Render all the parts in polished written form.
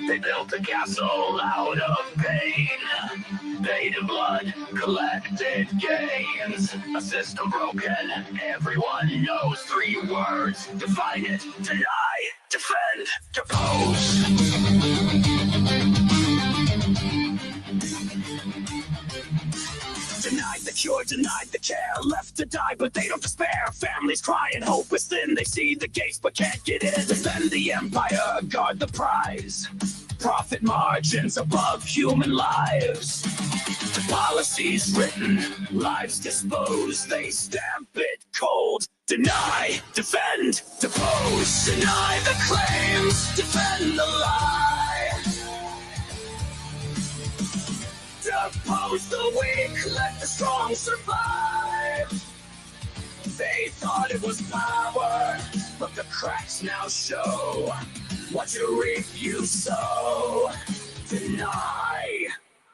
They built a castle out of pain. Paid in blood, collected gains. A system broken, everyone knows three words. Define it, deny, defend, depose. Denied the cure, denied the care, left to die, but they don't despair. Families crying, hope is thin, they see the gates but can't get in. Defend the empire, guard the prize. Profit margins above human lives. The policies written, lives disposed, they stamp it cold. Deny, defend, depose. Deny the claims, defend the lie. Oppose the weak, let the strong survive. They thought it was power, but the cracks now show. What you reap, you sow. Deny,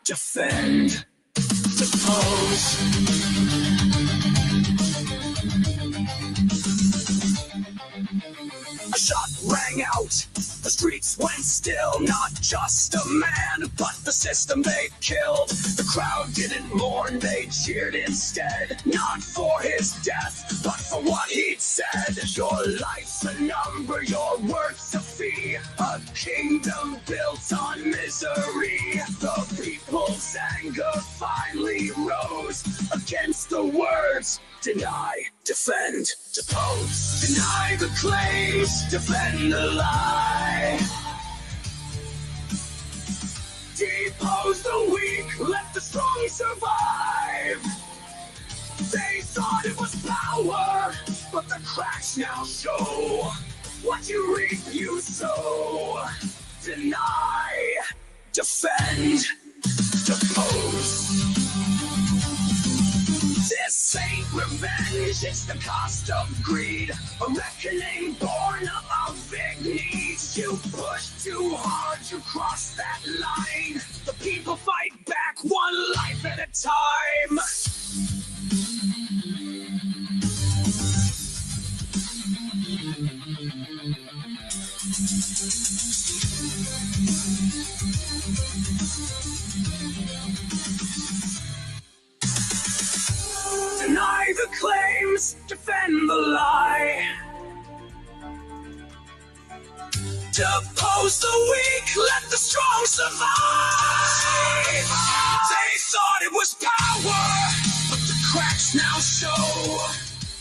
defend, depose. A shot rang out, the streets went still. Not just a man, but the system they killed. The crowd didn't mourn, they cheered instead. Not for his death, but for what he'd said. Your life's a number, your worth's a fee. A kingdom built on misery. The people's anger finally rose against the words. Deny, defend, depose. Deny the claims, defend the lie. Depose the weak, let the strong survive. They thought it was power, but the cracks now show. What you reap, you sow. Deny, defend, depose. This ain't revenge, it's the cost of greed. A reckoning born of big needs. You push too hard, you cross that line. The people fight back one life at a time. Deny the claims, defend the lie. Depose the weak, let the strong survive. They thought it was power, but the cracks now show.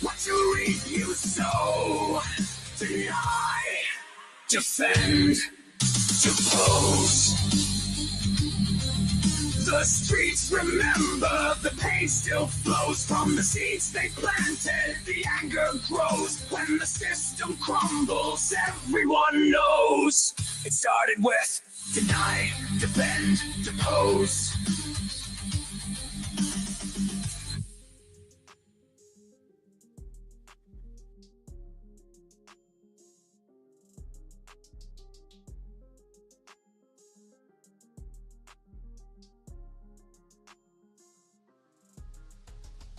What you reap, you sow. Deny, defend, depose. The streets remember, the pain still flows from the seeds they planted. The anger grows when the system crumbles. Everyone knows it started with deny, defend, depose.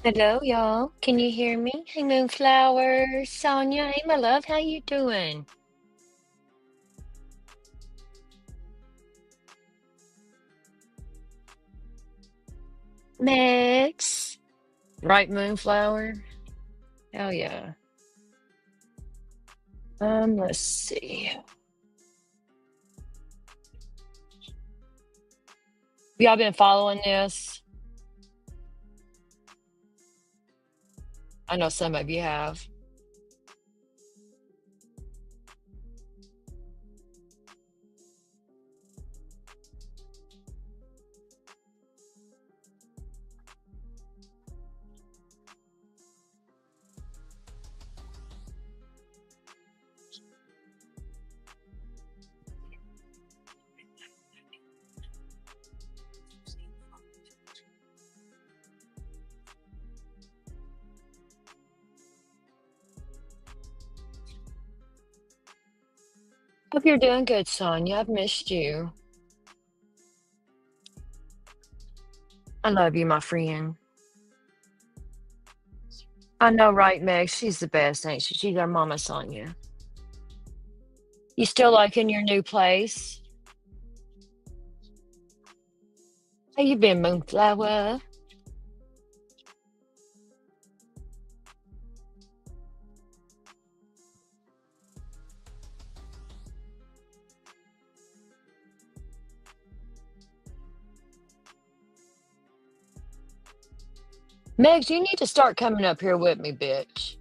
Hello, y'all. Can you hear me? Hey, Moonflower, Sonia. Hey, my love. How you doing? Max. Right, Moonflower? Hell yeah. Let's see. Y'all been following this? I know some of you have. Hope you're doing good, Sonia. I've missed you. I love you, my friend. I know, right, Meg? She's the best, ain't she? She's our mama, Sonia. You still liking your new place? How you been, Moonflower? Megs, you need to start coming up here with me, bitch.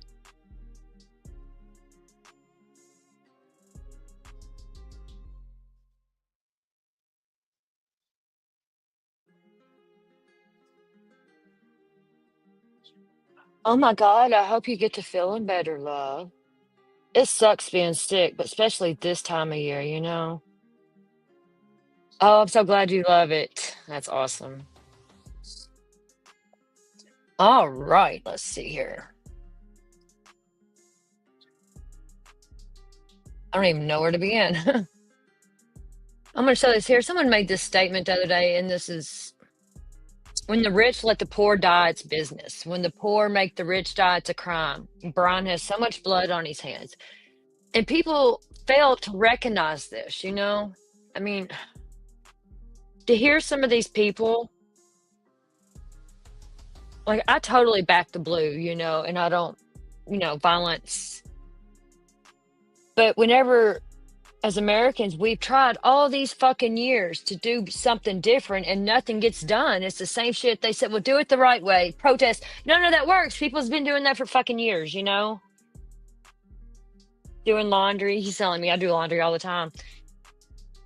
Oh my God, I hope you get to feeling better, love. It sucks being sick, but especially this time of year, you know? Oh, I'm so glad you love it. That's awesome. All right, let's see here. I don't even know where to begin. I'm going to show this here. Someone made this statement the other day, and this is when the rich let the poor die, it's business. When the poor make the rich die, it's a crime. Brian has so much blood on his hands. And people fail to recognize this, you know? I mean, to hear some of these people, like, I totally back the blue, you know, and I don't, violence. But whenever, as Americans, we've tried all these fucking years to do something different and nothing gets done. It's the same shit. They said, well, do it the right way. Protest. None of that works. People's been doing that for fucking years, you know? Doing laundry. He's telling me I do laundry all the time.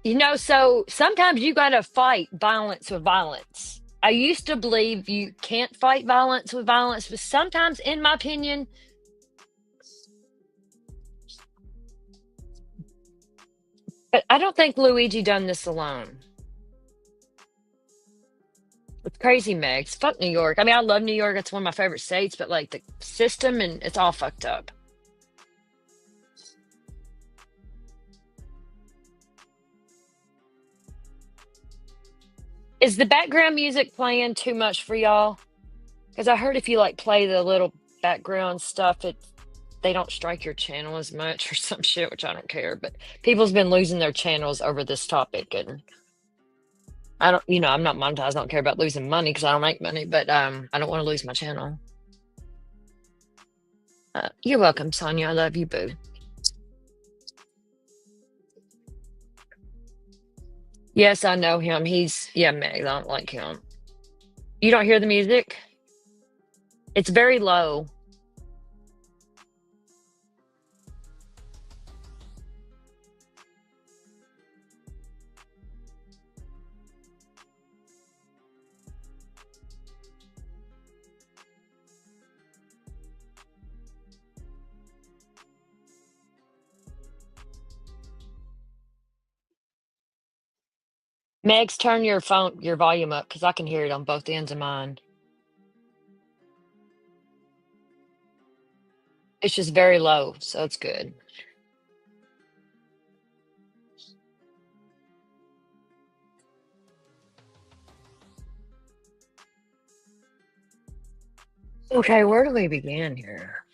You know, so sometimes you got to fight violence with violence. I used to believe you can't fight violence with violence, but sometimes, in my opinion, but I don't think Luigi done this alone. It's crazy, Megs. Fuck New York. I mean, I love New York. It's one of my favorite states, but like the system and it's all fucked up. Is the background music playing too much for y'all? Because I heard if you like play the little background stuff, they don't strike your channel as much or some shit, which I don't care. But people's been losing their channels over this topic, and I don't, I'm not monetized. I don't care about losing money because I don't make money, but I don't want to lose my channel. You're welcome, Sonia. I love you, boo. Yes, I know him. Yeah, Meg. I don't like him. You don't hear the music? It's very low. Megs, turn your volume up because I can hear it on both ends of mine. It's just very low, so it's good. Okay, where do we begin here?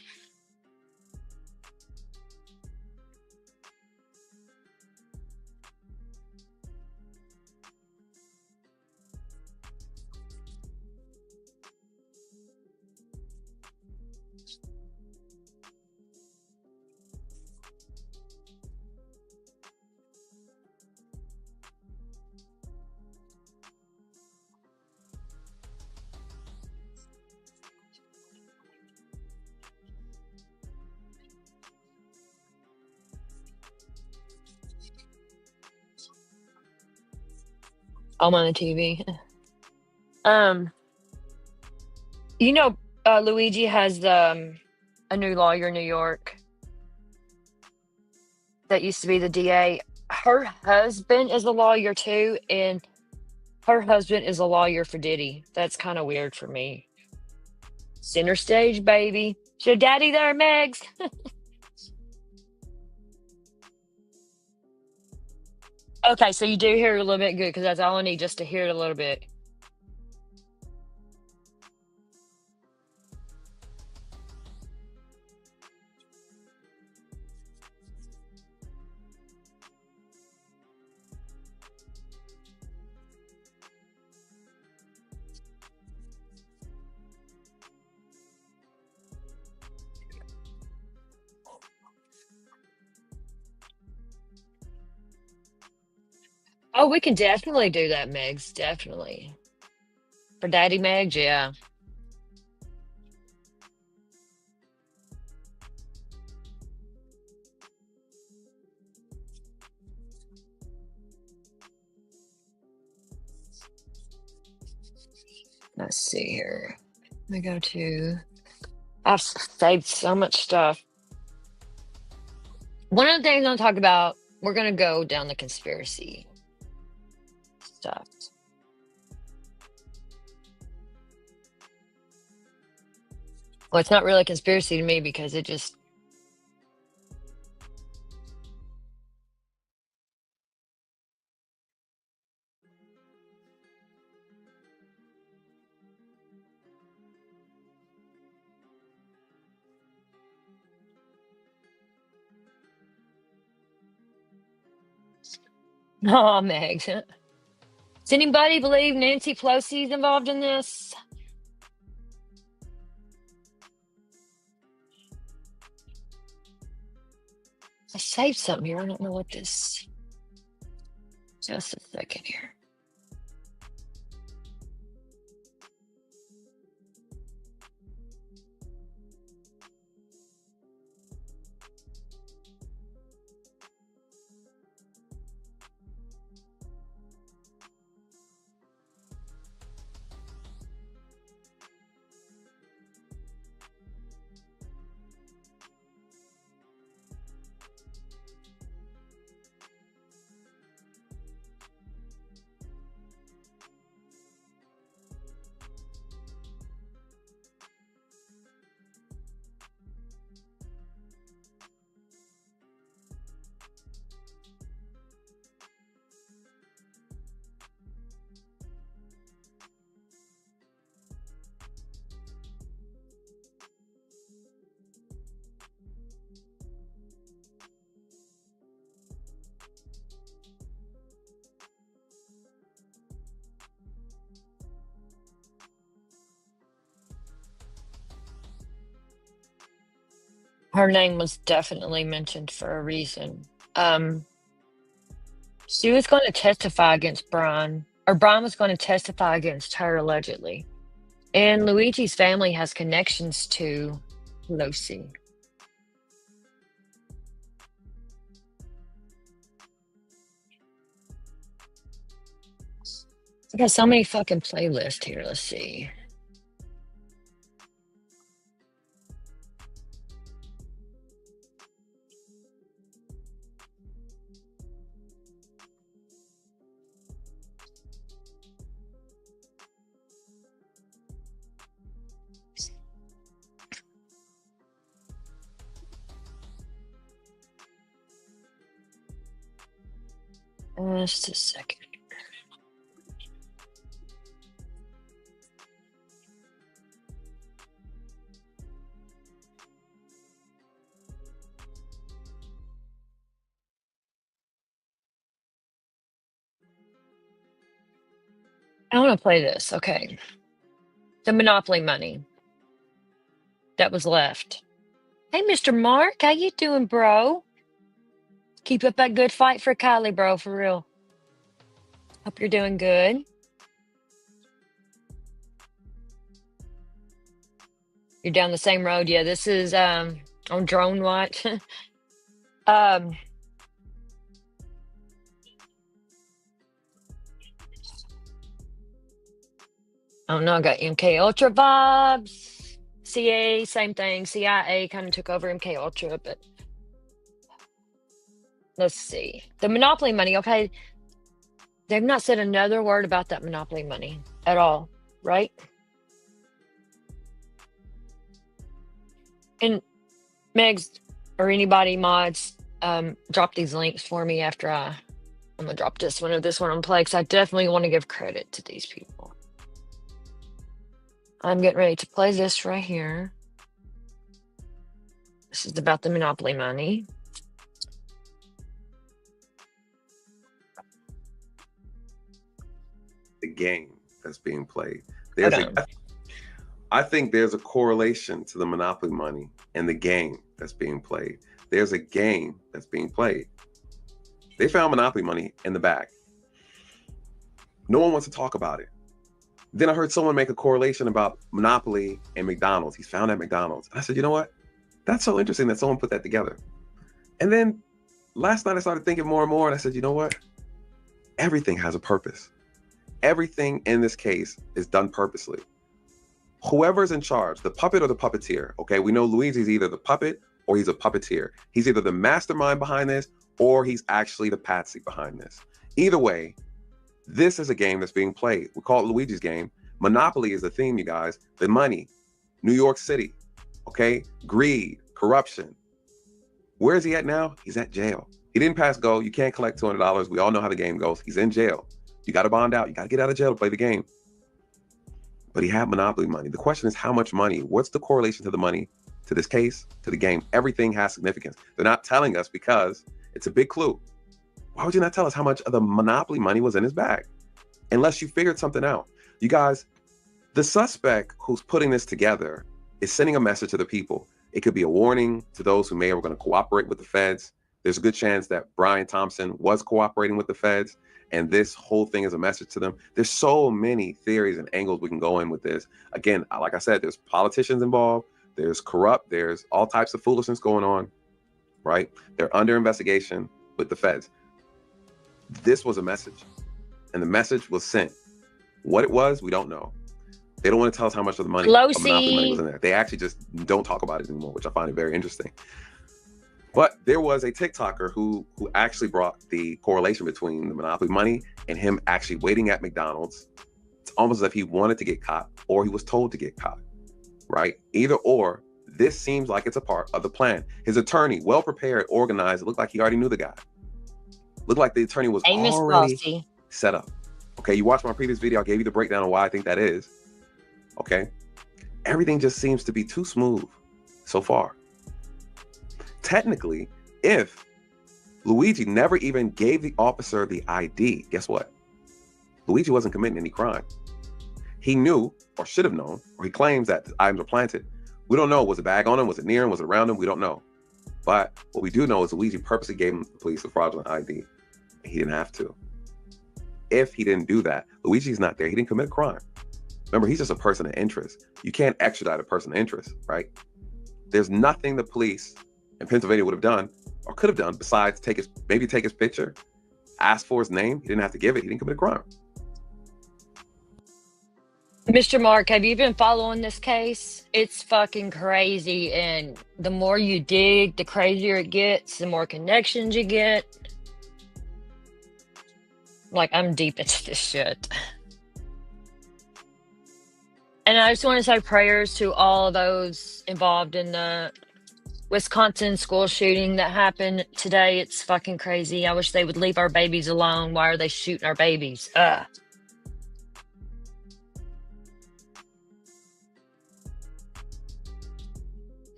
I'm on the TV. Um, you know, Luigi has a new lawyer in New York that used to be the DA. Her husband is a lawyer too, and her husband is a lawyer for Diddy. That's kind of weird for me. Center stage, baby. Is your daddy there, Megs? Okay, so you do hear it a little bit good because that's all I need just to hear it a little bit. Oh, we can definitely do that, Megs. Definitely. For Daddy Megs, yeah. Let's see here. Let me go to. I've saved so much stuff. One of the things I'm talking about, we're gonna go down the conspiracy stuff. Well, it's not really a conspiracy to me because it just. Oh, Megs. Does anybody believe Nancy Pelosi's involved in this? I saved something here. I don't know what this. Just a second here. Her name was definitely mentioned for a reason. She was going to testify against Brian, or Brian was going to testify against her allegedly. And Luigi's family has connections to Lucy. I got so many fucking playlists here. Let's see. Just a second. I want to play this. Okay. The Monopoly money that was left. Hey, Mr. Mark, how you doing, bro? Keep up that good fight for Kylie, bro, for real. Hope you're doing good. You're down the same road. Yeah, this is on Drone Watch. um I don't know, I got MK Ultra vibes. CA, same thing. CIA kind of took over MK Ultra, but let's see. The Monopoly money, okay. They've not said another word about that Monopoly money at all, right? And Megs or anybody mods, drop these links for me after I'm gonna drop this one or this one on play because I definitely want to give credit to these people. I'm getting ready to play this right here. This is about the Monopoly money. The game that's being played. I think there's a correlation to the Monopoly money and the game that's being played. There's a game that's being played. They found Monopoly money in the back. No one wants to talk about it. Then I heard someone make a correlation about Monopoly and McDonald's. He's found at McDonald's. And I said, you know what? That's so interesting that someone put that together. And then last night I started thinking more and more, and I said, you know what? Everything has a purpose. Everything in this case is done purposely. Whoever's in charge, the puppet or the puppeteer, okay? We know Luigi's either the puppet or he's a puppeteer. He's either the mastermind behind this or he's actually the patsy behind this. Either way, this is a game that's being played. We call it Luigi's game. Monopoly is the theme, you guys. The money, New York City, okay? Greed, corruption. Where is he at now? He's at jail. He didn't pass go. You can't collect $200. We all know how the game goes. He's in jail. You got to bond out. You got to get out of jail to play the game. But he had Monopoly money. The question is how much money? What's the correlation to the money, to this case, to the game? Everything has significance. They're not telling us because it's a big clue. Why would you not tell us how much of the Monopoly money was in his bag? Unless you figured something out. You guys, the suspect who's putting this together is sending a message to the people. It could be a warning to those who may or were going to cooperate with the feds. There's a good chance that Brian Thompson was cooperating with the feds, and this whole thing is a message to them. There's so many theories and angles we can go in with this. Again, like I said, there's politicians involved. There's corrupt. There's all types of foolishness going on, right? They're under investigation with the feds. This was a message, and the message was sent. What it was, we don't know. They don't want to tell us how much of the money, of Monopoly money was in there. They actually just don't talk about it anymore, which I find it very interesting. But there was a TikToker who actually brought the correlation between the Monopoly money and him actually waiting at McDonald's. It's almost as if he wanted to get caught or he was told to get caught, right? Either or, this seems like it's a part of the plan. His attorney, well prepared, organized, it looked like he already knew the guy. Looked like the attorney was already set up. Okay, you watched my previous video. I gave you the breakdown on why I think that is. Okay, everything just seems to be too smooth so far. Technically, if Luigi never even gave the officer the ID, guess what? Luigi wasn't committing any crime. He knew, or should have known, or he claims that the items were planted. We don't know. Was it bag on him? Was it near him? Was it around him? We don't know. But what we do know is Luigi purposely gave the police a fraudulent ID. He didn't have to. If he didn't do that, Luigi's not there. He didn't commit a crime. Remember, he's just a person of interest. You can't extradite a person of interest, right? There's nothing the police in Pennsylvania would have done or could have done besides maybe take his picture, ask for his name. He didn't have to give it. He didn't commit a crime. Mr. Mark, have you been following this case? It's fucking crazy. And the more you dig, the crazier it gets, the more connections you get. Like, I'm deep into this shit. And I just want to say prayers to all of those involved in the Wisconsin school shooting that happened today. It's fucking crazy. I wish they would leave our babies alone. Why are they shooting our babies?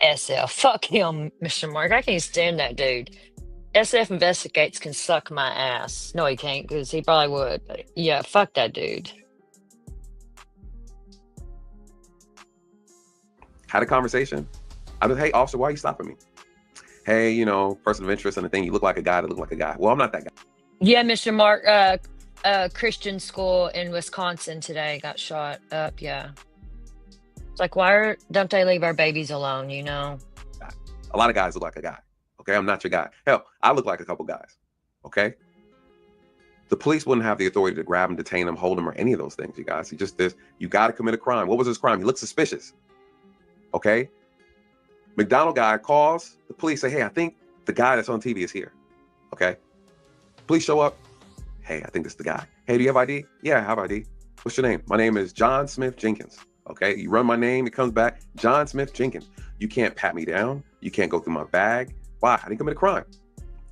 SF. Fuck him, Mr. Mark. I can't stand that dude. SF Investigates can suck my ass. No, he can't, because he probably would. But yeah, fuck that dude. Had a conversation. I was, hey, officer, why are you stopping me? Hey, you know, person of interest and the thing, you look like a guy that look like a guy. Well, I'm not that guy. Yeah, Mr. Mark, Christian school in Wisconsin today got shot up, yeah. It's like, don't they leave our babies alone, you know? A lot of guys look like a guy, okay? I'm not your guy. Hell, I look like a couple guys, okay? The police wouldn't have the authority to grab him, detain him, hold him, or any of those things, you guys. You got to commit a crime. What was his crime? He looked suspicious, okay? McDonald guy calls the police, say, hey, I think the guy that's on TV is here, okay? Police show up. Hey, I think it's the guy. Hey, do you have ID? Yeah, I have ID. What's your name? My name is John Smith Jenkins, okay? You run my name, it comes back, John Smith Jenkins. You can't pat me down. You can't go through my bag. Why? I didn't commit a crime.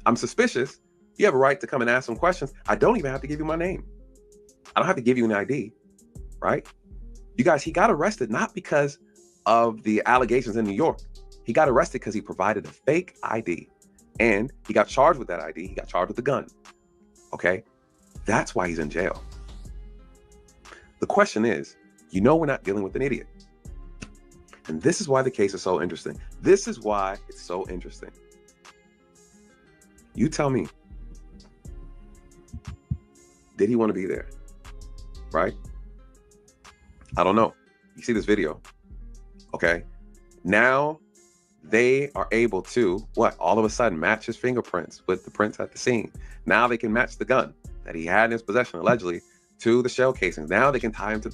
I'm suspicious. You have a right to come and ask some questions. I don't even have to give you my name. I don't have to give you an ID, right? You guys, he got arrested not because of the allegations in New York. He got arrested because he provided a fake ID, and he got charged with that ID. He got charged with the gun, okay? That's why he's in jail. The question is, you know, we're not dealing with an idiot. And this is why the case is so interesting. This is why it's so interesting. You tell me, did he want to be there? right? I don't know. You see this video, okay? Now they are able to, what, all of a sudden match his fingerprints with the prints at the scene. Now they can match the gun that he had in his possession, allegedly, to the shell casings. Now they can tie him to...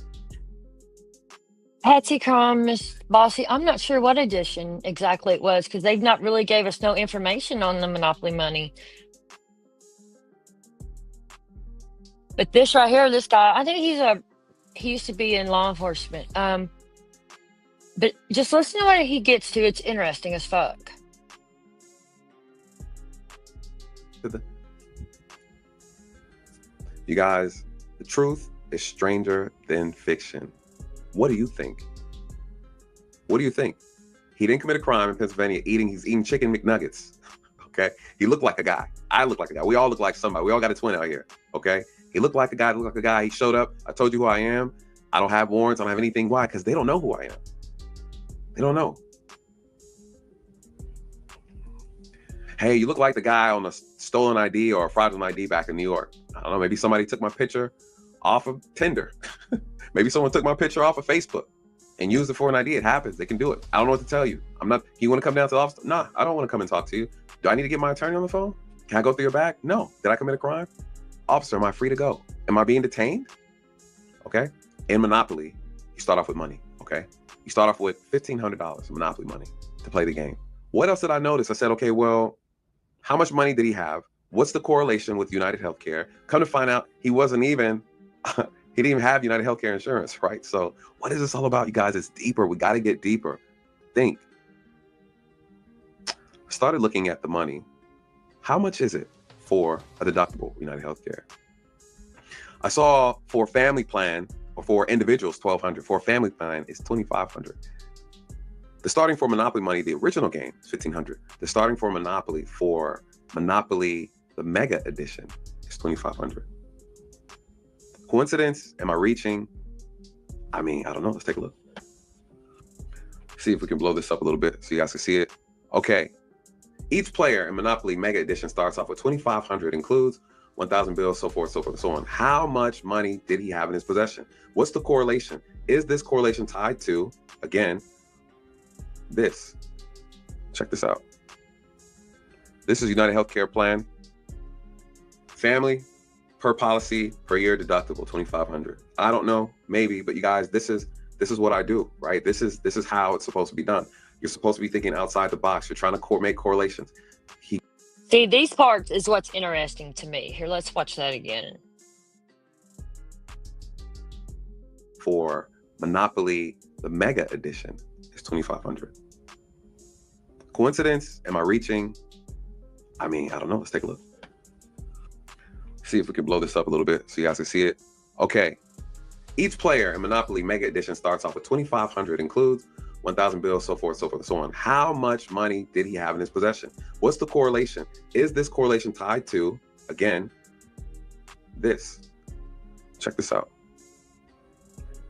Patsy Crumb, Miss Bossy, I'm not sure what edition exactly it was because they've not really gave us no information on the Monopoly money. But this right here, this guy, I think he used to be in law enforcement. But just listen to what he gets to. It's interesting as fuck. You guys, the truth is stranger than fiction. What do you think? What do you think? He didn't commit a crime in Pennsylvania. He's eating chicken McNuggets. Okay? He looked like a guy. I look like a guy. We all look like somebody. We all got a twin out here. Okay? He looked like a guy. He showed up. I told you who I am. I don't have warrants. I don't have anything. Why? Because they don't know who I am. They don't know. Hey, you look like the guy on a stolen ID or a fraudulent ID back in New York. I don't know. Maybe somebody took my picture off of Tinder. Maybe someone took my picture off of Facebook and used it for an ID. It happens. They can do it. I don't know what to tell you. You want to come down to the office? Nah, I don't want to come and talk to you. Do I need to get my attorney on the phone? Can I go through your bag? No. Did I commit a crime? Officer, am I free to go? Am I being detained? Okay. In Monopoly, you start off with money. Okay. You start off with $1,500 Monopoly money to play the game. What else did I notice? I said, okay, well, how much money did he have? What's the correlation with United Healthcare? Come to find out, he wasn't even, he didn't even have United Healthcare insurance, right? So what is this all about, you guys? It's deeper. We got to get deeper. Think. I started looking at the money. How much is it for a deductible United Healthcare? I saw for a family plan, or for individuals, $1,200. For a family plan, it's $2,500. The starting for Monopoly money, the original game, is $1,500. The starting for Monopoly for Monopoly, the Mega Edition, is $2,500. Coincidence? Am I reaching? I mean, I don't know. Let's take a look. See if we can blow this up a little bit so you guys can see it. Okay. Each player in Monopoly Mega Edition starts off with $2,500, includes 1,000 bills, so forth, so forth, and so on. How much money did he have in his possession? What's the correlation? Is this correlation tied to, again, this? Check this out. This is United Healthcare plan. Family, per policy, per year deductible, $2,500. I don't know, maybe, but you guys, this is what I do, right? This is how it's supposed to be done. You're supposed to be thinking outside the box. You're trying to make correlations. See, these parts is what's interesting to me. Here, let's watch that again. For Monopoly, the Mega Edition, is $2,500. Coincidence? Am I reaching? I mean, I don't know. Let's take a look. See if we can blow this up a little bit so you guys can see it. Okay. Each player in Monopoly Mega Edition starts off with $2,500, includes 1,000 bills, so forth, so forth, and so on. How much money did he have in his possession? What's the correlation? Is this correlation tied to, again, this? Check this out.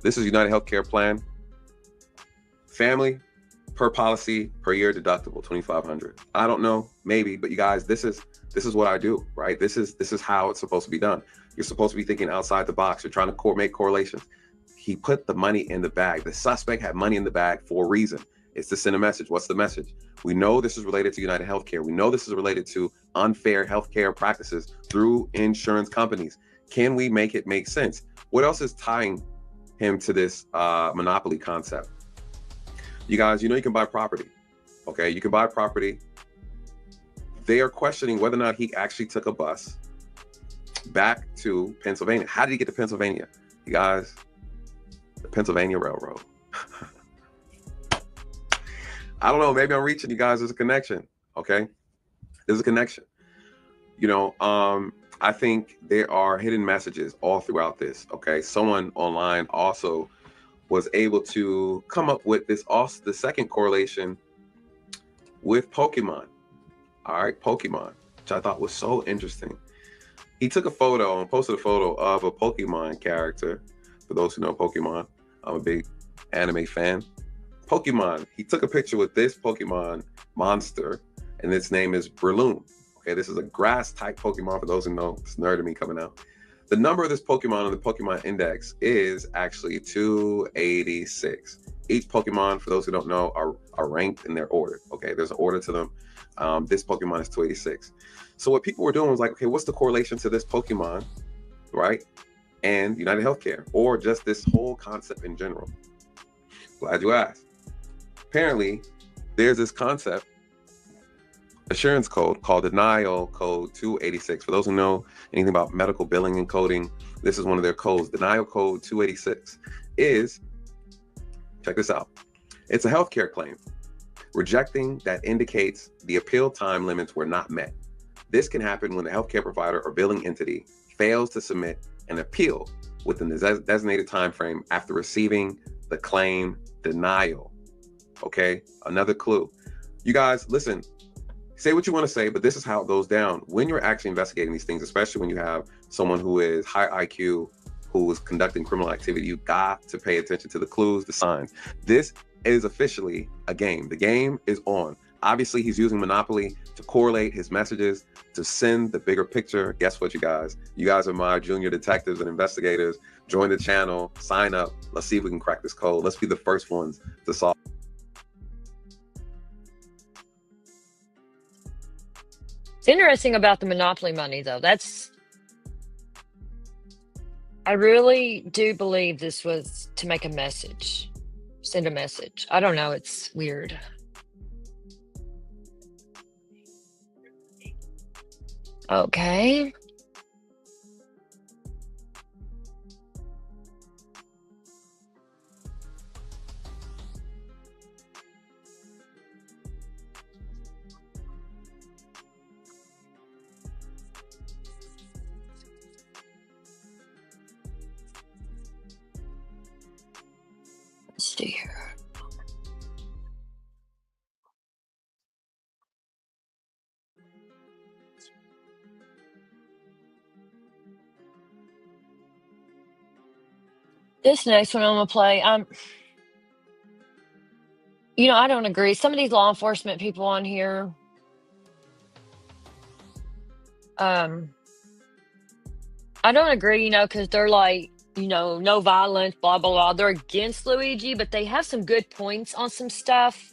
This is United Healthcare plan. Family, per policy, per year deductible, $2,500. I don't know, maybe, but you guys, this is what I do, right? This is how it's supposed to be done. You're supposed to be thinking outside the box. You're trying to make correlations. He put the money in the bag. The suspect had money in the bag for a reason. It's to send a message. What's the message? We know this is related to United Healthcare. We know this is related to unfair healthcare practices through insurance companies. Can we make it make sense? What else is tying him to this monopoly concept? You guys, you know you can buy property. Okay, you can buy property. They are questioning whether or not he actually took a bus back to Pennsylvania. How did he get to Pennsylvania? You guys, the Pennsylvania Railroad. I don't know, maybe I'm reaching you guys. There's a connection, okay? There's a connection. You know, I think there are hidden messages all throughout this, okay? Someone online also was able to come up with this, also the second correlation with Pokemon. All right, Pokemon, which I thought was so interesting. He took a photo and posted a photo of a Pokemon character. For those who know Pokemon, I'm a big anime fan. Pokemon, he took a picture with this Pokemon monster, and its name is Breloom. Okay, this is a grass type Pokemon. For those who know, it's nerd of me coming out. The number of this Pokemon on the Pokemon Index is actually 286. Each Pokemon, for those who don't know, are ranked and they're ordered. Okay, there's an order to them. This Pokemon is 286. So what people were doing was like, okay, what's the correlation to this Pokemon, right? And United Healthcare, or just this whole concept in general? Glad you asked. Apparently, there's this concept, assurance code, called denial code 286. For those who know anything about medical billing and coding, this is one of their codes. Denial code 286 is, check this out, it's a healthcare claim rejecting that indicates the appeal time limits were not met. This can happen when the healthcare provider or billing entity fails to submit an appeal within the designated time frame after receiving the claim denial. Okay, another clue. You guys, listen, say what you want to say, but this is how it goes down when you're actually investigating these things, especially when you have someone who is high IQ, who is conducting criminal activity. You got to pay attention to the clues, the signs. This is officially a game. The game is on. Obviously, he's using Monopoly to correlate his messages, to send the bigger picture. Guess what, you guys? You guys are my junior detectives and investigators. Join the channel, sign up. Let's see if we can crack this code. Let's be the first ones to solve. It's interesting about the Monopoly money, though. I really do believe this was to make a message, send a message. I don't know. It's weird. Okay. Let's see here. This next one I'm gonna play. I don't agree. Some of these law enforcement people on here, I don't agree. Because they're like, no violence, blah blah blah. They're against Luigi, but they have some good points on some stuff.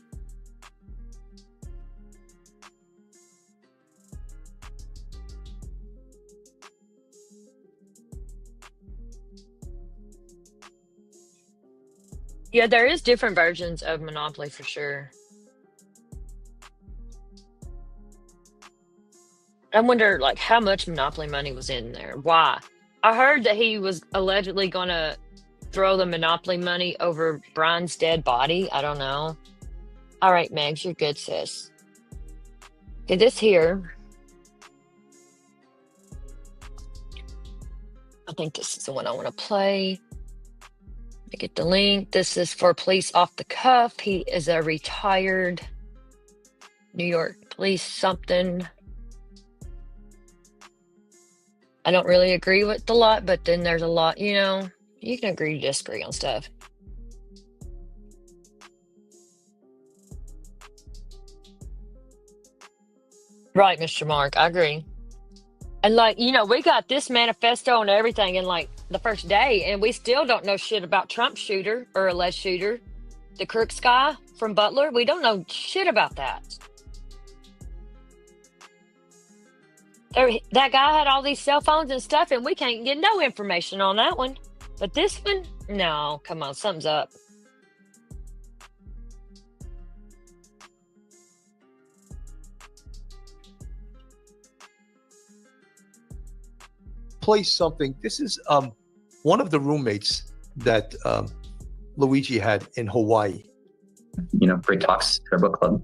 Yeah, there is different versions of Monopoly for sure. I wonder, like, how much Monopoly money was in there. Why? I heard that he was allegedly gonna throw the Monopoly money over Brian's dead body. I don't know. All right, Megs, you're good, sis. Okay, this here. I think this is the one I want to play. Let me get the link. This is for police off the cuff. He is a retired New York police something. I don't really agree with a lot, but then there's a lot, you can agree to disagree on stuff. Right, Mr. Mark, I agree. And we got this manifesto and everything in like the first day, and we still don't know shit about Trump's shooter or alleged shooter, the Crooks guy from Butler. We don't know shit about that. That guy had all these cell phones and stuff, and we can't get no information on that one. But this one, no, come on, something's up. Play something. This is one of the roommates that Luigi had in Hawaii. Great talks at our book club.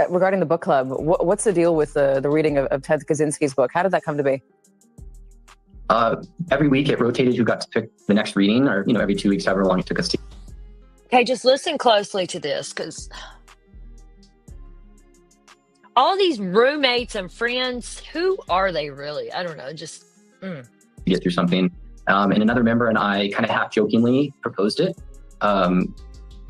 Regarding the book club, what's the deal with the reading of Ted Kaczynski's book? How did that come to be? Every week it rotated who got to pick the next reading, or every 2 weeks, however long it took us to. Okay, just listen closely to this, because all these roommates and friends, who are they really? I don't know, just get through something. And another member and I kind of half jokingly proposed it.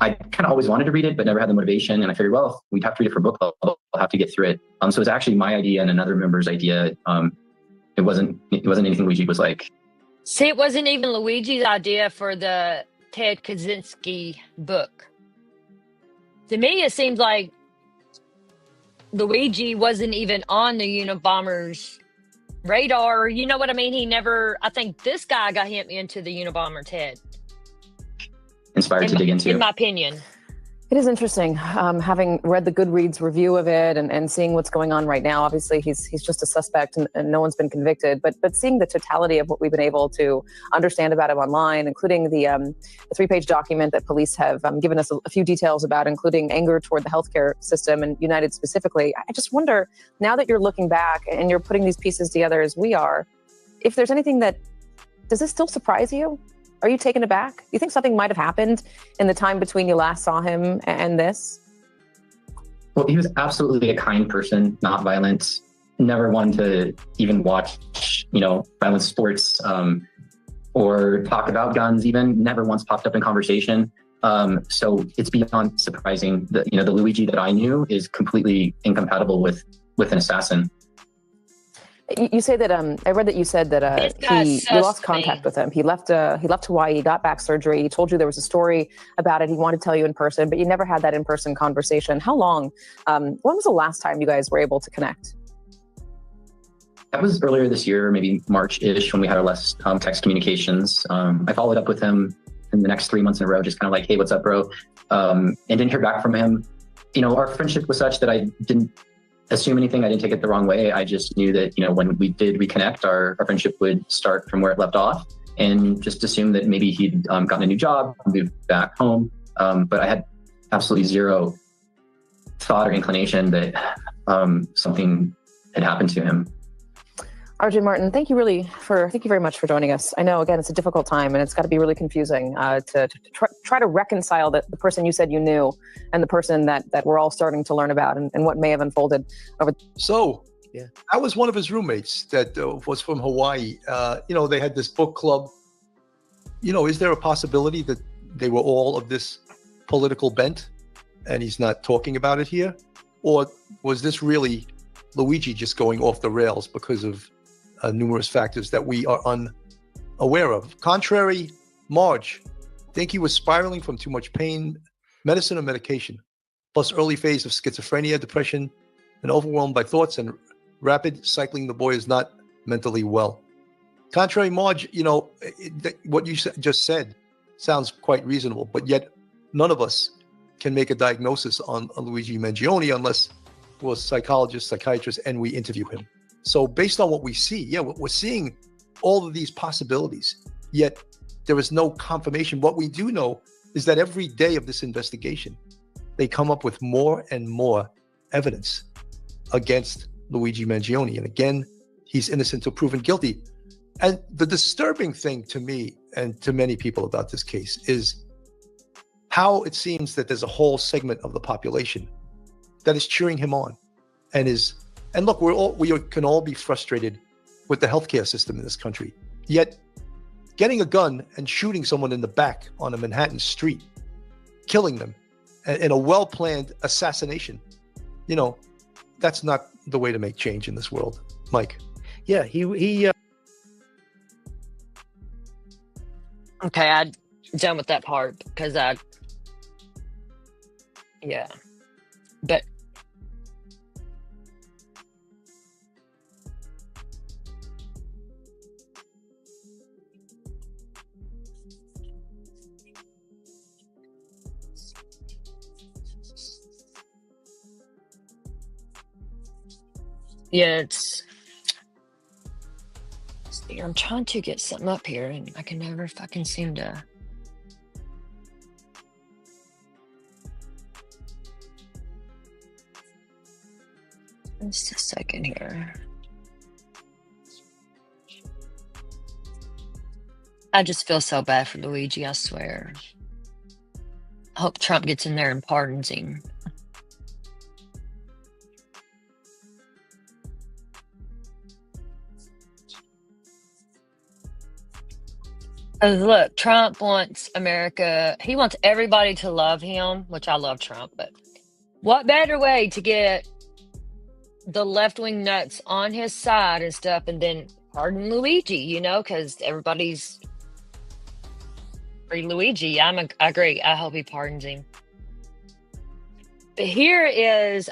I kind of always wanted to read it, but never had the motivation. And I figured, well, if we'd have to read it for book club, I'll have to get through it. So it was actually my idea and another member's idea. It It wasn't anything Luigi was like. See, it wasn't even Luigi's idea for the Ted Kaczynski book. To me, it seems like Luigi wasn't even on the Unabomber's radar. You know what I mean? I think this guy got him into the Unabomber Ted. Inspired to dig into. In my opinion. It is interesting, having read the Goodreads review of it and seeing what's going on right now. Obviously, he's just a suspect and no one's been convicted. But seeing the totality of what we've been able to understand about him online, including the 3-page document that police have given us a few details about, including anger toward the healthcare system and United specifically. I just wonder, now that you're looking back and you're putting these pieces together as we are, if there's anything does this still surprise you? Are you taken aback? You think something might have happened in the time between you last saw him and this? Well, he was absolutely a kind person, not violent, never one to even watch, violent sports or talk about guns, even never once popped up in conversation. So it's beyond surprising that, the Luigi that I knew is completely incompatible with an assassin. You say that I read that you said that you lost contact with him. He left Hawaii, he got back surgery. He told you there was a story about it. He wanted to tell you in person, but you never had that in-person conversation. How long? When was the last time you guys were able to connect? That was earlier this year, maybe March-ish, when we had our last text communications. I followed up with him in the next 3 months in a row, just kind of like, hey, what's up, bro? And didn't hear back from him. Our friendship was such that I didn't assume anything. I didn't take it the wrong way. I just knew that, when we did reconnect, our friendship would start from where it left off, and just assumed that maybe he'd gotten a new job, moved back home. But I had absolutely zero thought or inclination that something had happened to him. RJ Martin, thank you very much for joining us. I know, again, it's a difficult time and it's got to be really confusing to try to reconcile the person you said you knew and the person that we're all starting to learn about and what may have unfolded over. So, yeah, I was one of his roommates that was from Hawaii. They had this book club. Is there a possibility that they were all of this political bent and he's not talking about it here? Or was this really Luigi just going off the rails because of numerous factors that we are unaware of? Contrary, Marge, think he was spiraling from too much pain, medicine or medication, plus early phase of schizophrenia, depression, and overwhelmed by thoughts and rapid cycling. The boy is not mentally well. Contrary, Marge, what you just said sounds quite reasonable, but yet none of us can make a diagnosis on Luigi Mangione unless we're psychologists, psychiatrists, and we interview him. So based on what we see, we're seeing all of these possibilities, yet there is no confirmation. What we do know is that every day of this investigation, they come up with more and more evidence against Luigi Mangione. And again, he's innocent until proven guilty. And the disturbing thing to me and to many people about this case is how it seems that there's a whole segment of the population that is cheering him on and look, we can all be frustrated with the healthcare system in this country. Yet getting a gun and shooting someone in the back on a Manhattan street, killing them in a well-planned assassination, that's not the way to make change in this world. Mike. Yeah, he Okay, I'm done with that part because but yeah, I'm trying to get something up here and I can never fucking seem to. Just a second here. I just feel so bad for Luigi, I swear. I hope Trump gets in there and pardons him. Look, Trump wants America, he wants everybody to love him, which I love Trump, but what better way to get the left-wing nuts on his side and stuff and then pardon Luigi, you know, because everybody's free Luigi. I agree. I hope he pardons him. But here is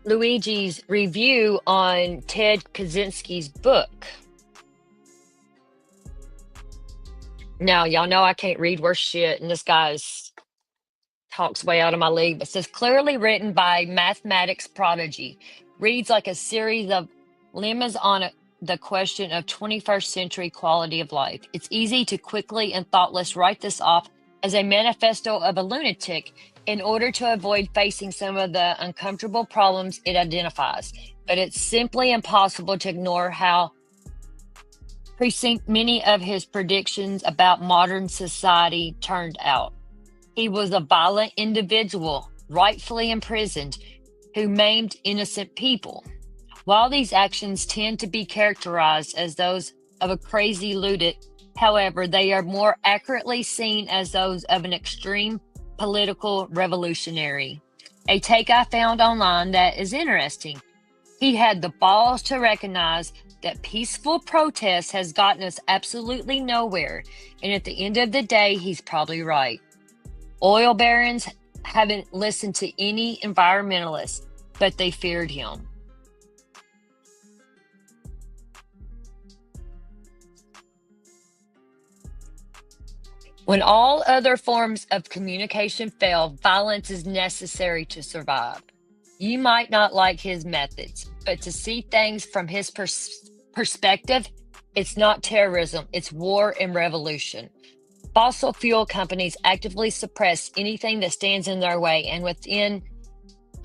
Luigi's review on Ted Kaczynski's book. Now, y'all know I can't read worth shit, and this guy's talks way out of my league, but says clearly written by mathematics prodigy, reads like a series of lemmas on the question of 21st century quality of life. It's easy to quickly and thoughtless write this off as a manifesto of a lunatic in order to avoid facing some of the uncomfortable problems it identifies. But it's simply impossible to ignore how prescient many of his predictions about modern society turned out. He was a violent individual, rightfully imprisoned, who maimed innocent people. While these actions tend to be characterized as those of a crazy lunatic, however, they are more accurately seen as those of an extreme political revolutionary. A take I found online that is interesting. He had the balls to recognize that peaceful protest has gotten us absolutely nowhere, and at the end of the day, he's probably right. Oil barons haven't listened to any environmentalists, but they feared him. When all other forms of communication fail, violence is necessary to survive. You might not like his methods, but to see things from his perspective, it's not terrorism, it's war and revolution. Fossil fuel companies actively suppress anything that stands in their way, and within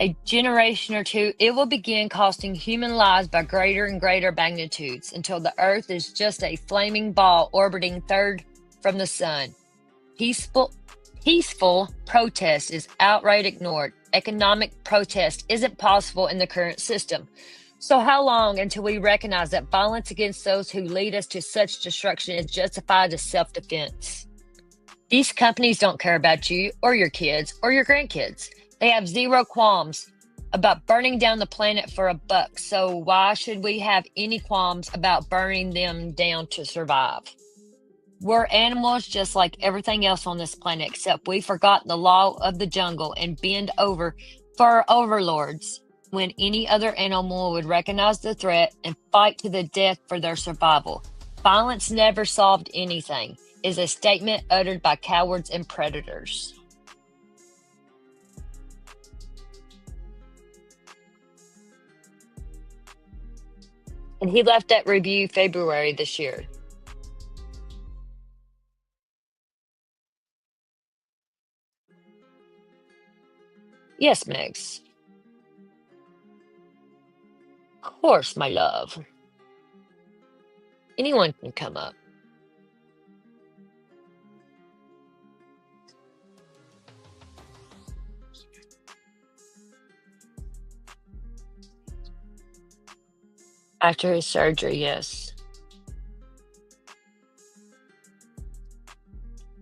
a generation or two, it will begin costing human lives by greater and greater magnitudes until the Earth is just a flaming ball orbiting third from the sun. Peaceful protest is outright ignored. Economic protest isn't possible in the current system. So how long until we recognize that violence against those who lead us to such destruction is justified as self-defense? These companies don't care about you or your kids or your grandkids. They have zero qualms about burning down the planet for $1. So why should we have any qualms about burning them down to survive? We're animals just like everything else on this planet, except we've forgotten the law of the jungle and bend over for our overlords when any other animal would recognize the threat and fight to the death for their survival. Violence never solved anything is a statement uttered by cowards and predators. And he left that review February this year. Yes, Megs. Of course, my love. Anyone can come up. After his surgery, yes.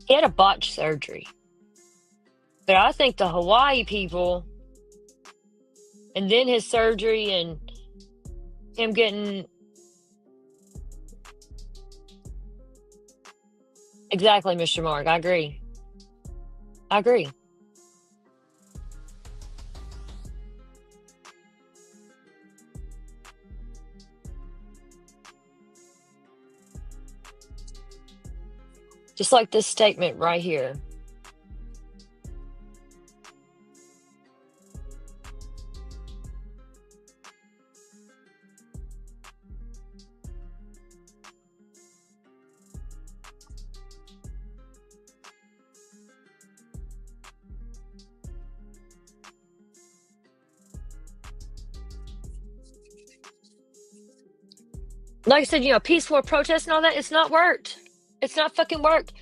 He had a botched surgery. But I think the Hawaii people, and then his surgery and him getting... Exactly, Mr. Mark. I agree. I agree. Just like this statement right here. Like I said, peaceful protest and all that, it's not worked. It's not fucking worked.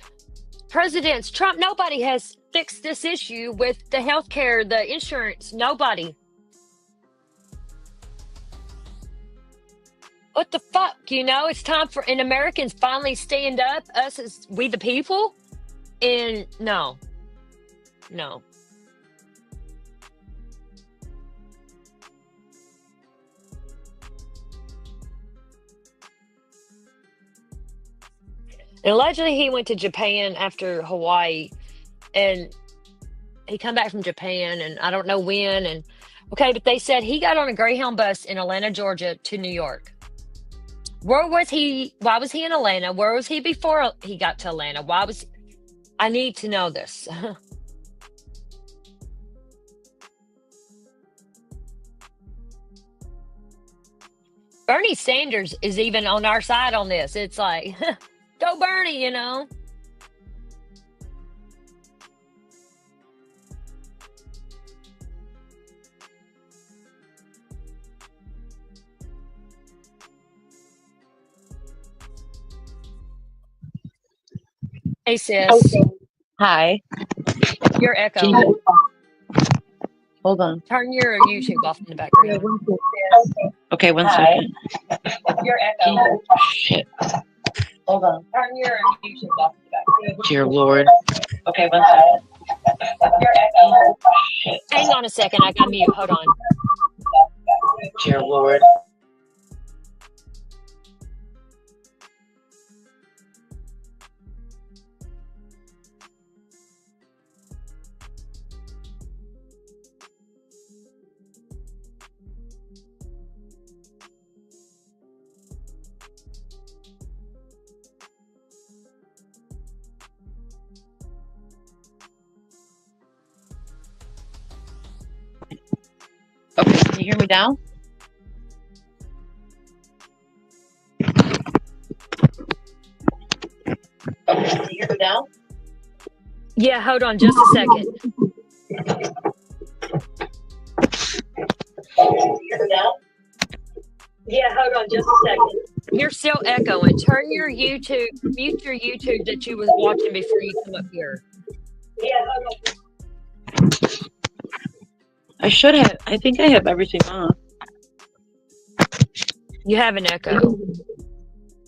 Presidents, Trump, nobody has fixed this issue with the healthcare, the insurance, nobody. What the fuck, It's time for Americans finally stand up, us as we the people. And no. And allegedly, he went to Japan after Hawaii, and he come back from Japan, and I don't know when. And okay, but they said he got on a Greyhound bus in Atlanta, Georgia, to New York. Where was he? Why was he in Atlanta? Where was he before he got to Atlanta? Why was? I need to know this. Bernie Sanders is even on our side on this. It's like, go Bernie, you know. Hey sis, Hi. your echo. Hold on. Turn your YouTube off in the background. Okay, one second. Your echo. Shit. Hold on. Turn your YouTube off in the background. Dear Lord. Okay, one second. Your echo. Hang on a second. I got mute. Hold on. Dear Lord. Okay, can you hear me now? Okay, can you hear me now? Yeah, hold on just a second. Can you hear me now? Yeah, hold on just a second. You're still echoing. Turn your YouTube, mute your YouTube that you was watching before you come up here. Yeah, hold on. I should have. I think I have everything on. You have an echo.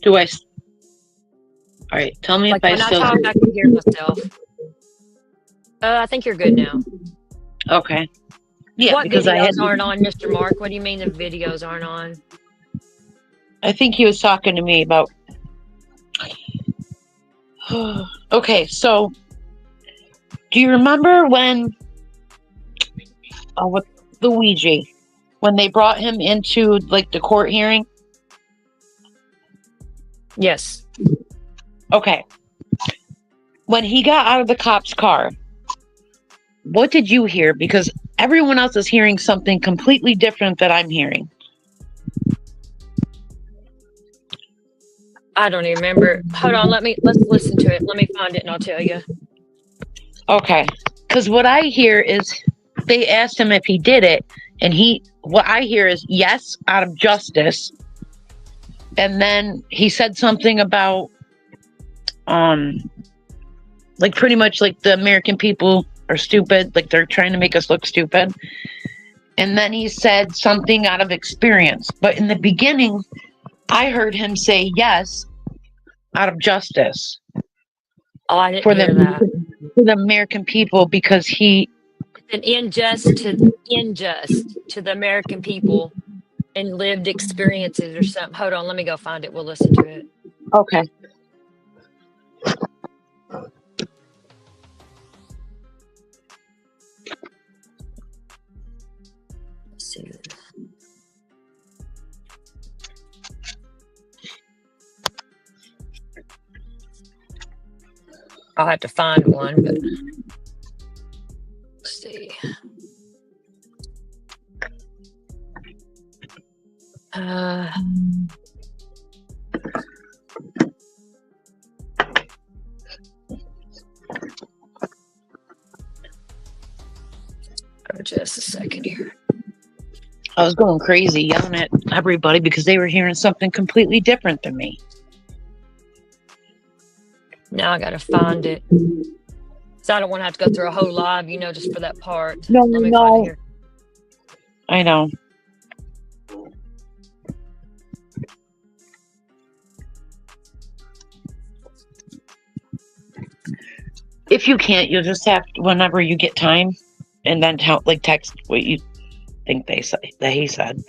Do I? All right, tell me Like if I when I still. talk, I can hear myself. I think you're good now. Okay. Yeah, What because I had. videos aren't on, Mr. Mark? What do you mean the videos aren't on? I think he was talking to me about. Okay, so do you remember when with Luigi, when they brought him into like the court hearing? Yes. Okay. When he got out of the cop's car, what did you hear? Because everyone else is hearing something completely different that I'm hearing. I don't even remember. Hold on, let's listen to it. Let me find it and I'll tell you. Okay. Because what I hear is they asked him if he did it, and what I hear is yes, out of justice. And then he said something about like pretty much like the American people are stupid, like they're trying to make us look stupid. And then he said something out of experience. But in the beginning, I heard him say yes, out of justice. Oh, I didn't hear that. For the American people, because he an unjust to the American people and lived experiences or something. Hold on, let me go find it. We'll listen to it. Okay. Let's see. I'll have to find one, but let's see. Just a second here. I was going crazy yelling at everybody because they were hearing something completely different than me. Now I gotta find it. So I don't want to have to go through a whole live, just for that part. No, Let me find it here. I know. If you can't, you'll just have to, whenever you get time, and then text what you think that he said.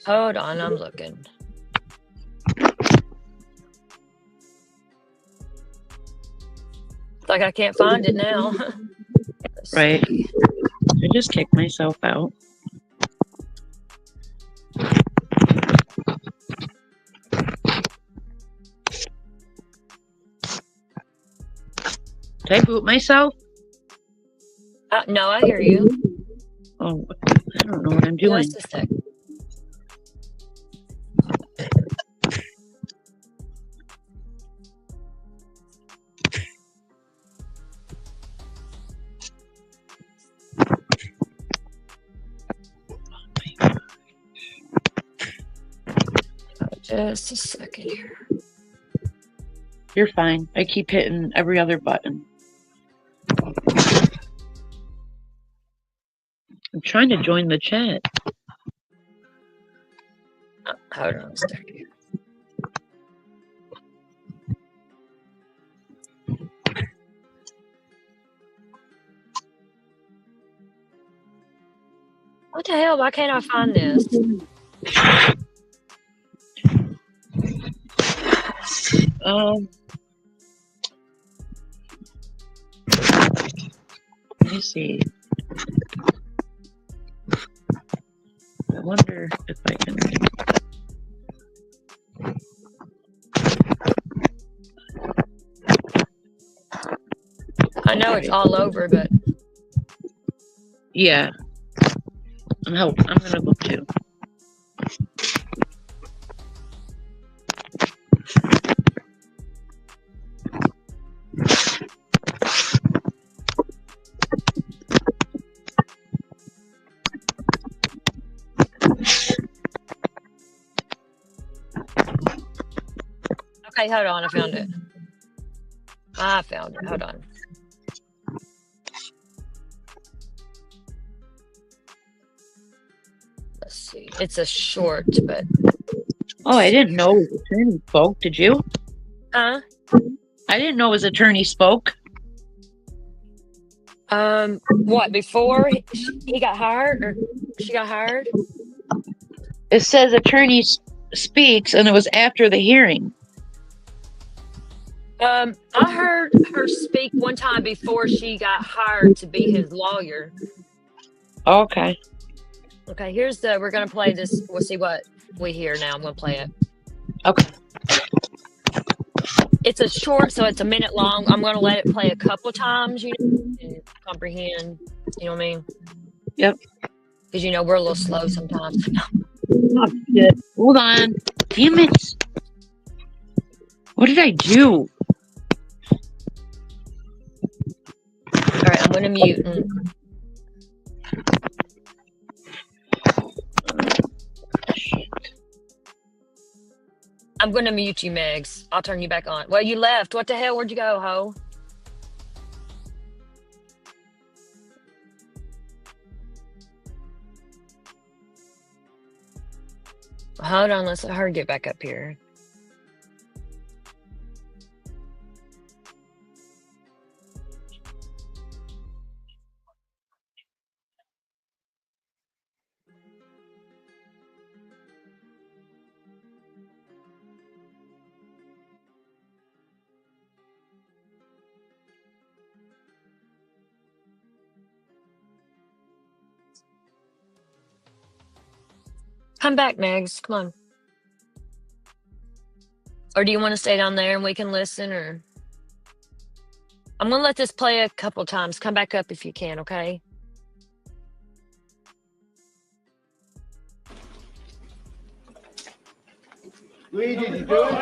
Hold on, I'm looking. It's like I can't find it now. Let's Right. see. I just kicked myself out. Did I boot myself? No, I hear you. Oh, I don't know what I'm doing. Just a sec. Just a second here. You're fine. I keep hitting every other button. I'm trying to join the chat. Hold on a second. What the hell? Why can't I find this? Let me see. I wonder if I can. I know it's all over, but Yeah. I'm gonna look too. okay, hold on. I found it. I found it. Hold on. Let's see. It's a short, but Oh, I didn't know his attorney spoke. Did you? huh? I didn't know his attorney spoke. What before he got hired or she got hired? It says attorney speaks, and it was after the hearing. I heard her speak one time before she got hired to be his lawyer. Okay. Okay, we're gonna play this. We'll see what we hear now. I'm gonna play it. Okay. It's a short, so it's a minute long. I'm gonna let it play a couple times, and comprehend. You know what I mean? Yep. Because we're a little slow sometimes. Oh, shit. Hold on. Damn it. What did I do? All right, I'm gonna mute. I'm gonna mute you, Megs. I'll turn you back on. Well, you left. What the hell? Where'd you go, ho? Hold on, let's let her get back up here. Come back, Megs. Come on. Or do you want to stay down there and we can listen? Or I'm gonna let this play a couple times. Come back up if you can, okay? Luigi, you do it?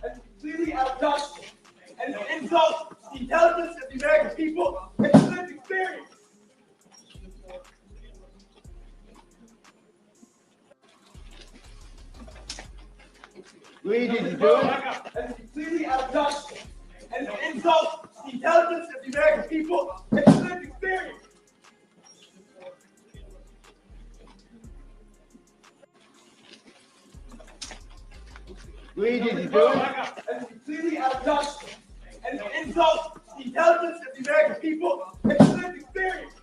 And completely outdone and insult the intelligence of the American people and the lived experience. Luigi, you do it? And completely outdone and insult the intelligence of the American people and the lived experience. Luigi, you do it? And completely outdone and insult the intelligence of the American people and the lived experience.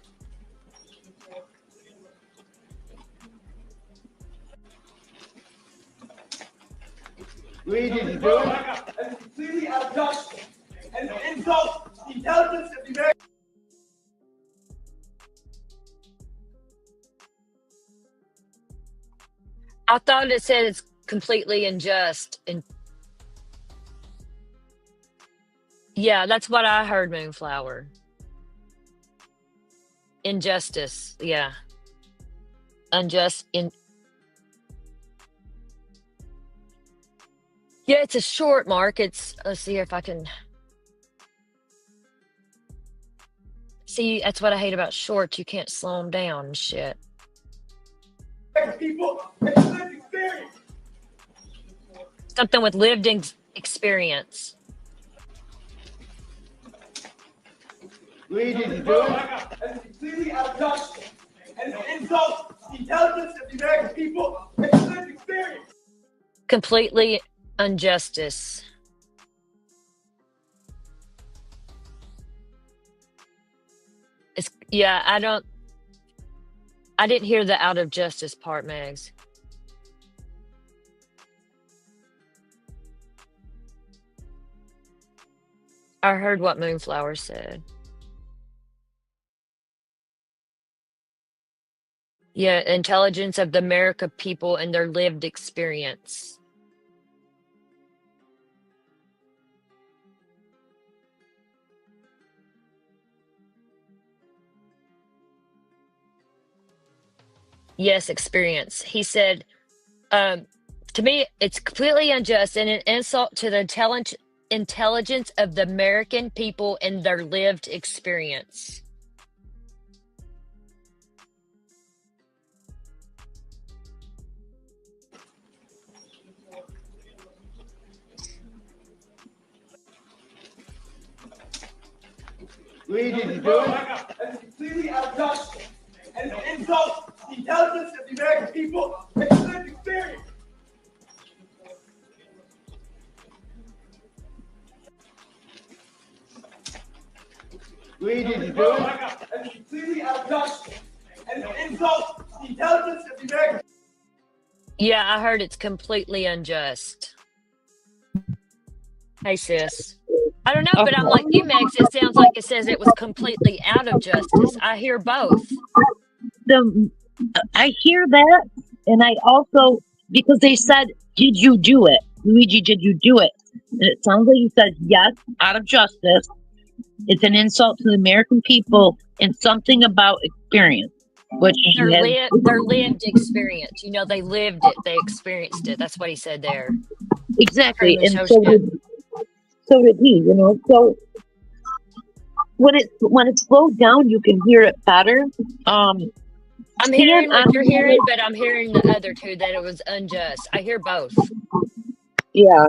Luigi, you do it? That's completely out of touch and insult the intelligence of the American. I thought it said it's completely unjust. And yeah, that's what I heard, Moonflower. Injustice. Yeah. Unjust in. Yeah, it's a short, Mark. Let's see if I can see. That's what I hate about shorts. You can't slow them down and shit. People, it's lived experience. Something with lived experience. Luigi, you do it? That's completely out of touch and insult the intelligence of the American people. It's lived experience. Completely injustice. Yeah, I didn't hear the out of justice part, Megs. I heard what Moonflower said. Yeah, intelligence of the America people and their lived experience. Yes, experience. He said, to me, it's completely unjust and an insult to the intelligence of the American people and their lived experience. Luigi, you do it? That's completely out of touch and insult the intelligence of the American people. It's lived experience. Luigi, you do it? That's completely out of touch and insult the intelligence of the American. Yeah, I heard it's completely unjust. Hey, sis. I don't know, but I'm like you, Megs. It sounds like it says it was completely out of justice. I hear both. I hear that, and I also, because they said, "Did you do it, Luigi? Did you do it?" And it sounds like he said, "Yes, out of justice." It's an insult to the American people and something about experience, which their lived experience. You know, they lived it, they experienced it. That's what he said there. Exactly, and so did he. You know, so when it's slowed down, you can hear it better. I'm hearing what you're hearing, but I'm hearing the other two that it was unjust. I hear both. Yeah.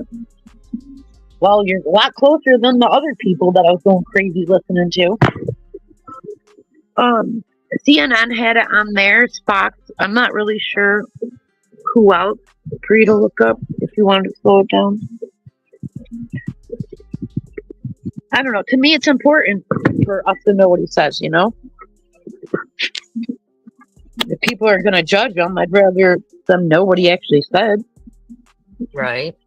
Well, you're a lot closer than the other people that I was going crazy listening to. CNN had it on theirs, Fox. I'm not really sure who else for you to look up if you wanted to slow it down. I don't know. To me, it's important for us to know what he says, you know? If people are going to judge him, I'd rather them know what he actually said. Right.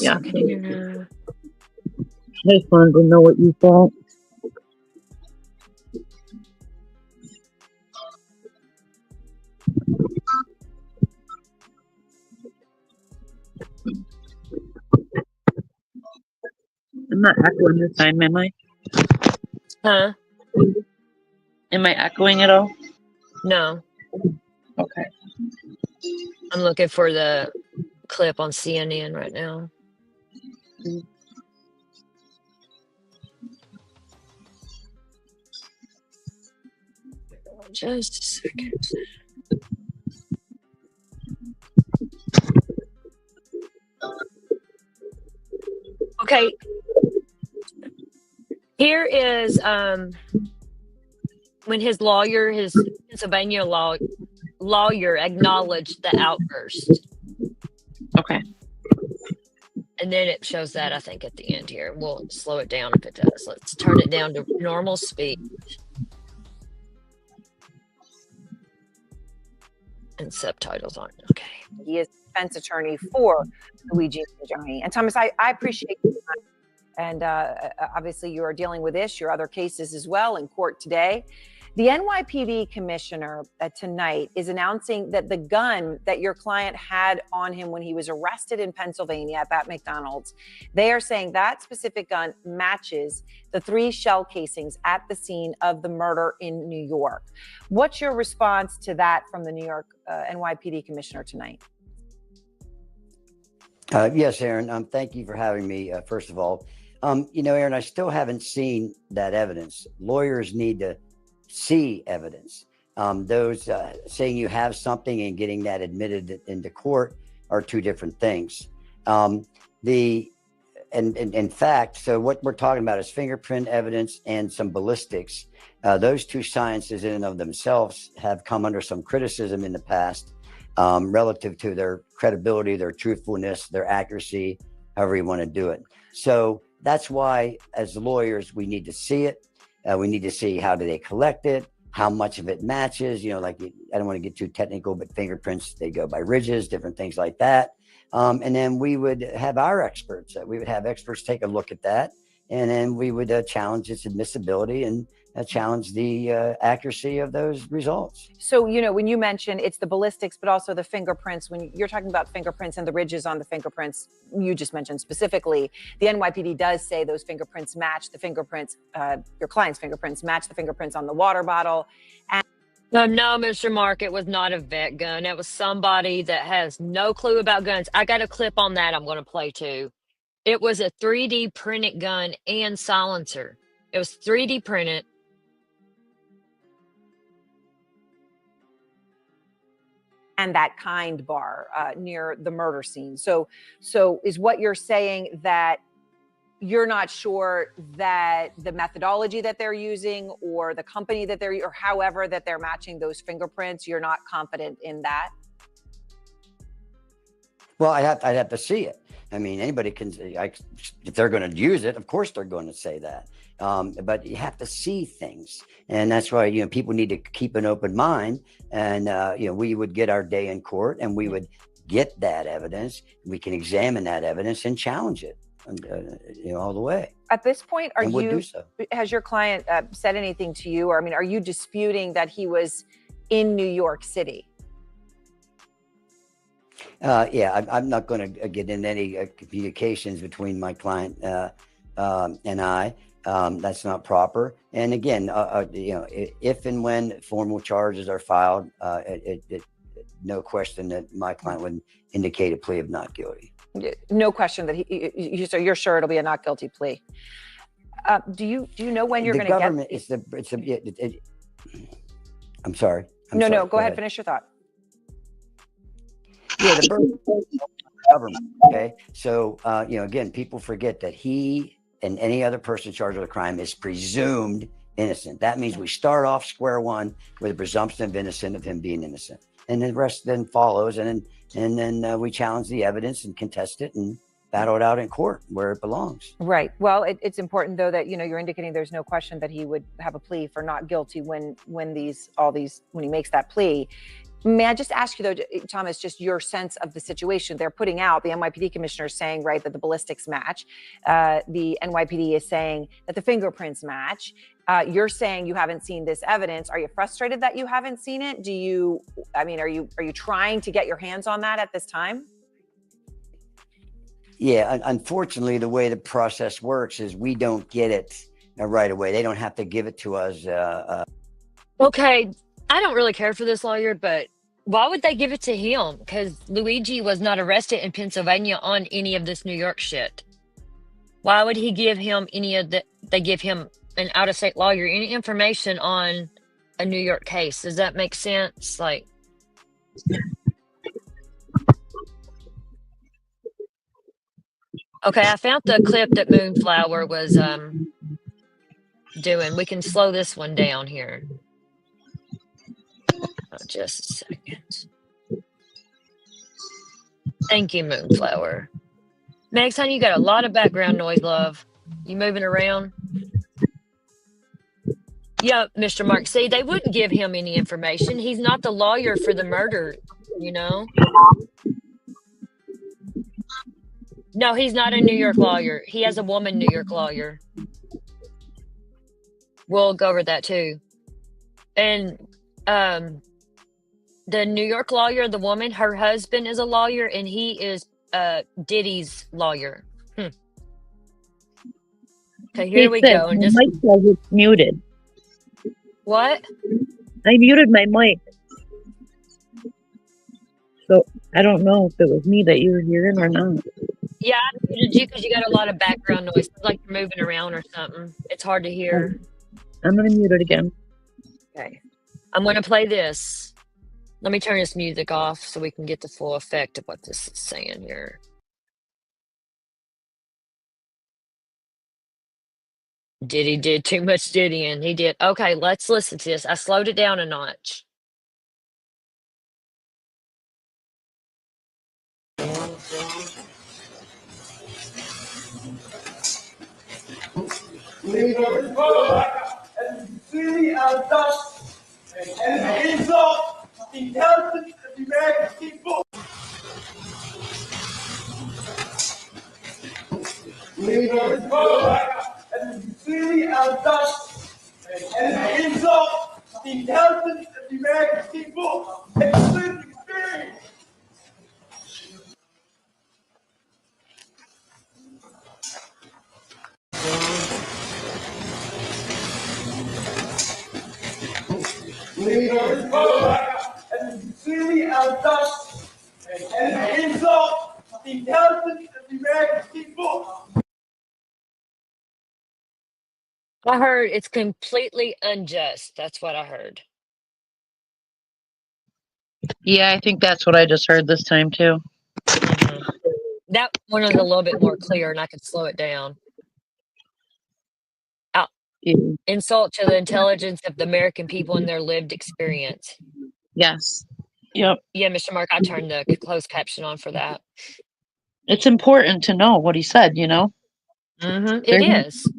Yeah. I just wanted to know what you thought. I'm not echoing this time, am I? Huh? Am I echoing at all? No. Okay. I'm looking for the clip on CNN right now. Just a second. Okay. Here is when his Pennsylvania lawyer acknowledged the outburst. Okay. And then it shows that, I think, at the end here. We'll slow it down if it does. Let's turn it down to normal speed. And subtitles on. Okay. He is defense attorney for Luigi Mangione. And Thomas, I appreciate your time. And obviously, you are dealing with this, your other cases as well in court today. The NYPD commissioner tonight is announcing that the gun that your client had on him when he was arrested in Pennsylvania at that McDonald's, they are saying that specific gun matches the 3 shell casings at the scene of the murder in New York. What's your response to that from the New York NYPD commissioner tonight? Yes, Aaron. Thank you for having me, first of all. Aaron, I still haven't seen that evidence. Lawyers need to see evidence. Those saying you have something and getting that admitted into court are 2 different things. In fact, so what we're talking about is fingerprint evidence and some ballistics. Those 2 sciences in and of themselves have come under some criticism in the past relative to their credibility, their truthfulness, their accuracy, however you want to do it. So that's why, as lawyers, we need to see it. We need to see how do they collect it, how much of it matches. I don't want to get too technical, but fingerprints, they go by ridges, different things like that. And then we would have our experts. We would have experts take a look at that, and then we would challenge its admissibility and challenge the accuracy of those results. So, when you mention it's the ballistics, but also the fingerprints, when you're talking about fingerprints and the ridges on the fingerprints, you just mentioned specifically, the NYPD does say those fingerprints match the fingerprints, your client's fingerprints match the fingerprints on the water bottle. And No, Mr. Mark, it was not a vet gun. It was somebody that has no clue about guns. I got a clip on that I'm going to play too. It was a 3D printed gun and silencer. It was 3D printed. and that kind bar near the murder scene. So is what you're saying that you're not sure that the methodology that they're using or the company that or however that they're matching those fingerprints, you're not confident in that? Well, I'd have to see it. I mean, anybody can, if they're going to use it, of course they're going to say that. But you have to see things. And that's why, people need to keep an open mind. And, we would get our day in court and we would get that evidence. We can examine that evidence and challenge it, all the way. At this point, do so. Has your client said anything to you? Or, are you disputing that he was in New York City? I'm not going to get into any communications between my client and I. That's not proper. And again, if and when formal charges are filed, no question that my client would indicate a plea of not guilty. No question that so you're sure it'll be a not guilty plea. Do you know when you're going to get? I'm sorry. No, go ahead. Finish your thought. Yeah, the burden of the government. Okay. So, again, people forget that he and any other person charged with a crime is presumed innocent. That means we start off square one with a presumption of innocence of him being innocent. And the rest then follows. And then we challenge the evidence and contest it and battle it out in court where it belongs. Right. Well, it's important, though, that, you're indicating there's no question that he would have a plea for not guilty when he makes that plea. May I just ask you, though, Thomas, just your sense of the situation? They're putting out, the NYPD commissioner is saying, right, that the ballistics match. The NYPD is saying that the fingerprints match. You're saying you haven't seen this evidence. Are you frustrated that you haven't seen it? Are you trying to get your hands on that at this time? Yeah, unfortunately, the way the process works is we don't get it right away. They don't have to give it to us. Okay. I don't really care for this lawyer, but why would they give it to him? Because Luigi was not arrested in Pennsylvania on any of this New York shit. Why would he give him they give him an out-of-state lawyer any information on a New York case? Does that make sense? Like, okay, I found the clip that Moonflower was doing. We can slow this one down here. Just a second. Thank you, Moonflower. Megs, honey, you got a lot of background noise, love. You moving around? Yeah, Mr. Mark. See, they wouldn't give him any information. He's not the lawyer for the murder, you know? No, he's not a New York lawyer. He has a woman New York lawyer. We'll go over that too. And the New York lawyer, the woman, her husband is a lawyer, and he is Diddy's lawyer. Okay, here we go. And my just mic says it's muted. what? I muted my mic. So I don't know if it was me that you were hearing or not. Yeah, I muted you because you got a lot of background noise. It's like you're moving around or something. It's hard to hear. I'm going to mute it again. Okay. I'm going to play this. Let me turn this music off so we can get the full effect of what this is saying here. Diddy did too much diddying. He did. Okay, let's listen to this. I slowed it down a notch. See our dust and the insult of the intelligence of the American people. We are and see our dust and the insult of the intelligence of the American people. Experience. We are and see our dust and the insult of the intelligence of the American people. I heard it's completely unjust. That's what I heard. Yeah, I think that's what I just heard this time too. Mhm. That one was a little bit more clear, and I could slow it down. Yeah. Insult to the intelligence of the American people and their lived experience. Yes. Yep. Yeah, Mr. Mark, I turned the closed caption on for that. It's important to know what he said, you know? It There's- is.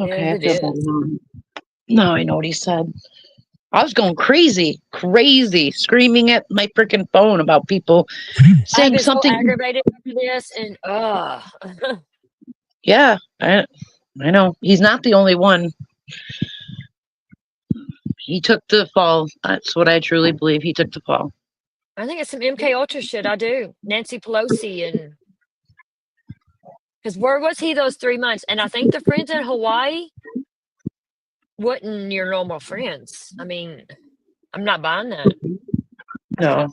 Okay, Yes, I it feel better is. now. Now I know what he said. I was going crazy, screaming at my freaking phone about people I've saying been so something. aggravated over this, and Yeah, I know. He's not the only one. He took the fall. That's what I truly believe. He took the fall. I think it's some MK Ultra shit. I do. Nancy Pelosi and because where was he those 3 months? And I think the friends in Hawaii wasn't your normal friends. I mean, I'm not buying that. No.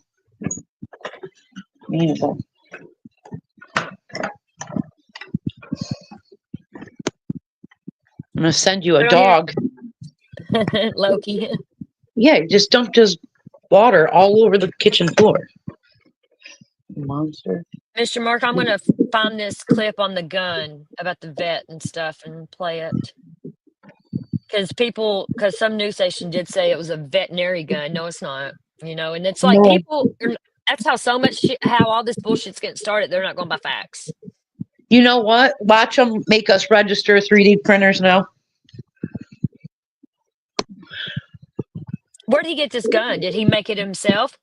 Me neither. I'm gonna send you a Girl, here- dog. Loki. Yeah, he just dumped his water all over the kitchen floor. Monster. Mr. Mark, I'm going to find this clip on the gun about the vet and stuff and play it. Because some news station did say it was a veterinary gun. No, it's not. You know, and it's like No. that's how so much shit, how all this bullshit's getting started. They're not going by facts. You know what? Watch them make us register 3D printers now. Where did he get this gun? Did he make it himself?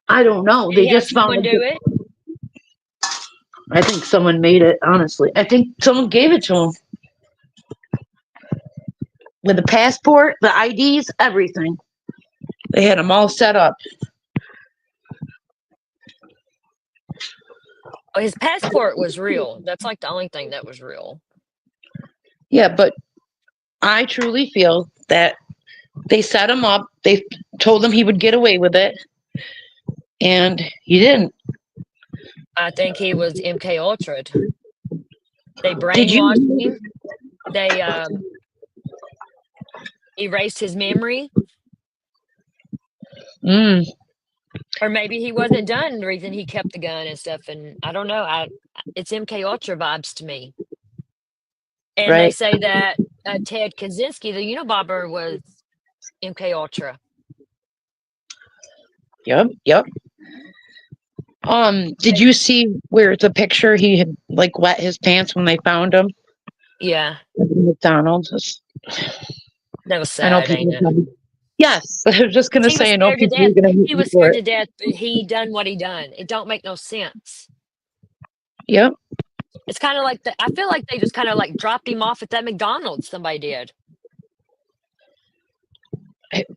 I don't know. Did They he have just found someone do it? I think someone made it, honestly. I think someone gave it to him. With the passport, the IDs, everything. They had them all set up. Oh, his passport was real. That's like the only thing that was real. Yeah, but I truly feel that they set him up. They told him he would get away with it. And he didn't. I think he was MK Ultra'd. They Did you- brainwashed him. They erased his memory. Or maybe he wasn't done. The reason he kept the gun and stuff, and I don't know. It's MK Ultra vibes to me. And they Right. say that Ted Kaczynski, the Unabomber, was MK Ultra. Yep. Did you see where the picture he had like wet his pants when they found him? Yeah, McDonald's. that was I know sad, ain't people. it? Yes, I was just gonna He was say. I know scared to people death. are gonna hate He me was for scared it. to death, but he done what he done. It don't make no sense. Yep. It's kind of like I feel like they just kind of like dropped him off at that McDonald's. Somebody did.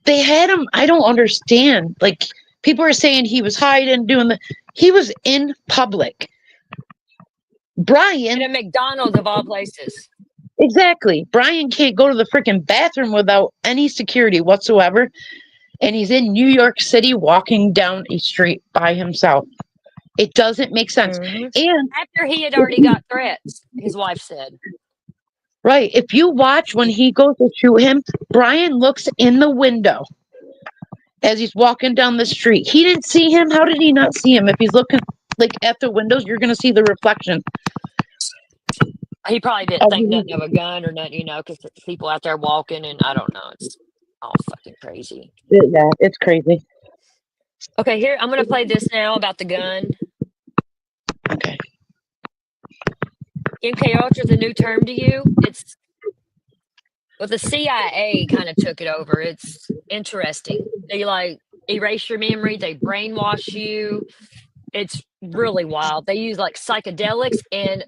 They had him. I don't understand. Like people are saying he was hiding, he was in public. At Brian, a McDonald's of all places. exactly. Brian can't go to the freaking bathroom without any security whatsoever. And he's in New York City walking down a street by himself. It doesn't make sense. Mhm. And After he had already got threats, his wife said. right, if you watch when he goes to shoot him, Brian looks in the window as he's walking down the street. He didn't see him. How did he not see him? If he's looking like at the windows, you're gonna see the reflection. He probably didn't think nothing of a gun or nothing, because people out there walking, and I don't know. It's all fucking crazy. Yeah, it's crazy. Okay, here, I'm going to play this now about the gun. Okay. MK Ultra is a new term to you? The CIA kind of took it over. It's interesting. They like erase your memory. They brainwash you. It's really wild. They use like psychedelics, and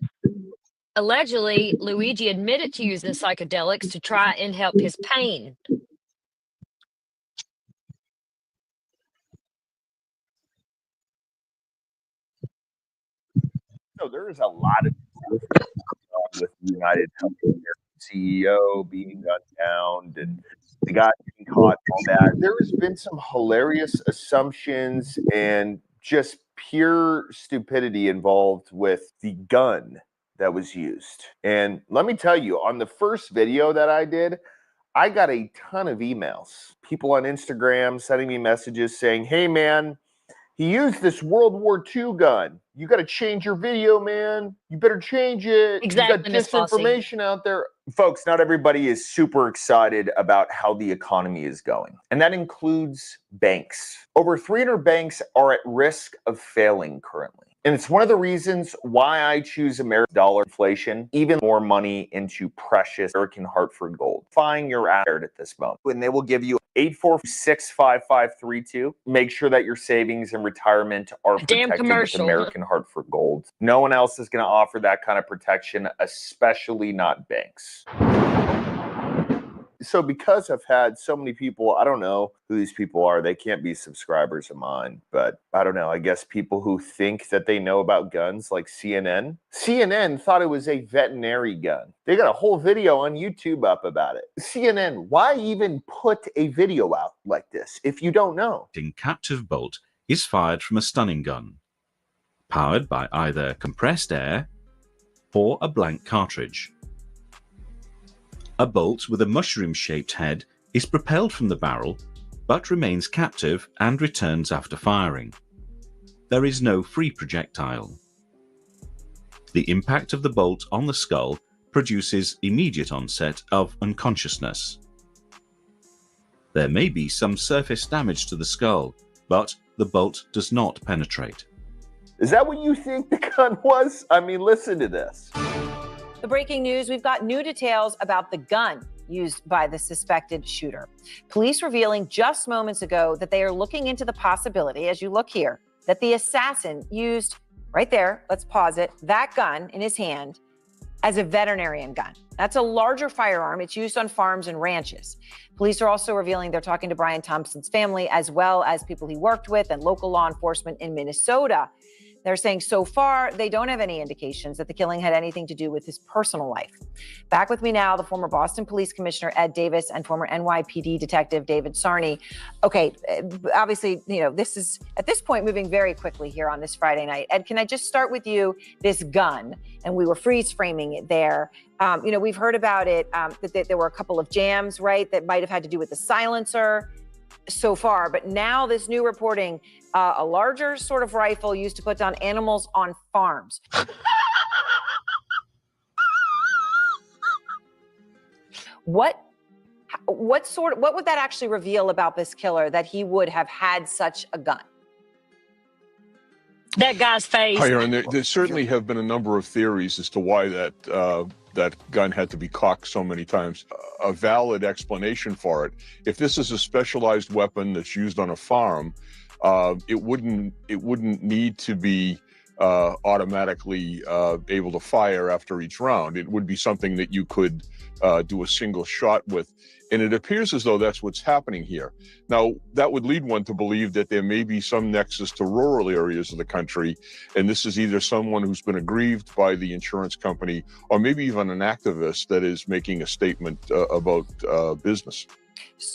allegedly Luigi admitted to using psychedelics to try and help his pain. So there is a lot of with United Healthcare CEO being gunned down and the guy getting caught, all that. There has been some hilarious assumptions and just pure stupidity involved with the gun that was used. And let me tell you, on the first video that I did, I got a ton of emails. People on Instagram sending me messages saying, hey man, he used this World War II gun. You got to change your video, man. You better change it. Exactly, You got Miss Fossey. disinformation out there. Folks, not everybody is super excited about how the economy is going. And that includes banks. Over 300 banks are at risk of failing currently. And it's one of the reasons why I choose American dollar inflation, even more money into precious American Hartford gold. Find your asset at this moment. And they will give you 8465532. Make sure that your savings and retirement are protected with American Hartford Gold. No one else is going to offer that kind of protection, especially not banks. So because I've had so many people, I don't know who these people are. They can't be subscribers of mine, but I don't know. I guess people who think that they know about guns, like CNN. CNN thought it was a veterinary gun. They got a whole video on YouTube up about it. CNN, why even put a video out like this if you don't know? Captive bolt is fired from a stunning gun, powered by either compressed air or a blank cartridge. A bolt with a mushroom-shaped head is propelled from the barrel, but remains captive and returns after firing. There is no free projectile. The impact of the bolt on the skull produces immediate onset of unconsciousness. There may be some surface damage to the skull, but the bolt does not penetrate. Is that what you think the gun was? I mean, listen to this. The breaking news, we've got new details about the gun used by the suspected shooter. Police revealing just moments ago that they are looking into the possibility, as you look here, that the assassin used, right there, let's pause it, that gun in his hand as a veterinarian gun. That's a larger firearm. It's used on farms and ranches. Police are also revealing they're talking to Brian Thompson's family, as well as people he worked with and local law enforcement in Minnesota. They're saying so far, they don't have any indications that the killing had anything to do with his personal life. Back with me now, the former Boston Police Commissioner, Ed Davis, and former NYPD Detective David Sarney. Okay, obviously, this is, at this point, moving very quickly here on this Friday night. Ed, can I just start with you, this gun, and we were freeze framing it there. We've heard about it, that there were a couple of jams, right, that might have had to do with the silencer so far, but now this new reporting, a larger sort of rifle used to put down animals on farms. What would that actually reveal about this killer, that he would have had such a gun? That guy's face. Hi, Aaron. There certainly have been a number of theories as to why that gun had to be cocked so many times. A valid explanation for it: if this is a specialized weapon that's used on a farm, it wouldn't need to be automatically able to fire after each round. It would be something that you could do a single shot with. And it appears as though that's what's happening here. Now, that would lead one to believe that there may be some nexus to rural areas of the country, and this is either someone who's been aggrieved by the insurance company, or maybe even an activist that is making a statement about business.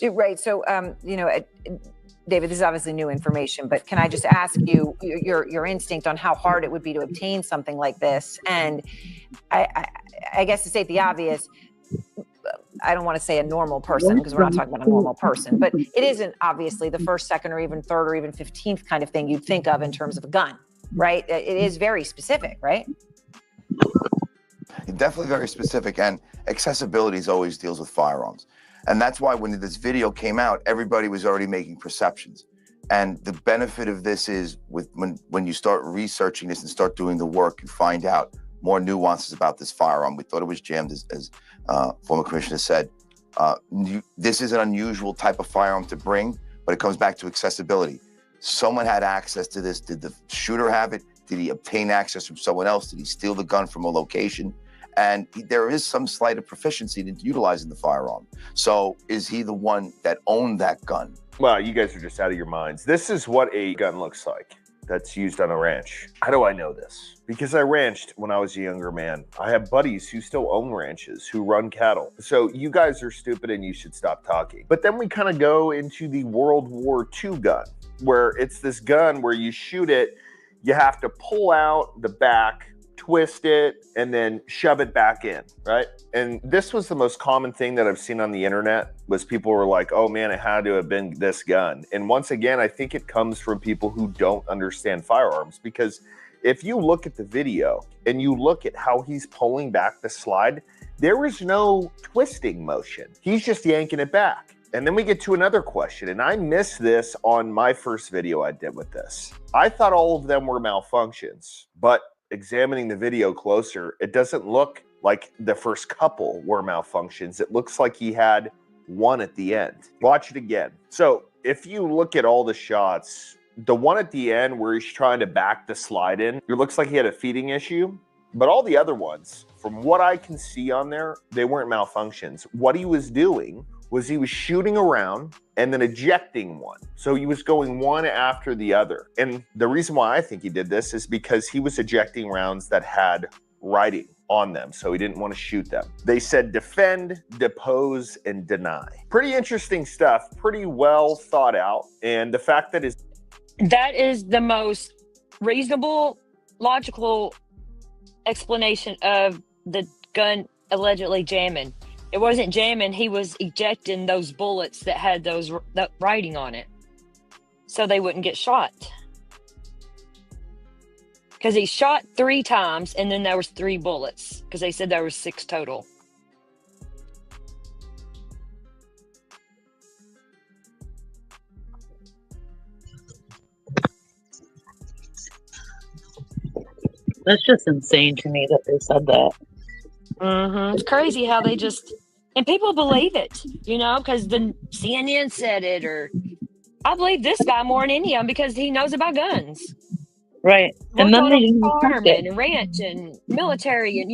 Right. So, David, this is obviously new information, but can I just ask you your instinct on how hard it would be to obtain something like this? And I guess to state the obvious, I don't want to say a normal person because we're not talking about a normal person, but it isn't obviously the first, second, or even third, or even 15th kind of thing you'd think of in terms of a gun, right? It is very specific, right? Definitely very specific, and accessibility always deals with firearms. And that's why when this video came out, everybody was already making perceptions. And the benefit of this is when you start researching this and start doing the work, you find out more nuances about this firearm. We thought it was jammed, as former commissioner said. This is an unusual type of firearm to bring, but it comes back to accessibility. Someone had access to this. Did the shooter have it? Did he obtain access from someone else? Did he steal the gun from a location? And there is some slight of proficiency in utilizing the firearm. So is he the one that owned that gun? Well, you guys are just out of your minds. This is what a gun looks like that's used on a ranch. How do I know this? Because I ranched when I was a younger man. I have buddies who still own ranches, who run cattle. So you guys are stupid and you should stop talking. But then we kind of go into the World War II gun, where it's this gun where you shoot it, you have to pull out the back, twist it, and then shove it back in, right? And this was the most common thing that I've seen on the internet, was people were like, oh man, it had to have been this gun. And once again, I think it comes from people who don't understand firearms, because if you look at the video and you look at how he's pulling back the slide, there is no twisting motion. He's just yanking it back. And then we get to another question, and I missed this on my first video I did with this. I thought all of them were malfunctions, but examining the video closer, it doesn't look like the first couple were malfunctions. It looks like he had one at the end. Watch it again. So if you look at all the shots, the one at the end where he's trying to back the slide in, it looks like he had a feeding issue. But all the other ones, from what I can see on there, they weren't malfunctions. What he was doing was he was shooting around and then ejecting one. So he was going one after the other. And the reason why I think he did this is because he was ejecting rounds that had writing on them, so he didn't want to shoot them. They said defend, depose, and deny. Pretty interesting stuff, pretty well thought out. And the fact that that is the most reasonable, logical explanation of the gun allegedly jamming. It wasn't jamming, he was ejecting those bullets that had that writing on it, so they wouldn't get shot. Because he shot 3 times, and then there was 3 bullets, because they said there was 6 total. That's just insane to me that they said that. It's crazy how they just, and people believe it, because the CNN said it, or I believe this guy more than any of them because he knows about guns. Right. And then they didn't farm and ranch and military, and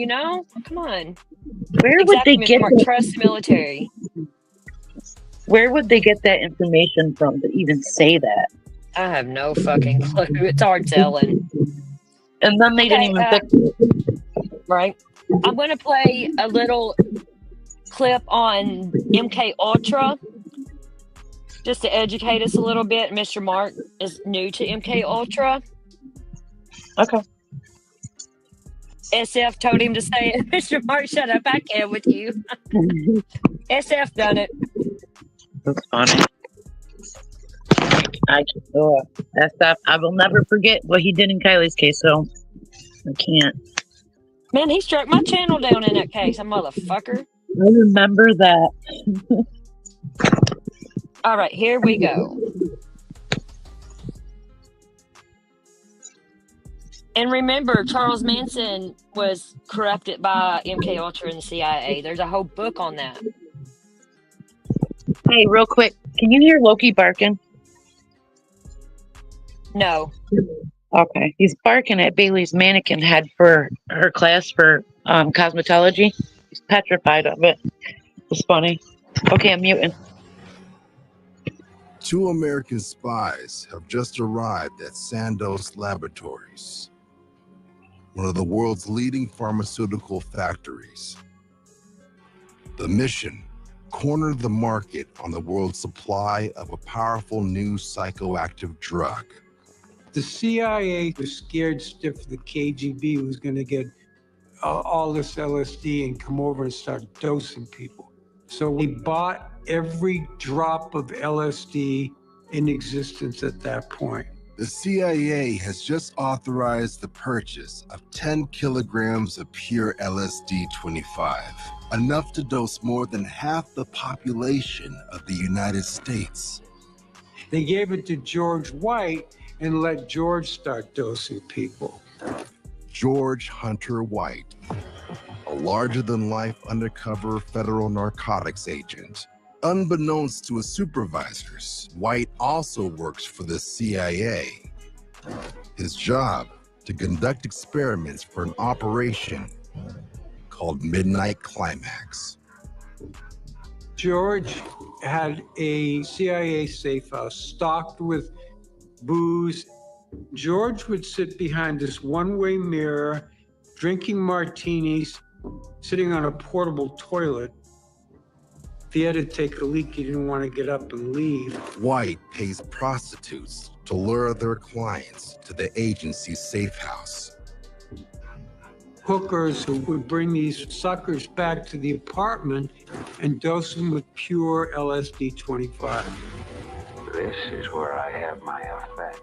come on. Where would they get trust the military? Where would they get that information from to even say that? I have no fucking clue. It's hard telling. And then they didn't even fix it. Right. I'm going to play a little clip on MK Ultra just to educate us a little bit. Mr. Mark is new to MK Ultra. Okay. SF told him to say it. Mr. Mark, shut up. I can't with you. SF done it. That's funny. I will never forget what he did in Kylie's case, so I can't. Man, he struck my channel down in that case, a motherfucker. I remember that. All right, here we go. And remember, Charles Manson was corrupted by MK Ultra and the CIA. There's a whole book on that. Hey, real quick, can you hear Loki barking? No. Okay, he's barking at Bailey's mannequin head for her class for cosmetology. He's petrified of it. It's funny. Okay, I'm muting. 2 American spies have just arrived at Sandoz Laboratories, one of the world's leading pharmaceutical factories. The mission: corner the market on the world's supply of a powerful new psychoactive drug. The CIA was scared stiff the KGB was going to get all this LSD and come over and start dosing people. So we bought every drop of LSD in existence at that point. The CIA has just authorized the purchase of 10 kilograms of pure LSD-25, enough to dose more than half the population of the United States. They gave it to George White and let George start dosing people. George Hunter White, a larger-than-life undercover federal narcotics agent. Unbeknownst to his supervisors, White also works for the CIA. His job: to conduct experiments for an operation called Midnight Climax. George had a CIA safe house stocked with booze. George would sit behind this one-way mirror, drinking martinis, sitting on a portable toilet. If he had to take a leak, he didn't want to get up and leave. White pays prostitutes to lure their clients to the agency's safe house. Hookers who would bring these suckers back to the apartment and dose them with pure LSD-25. This is where I have my effect.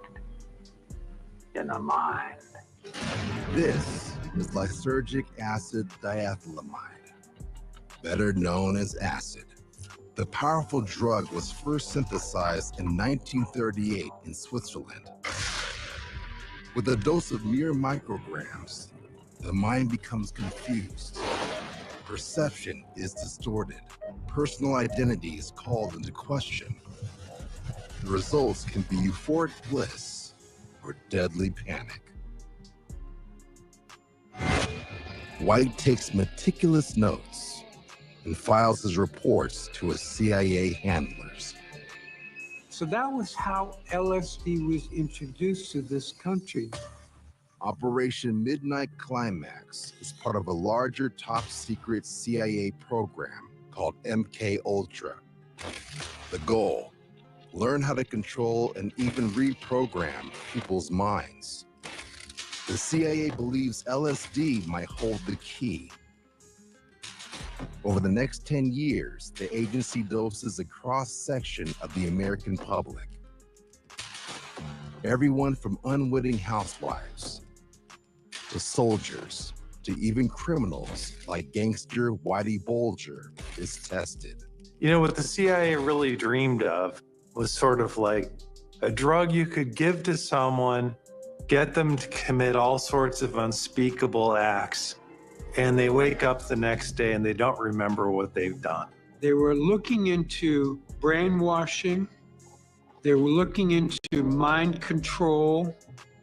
In the mind. This is lysergic acid diethylamide, better known as acid. The powerful drug was first synthesized in 1938 in Switzerland. With a dose of mere micrograms, the mind becomes confused. Perception is distorted. Personal identity is called into question. The results can be euphoric bliss or deadly panic. White takes meticulous notes and files his reports to his CIA handlers. So that was how LSD was introduced to this country. Operation Midnight Climax is part of a larger top-secret CIA program called MK Ultra. The goal: learn how to control and even reprogram people's minds. The CIA believes LSD might hold the key. Over the next 10 years, the agency doses a cross-section of the American public. Everyone from unwitting housewives to soldiers to even criminals like gangster Whitey Bulger is tested. You know, what the CIA really dreamed of was sort of like a drug you could give to someone, get them to commit all sorts of unspeakable acts, and they wake up the next day and they don't remember what they've done. They were looking into brainwashing. They were looking into mind control.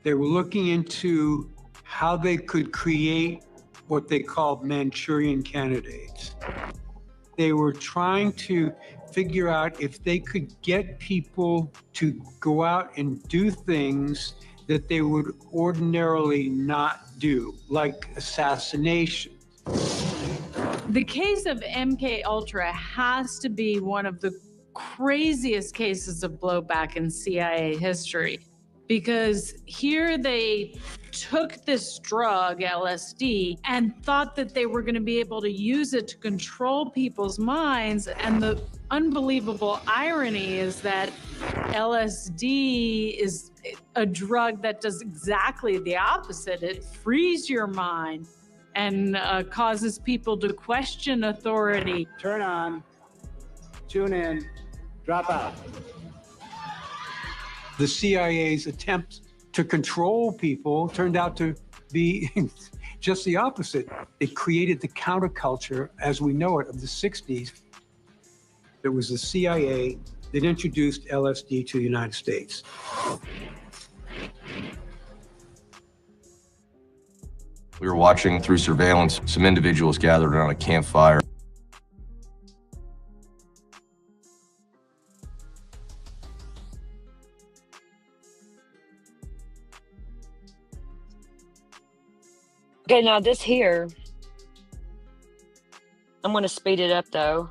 They were looking into how they could create what they called Manchurian candidates. They were trying to figure out if they could get people to go out and do things that they would ordinarily not do, like assassination. The case of MK Ultra has to be one of the craziest cases of blowback in CIA history, because here they took this drug, LSD, and thought that they were going to be able to use it to control people's minds. And the unbelievable irony is that LSD is a drug that does exactly the opposite. It frees your mind and causes people to question authority. Turn on, tune in, drop out. The CIA's attempt to control people turned out to be just the opposite. It created the counterculture as we know it of the 60s. It was the CIA that introduced LSD to the United States. We were watching through surveillance some individuals gathered around a campfire. Okay, now this here, I'm going to speed it up though.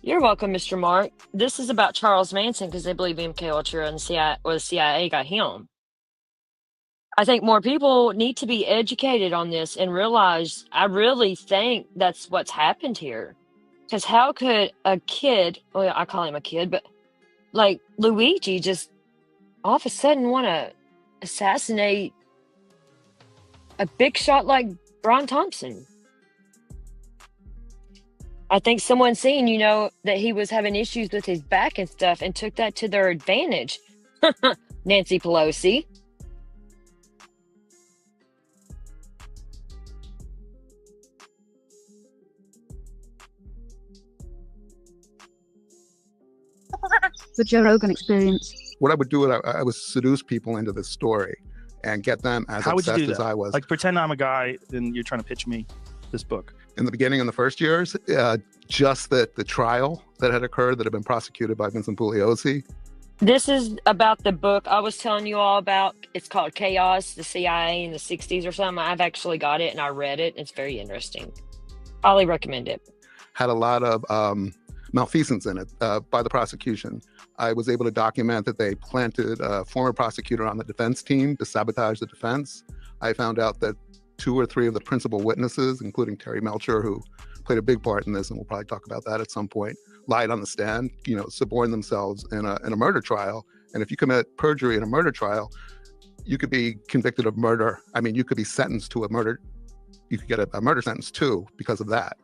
You're welcome, Mr. Mark. This is about Charles Manson because they believe MK Ultra and CIA got him. I think more people need to be educated on this and realize, I really think that's what's happened here. Because how could a kid, well, I call him a kid, but like Luigi just all of a sudden want to assassinate a big shot like Brian Thompson? I think someone seen, that he was having issues with his back and stuff and took that to their advantage. Nancy Pelosi. The Joe Rogan Experience. What I would do, I would seduce people into this story and get them as How would you obsessed do as that? I was. Like, pretend I'm a guy and you're trying to pitch me this book. In the beginning, in the first years, just the trial that had occurred that had been prosecuted by Vincent Bugliosi. This is about the book I was telling you all about. It's called Chaos, the CIA in the 60s or something. I've actually got it and I read it. It's very interesting. Highly recommend it. Had a lot of malfeasance in it by the prosecution. I was able to document that they planted a former prosecutor on the defense team to sabotage the defense. I found out that 2 or 3 of the principal witnesses, including Terry Melcher, who played a big part in this, and we'll probably talk about that at some point, lied on the stand, suborned themselves in a murder trial. And if you commit perjury in a murder trial, you could be convicted of murder. I mean, you could be sentenced to a murder. You could get a murder sentence too because of that.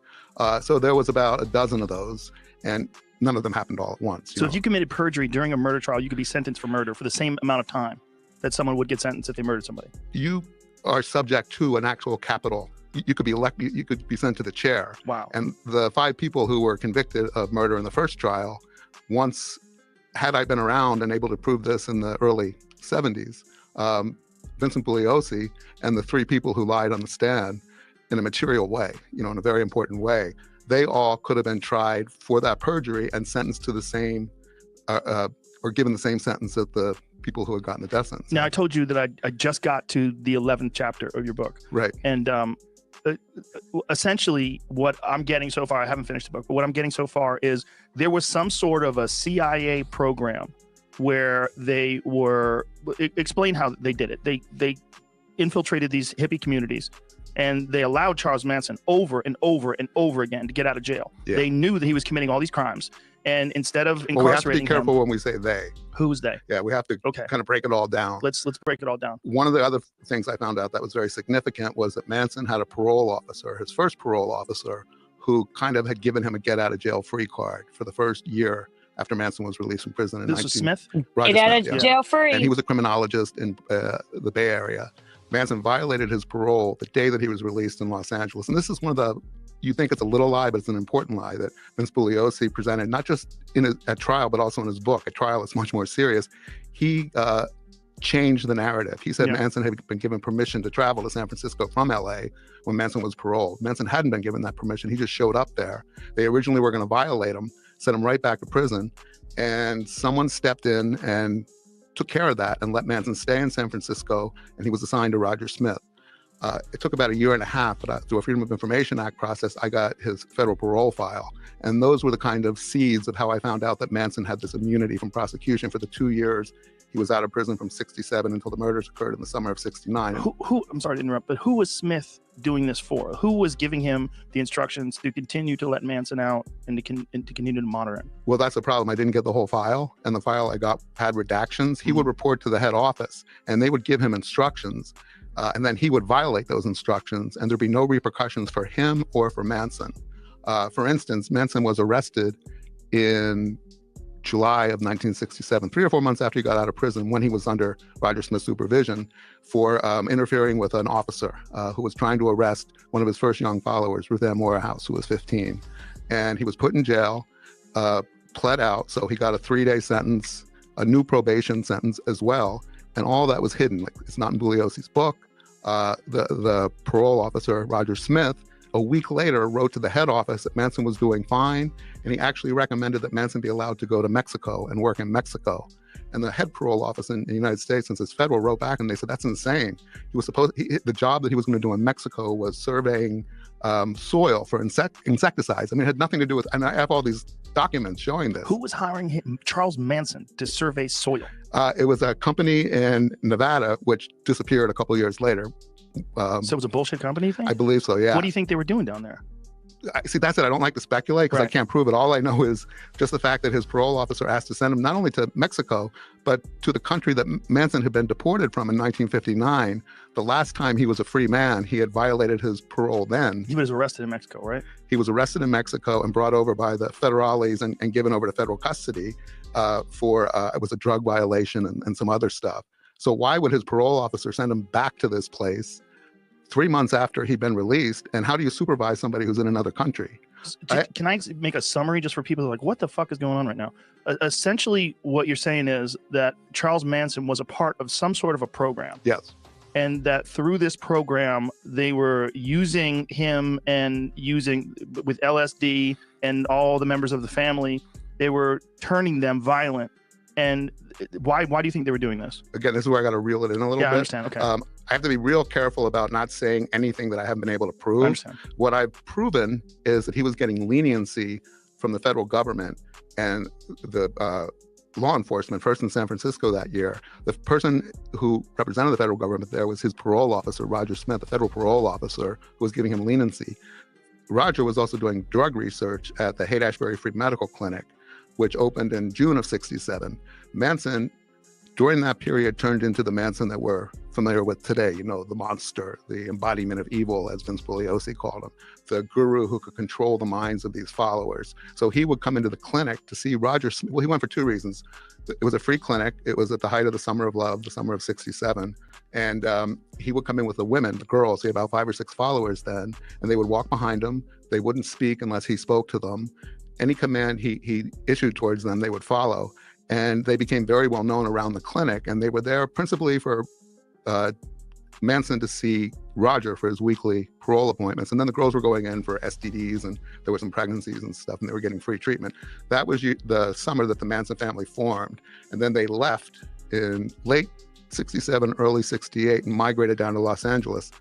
So there was about a dozen of those, and none of them happened all at once. So if you committed perjury during a murder trial, you could be sentenced for murder for the same amount of time that someone would get sentenced if they murdered somebody. You are subject to an actual capital. You could be elected. You could be sent to the chair. Wow. And the 5 people who were convicted of murder in the first trial, once, had I been around and able to prove this in the early 70s, Vincent Bugliosi and the 3 people who lied on the stand in a material way, in a very important way, they all could have been tried for that perjury and sentenced to the same, or given the same sentence that the people who had gotten the death sentence. Now, I told you that I just got to the 11th chapter of your book. Right. And essentially what I'm getting so far, I haven't finished the book, but what I'm getting so far is there was some sort of a CIA program where they were, explain how they did it. They infiltrated these hippie communities and they allowed Charles Manson over and over and over again to get out of jail. Yeah. They knew that he was committing all these crimes. And instead of incarcerating Well, we have to be careful him, when we say they. Who's they? Yeah, we have to kind of break it all down. Let's break it all down. One of the other things I found out that was very significant was that Manson had a parole officer, his first parole officer, who kind of had given him a get out of jail free card for the first year after Manson was released from prison. This was Smith? Roger Get out Smith, of jail free. And he was a criminologist in the Bay Area. Manson violated his parole the day that he was released in Los Angeles. And this is one of the, you think it's a little lie, but it's an important lie that Vince Bugliosi presented, not just at trial, but also in his book. At trial, it's much more serious. He changed the narrative. He said Manson had been given permission to travel to San Francisco from LA when Manson was paroled. Manson hadn't been given that permission. He just showed up there. They originally were going to violate him, send him right back to prison. And someone stepped in and took care of that and let Manson stay in San Francisco, and he was assigned to Roger Smith. It took about a year and a half, but through a Freedom of Information Act process, I got his federal parole file. And those were the kind of seeds of how I found out that Manson had this immunity from prosecution for the 2 years he was out of prison from 67 until the murders occurred in the summer of 69. Who I'm sorry to interrupt, but who was Smith doing this for? Who was giving him the instructions to continue to let Manson out and to continue to monitor him? Well, that's the problem. I didn't get the whole file, and the file I got had redactions. He would report to the head office, and they would give him instructions, and then he would violate those instructions, and there'd be no repercussions for him or for Manson. For instance, Manson was arrested in July of 1967, 3 or 4 months after he got out of prison, when he was under Roger Smith's supervision for interfering with an officer who was trying to arrest one of his first young followers, Ruth Ann Morehouse, who was 15. And he was put in jail, pled out, so he got a 3-day sentence, a new probation sentence as well, and all that was hidden. Like, it's not in Bugliosi's book. The parole officer, Roger Smith, a week later wrote to the head office that Manson was doing fine, and he actually recommended that Manson be allowed to go to Mexico and work in Mexico. And the head parole office in the United States, since it's federal, wrote back and they said, that's insane. He was the job that he was going to do in Mexico was surveying soil for insecticides. I mean, it had nothing to do with, and I have all these documents showing this. Who was hiring him, Charles Manson, to survey soil? It was a company in Nevada, which disappeared a couple of years later. So it was a bullshit company thing? I believe so, yeah. What do you think they were doing down there? See, that's it. I don't like to speculate because I can't prove it. All I know is just the fact that his parole officer asked to send him not only to Mexico, but to the country that Manson had been deported from in 1959. The last time he was a free man, he had violated his parole then. He was arrested in Mexico, right? He was arrested in Mexico and brought over by the federales and given over to federal custody for, it was a drug violation and some other stuff. So why would his parole officer send him back to this place 3 months after he'd been released? And how do you supervise somebody who's in another country? Can I make a summary just for people who are like, what the fuck is going on right now? Essentially, what you're saying is that Charles Manson was a part of some sort of a program. Yes. And that through this program, they were using him and using with LSD and all the members of the family, they were turning them violent. And why do you think they were doing this? Again, this is where I got to reel it in a little bit. I understand. Okay. I have to be real careful about not saying anything that I haven't been able to prove. I understand. What I've proven is that he was getting leniency from the federal government and the law enforcement, first in San Francisco that year. The person who represented the federal government there was his parole officer, Roger Smith, the federal parole officer, who was giving him leniency. Roger was also doing drug research at the Haight-Ashbury Free Medical Clinic, which opened in June of '67. Manson, during that period, turned into the Manson that we're familiar with today, you know, the monster, the embodiment of evil, as Vince Bugliosi called him, the guru who could control the minds of these followers. So he would come into the clinic to see Roger Smith. Well, he went for 2 reasons. It was a free clinic. It was at the height of the Summer of Love, the summer of '67. And he would come in with the women, the girls, he had about 5 or 6 followers then, and they would walk behind him. They wouldn't speak unless he spoke to them. Any command he issued towards them, they would follow. And they became very well known around the clinic. And they were there principally for Manson to see Roger for his weekly parole appointments. And then the girls were going in for STDs, and there were some pregnancies and stuff, and they were getting free treatment. That was the summer that the Manson family formed. And then they left in late '67, early '68, and migrated down to Los Angeles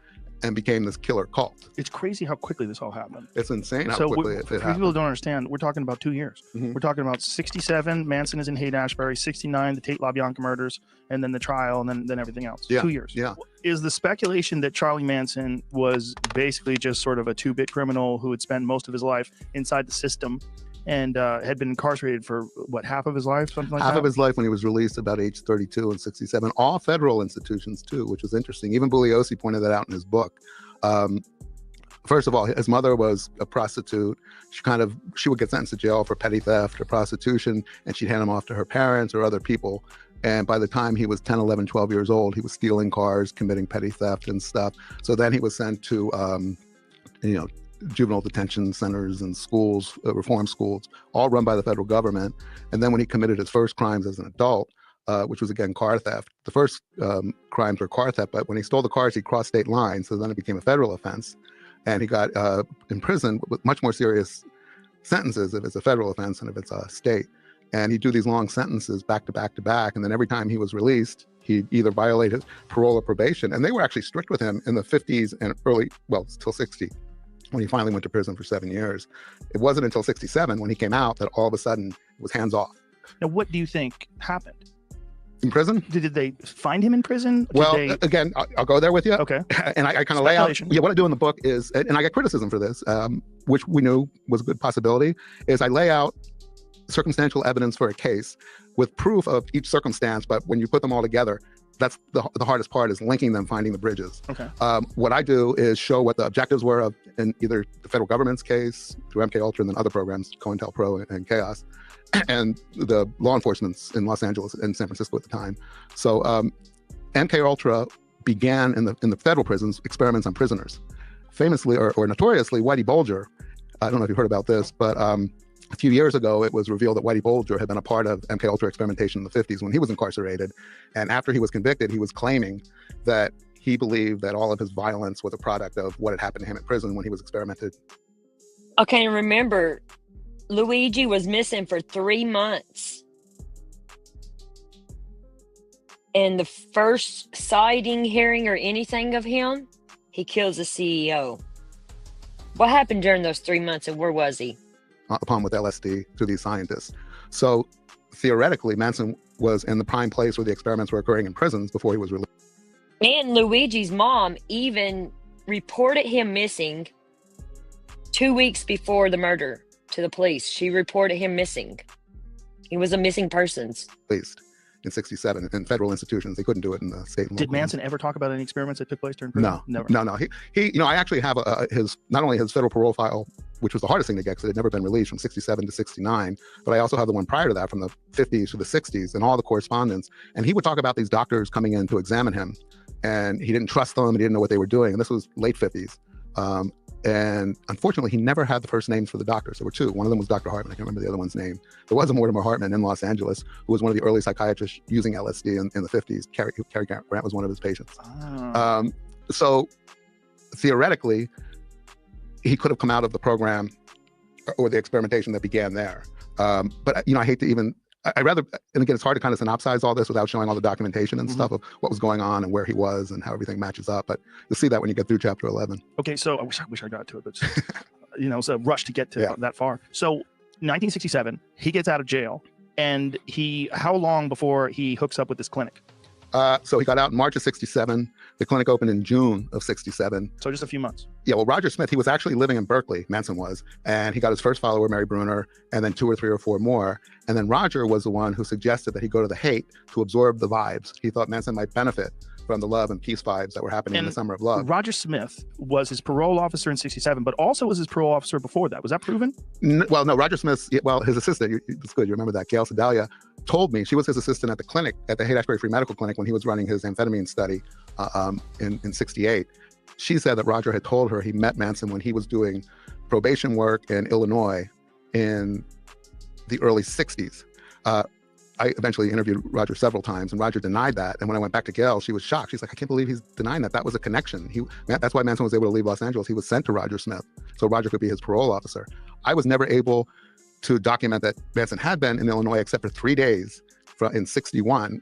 and became this killer cult. It's crazy how quickly this all happened. It's insane how So quickly it for happened. people who don't understand, we're talking about 2 years. Mhm. We're talking about '67, Manson is in Haight-Ashbury, '69, the Tate LaBianca murders, and then the trial, and then everything else. Yeah, 2 years. yeah. Is the speculation that Charlie Manson was basically just sort of a 2-bit criminal who had spent most of his life inside the system and had been incarcerated for, what, half of his life, something like Half that? of his life when he was released about age 32 in '67, all federal institutions too, which was interesting. Even Bugliosi pointed that out in his book. First of all, his mother was a prostitute. She would get sentenced to jail for petty theft or prostitution, and she'd hand him off to her parents or other people. And by the time he was 10, 11, 12 years old, he was stealing cars, committing petty theft and stuff. So then he was sent to, juvenile detention centers and schools, reform schools, all run by the federal government. And then when he committed his first crimes as an adult, which was, again, car theft. The first crimes were car theft, but when he stole the cars, he crossed state lines, so then it became a federal offense. And he got imprisoned with much more serious sentences if it's a federal offense and if it's a state. And he'd do these long sentences back to back to back, and then every time he was released, he'd either violate his parole or probation. And they were actually strict with him in the 50s and till 60, when he finally went to prison for 7 years. It wasn't until '67 when he came out that all of a sudden it was hands off. Now, what do you think happened? In prison? Did they find him in prison? Again, I'll go there with you. Okay. And I kind of lay out, Speculation. what I do in the book is, and I get criticism for this, which we knew was a good possibility, is I lay out circumstantial evidence for a case with proof of each circumstance, but when you put them all together, that's the hardest part, is linking them, finding the bridges. Okay. What I do is show what the objectives were of in either the federal government's case, through MK Ultra and then other programs, COINTELPRO and Chaos, and the law enforcement in Los Angeles and San Francisco at the time. So MK Ultra began in the federal prisons experiments on prisoners. Famously or notoriously, Whitey Bulger, I don't know if you've heard about this, but a few years ago, it was revealed that Whitey Bulger had been a part of MK Ultra experimentation in the 50s when he was incarcerated. And after he was convicted, he was claiming that he believed that all of his violence was a product of what had happened to him in prison when he was experimented. Okay, and remember, Luigi was missing for 3 months. And the first sighting, hearing, or anything of him, he kills the CEO. What happened during those 3 months, and where was he? Upon with LSD to these scientists. So theoretically, Manson was in the prime place where the experiments were occurring in prisons before he was released. And Luigi's mom even reported him missing 2 weeks before the murder to the police. She reported him missing. He was a missing persons. Released in 67 in federal institutions. They couldn't do it in the state. Did Manson ever talk about any experiments that took place during prison? No, never. No. He, I actually have not only his federal parole file, which was the hardest thing to get because it had never been released from 67 to 69, but I also have the one prior to that from the 50s to the 60s and all the correspondence. And he would talk about these doctors coming in to examine him, and he didn't trust them, and he didn't know what they were doing. And this was late 50s. And unfortunately, he never had the first names for the doctors. There were two. One of them was Dr. Hartman. I can't remember the other one's name. There was a Mortimer Hartman in Los Angeles, who was one of the early psychiatrists using LSD in the 50s. Cary Grant was one of his patients. So theoretically, he could have come out of the program or the experimentation that began there. But I hate to even, I rather, and again, it's hard to kind of synopsize all this without showing all the documentation and stuff of what was going on and where he was and how everything matches up. But you'll see that when you get through chapter 11. Okay, so I wish I got to it, but it's a rush to get to that far. So 1967, he gets out of jail, and how long before he hooks up with this clinic? So he got out in March of 67. The clinic opened in June of 67. So just a few months. Yeah, well, Roger Smith, he was actually living in Berkeley, Manson was, and he got his first follower, Mary Bruner, and then 2 or 3 or 4 more. And then Roger was the one who suggested that he go to the Haight to absorb the vibes. He thought Manson might benefit from the love and peace vibes that were happening in the summer of love. Roger Smith was his parole officer in 67, but also was his parole officer before that. Was that proven? Well, no, Roger Smith, his assistant, it's good, you remember that, Gail Sedalia, told me, she was his assistant at the clinic, at the Haight-Ashbury Free Medical Clinic when he was running his amphetamine study in 68. She said that Roger had told her he met Manson when he was doing probation work in Illinois in the early 60s. I eventually interviewed Roger several times, and Roger denied that. And when I went back to Gail, she was shocked. She's like, I can't believe he's denying that. That was a connection. That's why Manson was able to leave Los Angeles. He was sent to Roger Smith, so Roger could be his parole officer. I was never able to document that Manson had been in Illinois except for 3 days in 60 when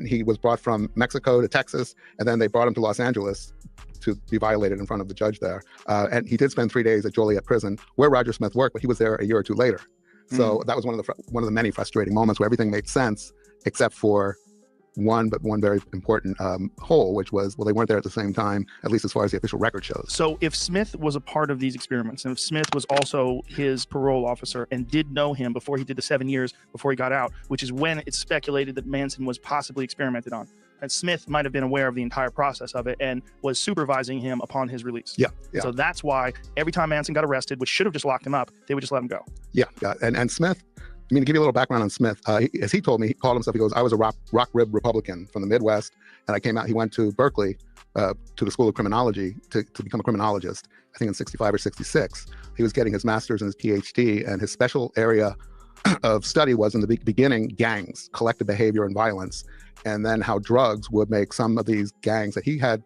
he was brought from Mexico to Texas, and then they brought him to Los Angeles to be violated in front of the judge there. And he did spend 3 days at Joliet Prison, where Roger Smith worked, but he was there a year or two later. So that was one of the many frustrating moments where everything made sense, except for one very important hole, which was, well, they weren't there at the same time, at least as far as the official record shows. So if Smith was a part of these experiments, and if Smith was also his parole officer and did know him before he did the 7 years before he got out, which is when it's speculated that Manson was possibly experimented on, and Smith might have been aware of the entire process of it and was supervising him upon his release. Yeah. So that's why every time Manson got arrested, which should have just locked him up, they would just let him go. Yeah. And Smith, to give you a little background on Smith, as he told me, he called himself, he goes, I was a rock rib Republican from the Midwest, and I came out, he went to Berkeley, to the School of Criminology to become a criminologist, I think in 65 or 66. He was getting his master's and his PhD, and his special area of study was in the beginning, gangs, collective behavior and violence, and then how drugs would make some of these gangs that he had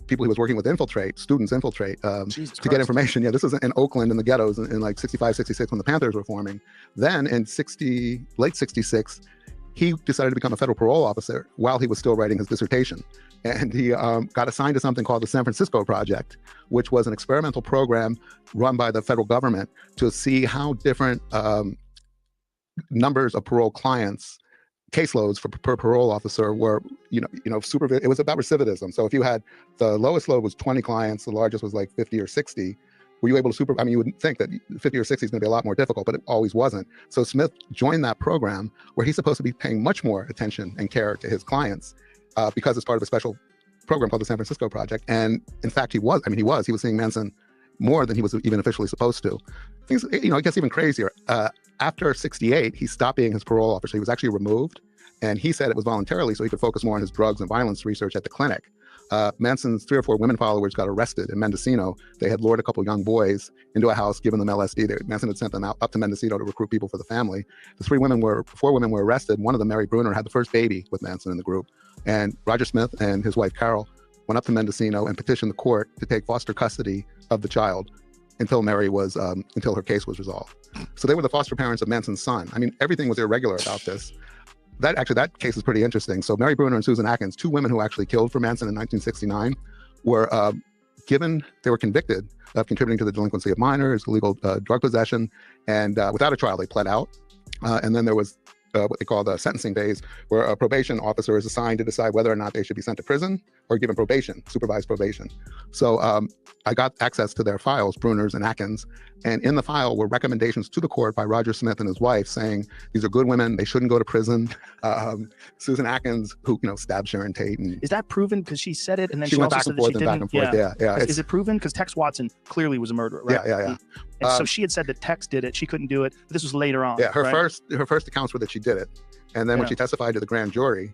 people he was working with students infiltrate to get information. Yeah, this was in Oakland in the ghettos in like 65, 66 when the Panthers were forming. Then in late 66, he decided to become a federal parole officer while he was still writing his dissertation. And he got assigned to something called the San Francisco Project, which was an experimental program run by the federal government to see how different numbers of parole clients, caseloads per parole officer were, it was about recidivism. So if you had, the lowest load was 20 clients, the largest was like 50 or 60. Were you able to you would think that 50 or 60 is going to be a lot more difficult, but it always wasn't. So Smith joined that program where he's supposed to be paying much more attention and care to his clients because it's part of a special program called the San Francisco Project. And in fact, he was seeing Manson more than he was even officially supposed to. Things, it gets even crazier. After 68, he stopped being his parole officer. He was actually removed, and he said it was voluntarily so he could focus more on his drugs and violence research at the clinic. Manson's 3 or 4 women followers got arrested in Mendocino. They had lured a couple young boys into a house, given them LSD. Manson had sent them up to Mendocino to recruit people for the family. The 4 women were arrested. One of them, Mary Bruner, had the first baby with Manson in the group. And Roger Smith and his wife, Carol, went up to Mendocino and petitioned the court to take foster custody of the child until until her case was resolved. So they were the foster parents of Manson's son. I mean, everything was irregular about this. That case is pretty interesting. So Mary Bruner and Susan Atkins, 2 women who actually killed for Manson in 1969, were convicted of contributing to the delinquency of minors, illegal drug possession, and without a trial, they pled out. And then there was what they call the sentencing phase, where a probation officer is assigned to decide whether or not they should be sent to prison or given probation, supervised probation. So I got access to their files, Bruner's and Atkins, and in the file were recommendations to the court by Roger Smith and his wife saying, these are good women, they shouldn't go to prison. Susan Atkins, who stabbed Sharon Tate. And is that proven? Because she said it, and then she went also back said and forth that she and didn't. back and forth. Yeah. Is it proven? Because Tex Watson clearly was a murderer, right? Yeah. And so she had said that Tex did it. She couldn't do it. This was later on. Yeah, her right? first accounts were that she did it. And then when she testified to the grand jury,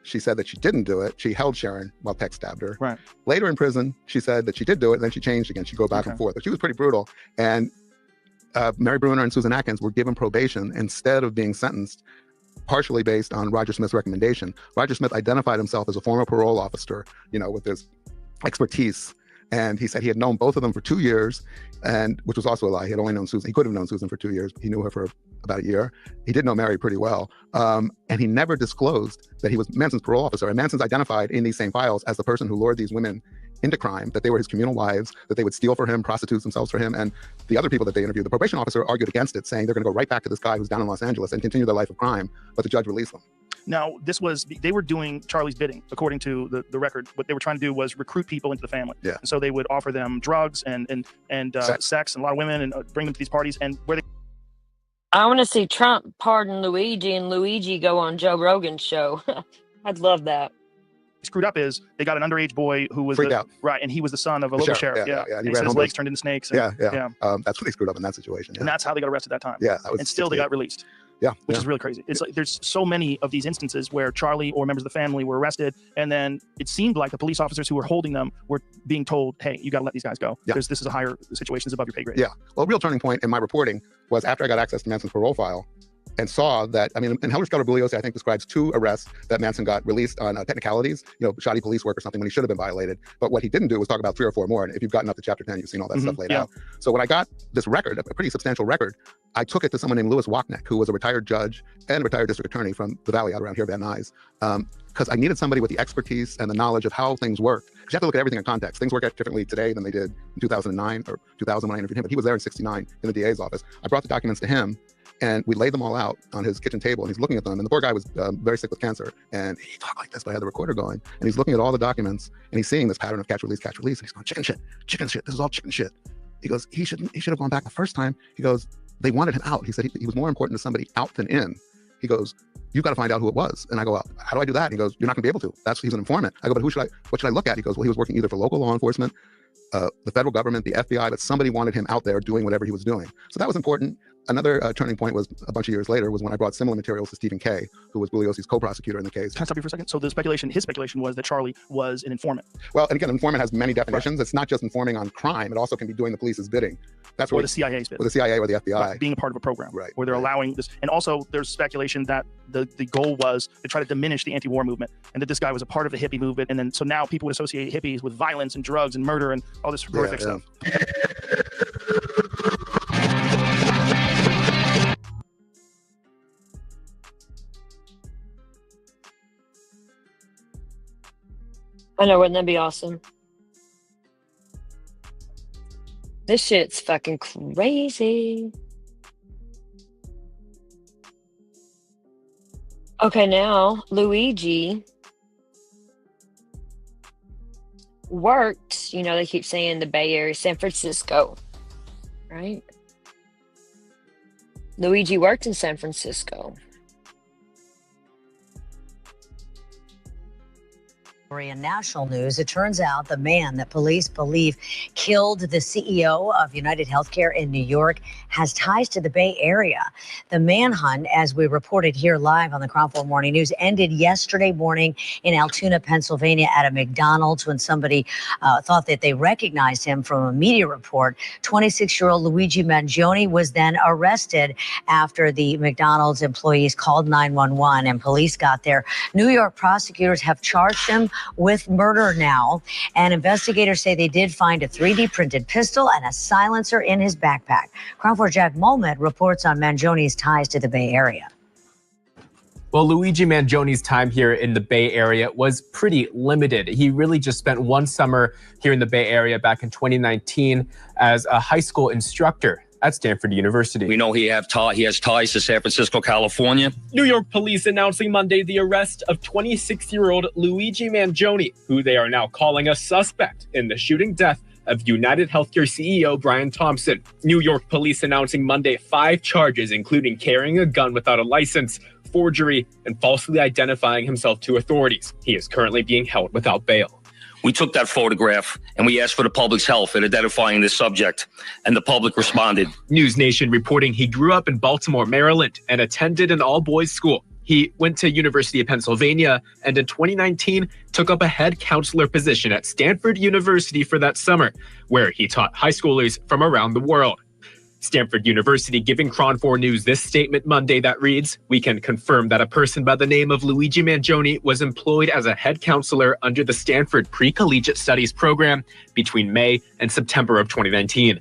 she said that she didn't do it. She held Sharon while Tex stabbed her. Right. Later in prison, she said that she did do it, and then she changed again. She'd go back and forth. But she was pretty brutal. And Mary Bruner and Susan Atkins were given probation instead of being sentenced, partially based on Roger Smith's recommendation. Roger Smith identified himself as a former parole officer, with his expertise. And he said he had known both of them for 2 years, and which was also a lie. He had only known Susan. He could have known Susan for 2 years. He knew her for about a year. He did know Mary pretty well. And he never disclosed that he was Manson's parole officer. And Manson's identified in these same files as the person who lured these women into crime, that they were his communal wives, that they would steal for him, prostitute themselves for him. And the other people that they interviewed, the probation officer argued against it, saying they're going to go right back to this guy who's down in Los Angeles and continue their life of crime. But the judge released them. Now, they were doing Charlie's bidding, according to the record. What they were trying to do was recruit people into the family. Yeah. And so they would offer them drugs and sex and a lot of women and bring them to these parties. And where they I want to see Trump pardon Luigi and Luigi go on Joe Rogan's show. I'd love that. screwed up is they got an underage boy who was Freaked out. right, and he was the son of a local sheriff. Yeah. And he said his legs turned into snakes. And, Yeah. That's what they screwed up in that situation. And that's how they got arrested that time. Yeah, that was and still they got released. Yeah, which is really crazy. It's like there's so many of these instances where Charlie or members of the family were arrested, and then it seemed like the police officers who were holding them were being told, "Hey, you got to let these guys go because this is a higher situation, is above your pay grade." Yeah. Well, a real turning point in my reporting was after I got access to Manson's parole file and saw that, and Helder Skelter Bugliosi, I think, describes 2 arrests that Manson got released on technicalities, shoddy police work or something when he should have been violated. But what he didn't do was talk about 3 or 4 more. And if you've gotten up to chapter 10, you've seen all that stuff laid out. So when I got this record, a pretty substantial record, I took it to someone named Louis Wachneck, who was a retired judge and a retired district attorney from the Valley out around here, Van Nuys, because I needed somebody with the expertise and the knowledge of how things work. Because you have to look at everything in context. Things work differently today than they did in 2009 or 2000 when I interviewed him, but he was there in 69 in the DA's office. I brought the documents to him, and we laid them all out on his kitchen table, and he's looking at them. And the poor guy was very sick with cancer, and he talked like this, but I had the recorder going, and he's looking at all the documents, and he's seeing this pattern of catch, release, and he's going, chicken shit, this is all chicken shit. He goes, he should have gone back the first time. He goes, they wanted him out. He said he was more important to somebody out than in. He goes, you've got to find out who it was. And I go, well, how do I do that? And he goes, you're not gonna be able to. He's an informant. I go, but what should I look at? He goes, well, he was working either for local law enforcement, the federal government, the FBI, but somebody wanted him out there doing whatever he was doing. So that was important. Another turning point was a bunch of years later was when I brought similar materials to Stephen Kay, who was Bugliosi's co-prosecutor in the case. Can I stop you for a second? So his speculation was that Charlie was an informant. Well, and again, informant has many definitions. Right. It's not just informing on crime. It also can be doing the police's bidding. That's or the CIA's bidding. Or the CIA or the FBI. Right. Being a part of a program. Right. Where they're allowing this. And also there's speculation that the goal was to try to diminish the anti-war movement, and that this guy was a part of the hippie movement. And then so now people would associate hippies with violence and drugs and murder and all this horrific stuff. I know, wouldn't that be awesome? This shit's fucking crazy. Okay, now Luigi worked, they keep saying the Bay Area, San Francisco, right? Luigi worked in San Francisco. In national news, it turns out the man that police believe killed the CEO of United Healthcare in New York has ties to the Bay Area. The manhunt, as we reported here live on the Crown 4 Morning News, ended yesterday morning in Altoona, Pennsylvania at a McDonald's when somebody thought that they recognized him from a media report. 26-year-old Luigi Mangione was then arrested after the McDonald's employees called 911 and police got there. New York prosecutors have charged him with murder now, and investigators say they did find a 3D printed pistol and a silencer in his backpack. Crown 4 Jack Molmet reports on Mangione's ties to the Bay Area. Well, Luigi Mangione's time here in the Bay Area was pretty limited. He really just spent one summer here in the Bay Area back in 2019 as a high school instructor at Stanford University. We know he has ties to San Francisco, California. New York police announcing Monday the arrest of 26-year-old Luigi Mangione, who they are now calling a suspect in the shooting death of United Healthcare CEO Brian Thompson. New York police announcing Monday 5 charges, including carrying a gun without a license, forgery, and falsely identifying himself to authorities. He is currently being held without bail. We took that photograph and we asked for the public's help in identifying this subject, and the public responded. News Nation reporting he grew up in Baltimore, Maryland, and attended an all-boys school. He went to University of Pennsylvania and in 2019 took up a head counselor position at Stanford University for that summer, where he taught high schoolers from around the world. Stanford University giving Cron 4 News this statement Monday that reads, "We can confirm that a person by the name of Luigi Mangione was employed as a head counselor under the Stanford Pre-Collegiate Studies program between May and September of 2019.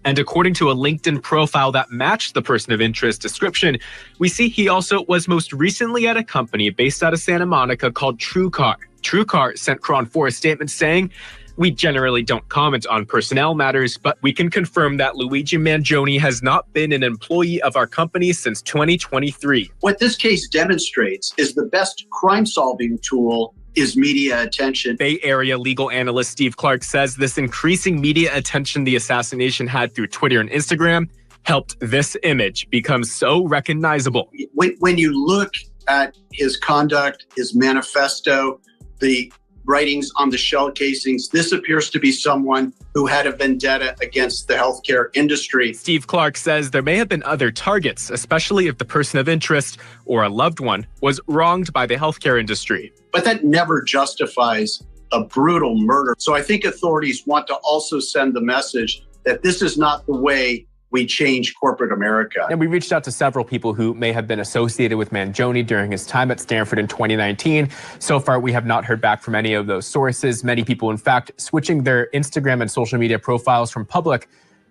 And according to a LinkedIn profile that matched the person of interest description, we see he also was most recently at a company based out of Santa Monica called TrueCar. TrueCar sent Cron 4 a statement saying, "We generally don't comment on personnel matters, but we can confirm that Luigi Mangione has not been an employee of our company since 2023. What this case demonstrates is the best crime-solving tool is media attention. Bay Area legal analyst Steve Clark says this increasing media attention the assassination had through Twitter and Instagram helped this image become so recognizable. When you look at his conduct, his manifesto, the writings on the shell casings, this appears to be someone who had a vendetta against the healthcare industry. Steve Clark says there may have been other targets, especially if the person of interest or a loved one was wronged by the healthcare industry. But that never justifies a brutal murder. So I think authorities want to also send the message that this is not the way we change corporate America. And we reached out to several people who may have been associated with Mangione during his time at Stanford in 2019. So far, we have not heard back from any of those sources. Many people, in fact, switching their Instagram and social media profiles from public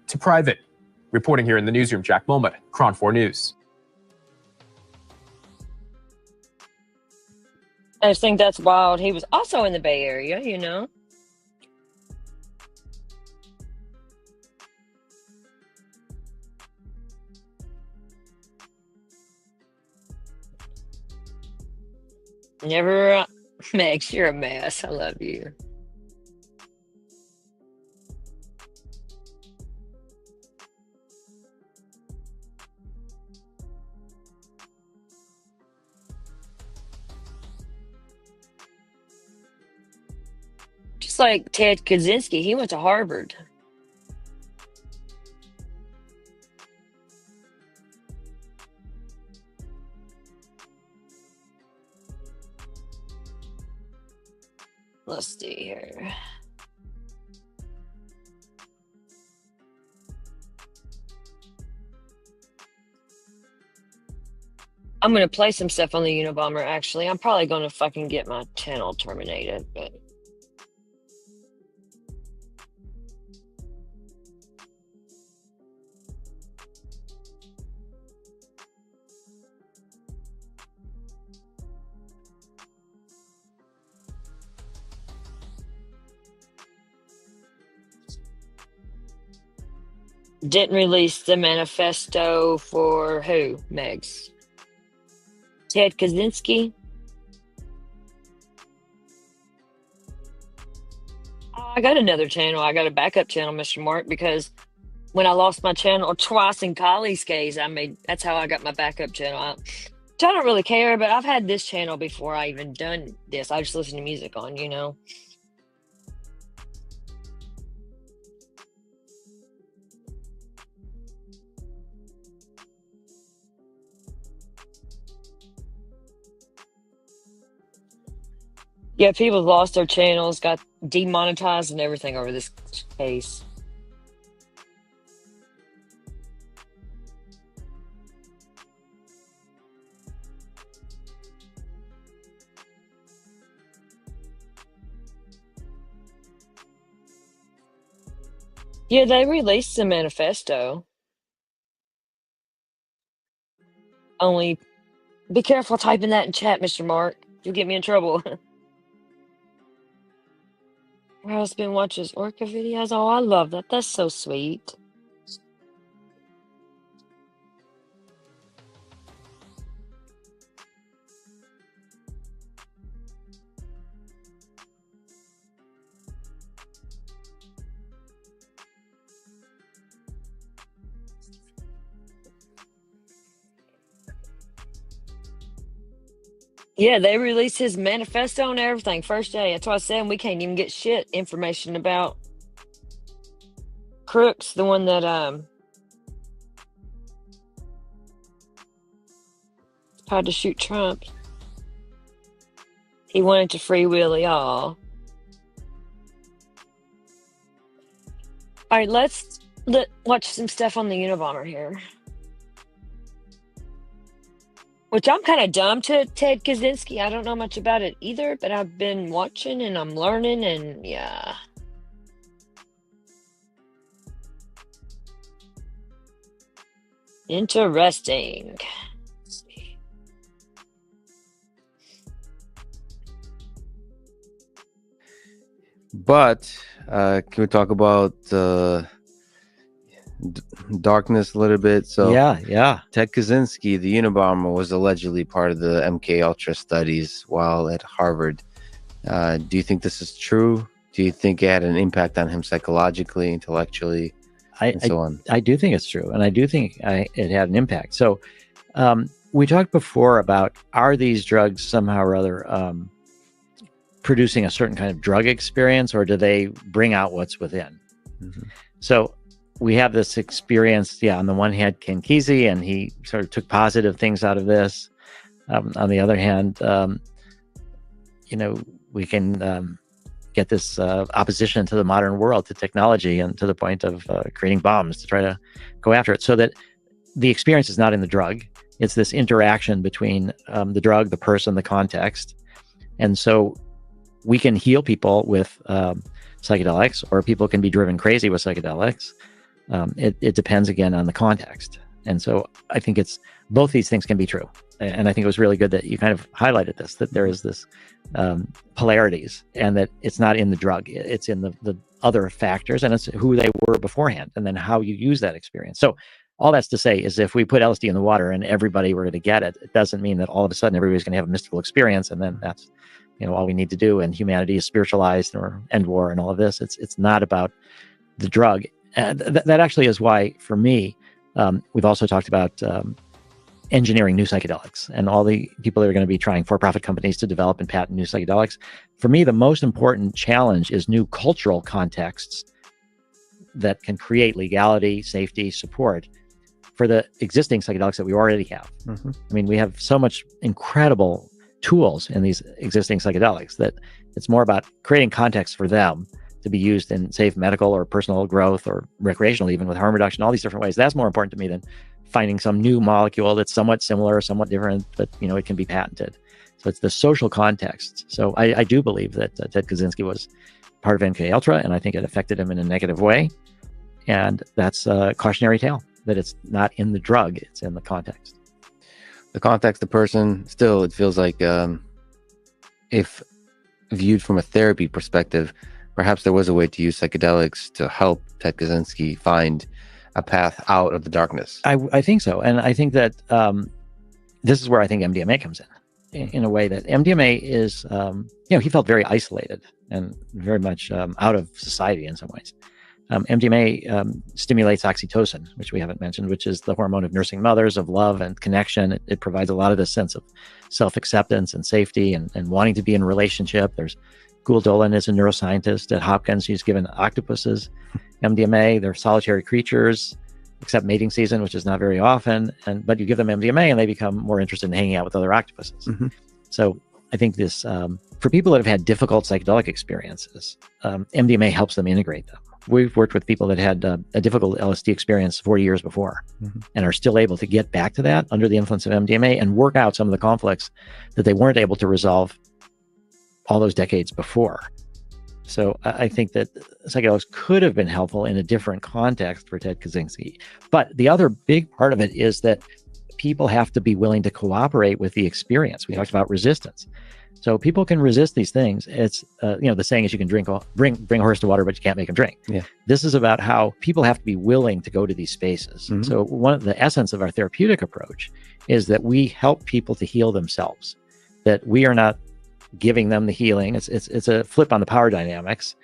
to private. Reporting here in the newsroom, Jack Mulmut, Cron 4 News. I just think that's wild. He was also in the Bay Area, you know? Never, Megs, you're a mess. I love you. Just like Ted Kaczynski, he went to Harvard. Let's see here. I'm going to play some stuff on the Unabomber, actually. I'm probably going to fucking get my channel terminated, but... Didn't release the manifesto for who, Megs? Ted Kaczynski? I got another channel. I got a backup channel, Mr. Mark, because when I lost my channel twice in Kali's case, that's how I got my backup channel. I don't really care, but I've had this channel before I even done this. I just listen to music on, you know. Yeah, people lost their channels, got demonetized and everything over this case. Yeah, they released the manifesto. Only be careful typing that in chat, Mr. Mark. You'll get me in trouble. My husband watches orca videos. Oh, I love that. That's so sweet. Yeah, they released his manifesto and everything first day. That's why I said we can't even get shit information about Crooks, the one that tried to shoot Trump. He wanted to freewheel y'all. All right, let's watch some stuff on the Unabomber here. Which I'm kind of dumb to Ted Kaczynski. I don't know much about it either, but I've been watching and I'm learning, and yeah. Interesting. Let's see. But can we talk about darkness a little bit? So yeah. Ted Kaczynski, the Unabomber, was allegedly part of the MK Ultra studies while at Harvard. Do you think this is true? Do you think it had an impact on him psychologically, intellectually, and so on? I do think it's true, and I do think it had an impact. So we talked before about, are these drugs somehow or other producing a certain kind of drug experience, or do they bring out what's within? So we have this experience, on the one hand, Ken Kesey, and he sort of took positive things out of this. On the other hand, we can get this opposition to the modern world, to technology, and to the point of creating bombs to try to go after it. So that the experience is not in the drug. It's this interaction between the drug, the person, the context. And so we can heal people with psychedelics, or people can be driven crazy with psychedelics. It depends, again, on the context. And so I think both these things can be true. And I think it was really good that you kind of highlighted this, that there is this polarities, and that it's not in the drug, it's in the other factors, and it's who they were beforehand, and then how you use that experience. So all that's to say is, if we put LSD in the water and everybody were going to get it, it doesn't mean that all of a sudden everybody's going to have a mystical experience, and then that's all we need to do, and humanity is spiritualized, or end war and all of this. It's not about the drug. That actually is why, for me, we've also talked about engineering new psychedelics, and all the people that are going to be trying, for-profit companies, to develop and patent new psychedelics. For me, the most important challenge is new cultural contexts that can create legality, safety, support for the existing psychedelics that we already have. I mean, we have so much incredible tools in these existing psychedelics that it's more about creating context for them to be used in safe medical or personal growth, or recreational, even with harm reduction, all these different ways. That's more important to me than finding some new molecule that's somewhat similar or somewhat different, but it can be patented. So it's the social context. So I do believe that Ted Kaczynski was part of MK Ultra, and I think it affected him in a negative way. And that's a cautionary tale, that it's not in the drug, it's in the context. The context, the person, still, it feels like if viewed from a therapy perspective, perhaps there was a way to use psychedelics to help Ted Kaczynski find a path out of the darkness. I think so. And I think that this is where I think MDMA comes in a way that MDMA is, he felt very isolated and very much out of society in some ways. MDMA stimulates oxytocin, which we haven't mentioned, which is the hormone of nursing mothers, of love and connection. It provides a lot of this sense of self-acceptance and safety and wanting to be in a relationship. There's Gould Dolan is a neuroscientist at Hopkins. He's given octopuses MDMA. They're solitary creatures, except mating season, which is not very often. But you give them MDMA and they become more interested in hanging out with other octopuses. So I think this, for people that have had difficult psychedelic experiences, MDMA helps them integrate them. We've worked with people that had a difficult LSD experience 40 years before and are still able to get back to that under the influence of MDMA and work out some of the conflicts that they weren't able to resolve all those decades before. So I think that psychedelics could have been helpful in a different context for Ted Kaczynski. But the other big part of it is that people have to be willing to cooperate with the experience. We talked about resistance. So people can resist these things. It's, the saying is you can bring a horse to water, but you can't make him drink. Yeah. This is about how people have to be willing to go to these spaces. So one of the essence of our therapeutic approach is that we help people to heal themselves, that we are not giving them the healing. It's a flip on the power dynamics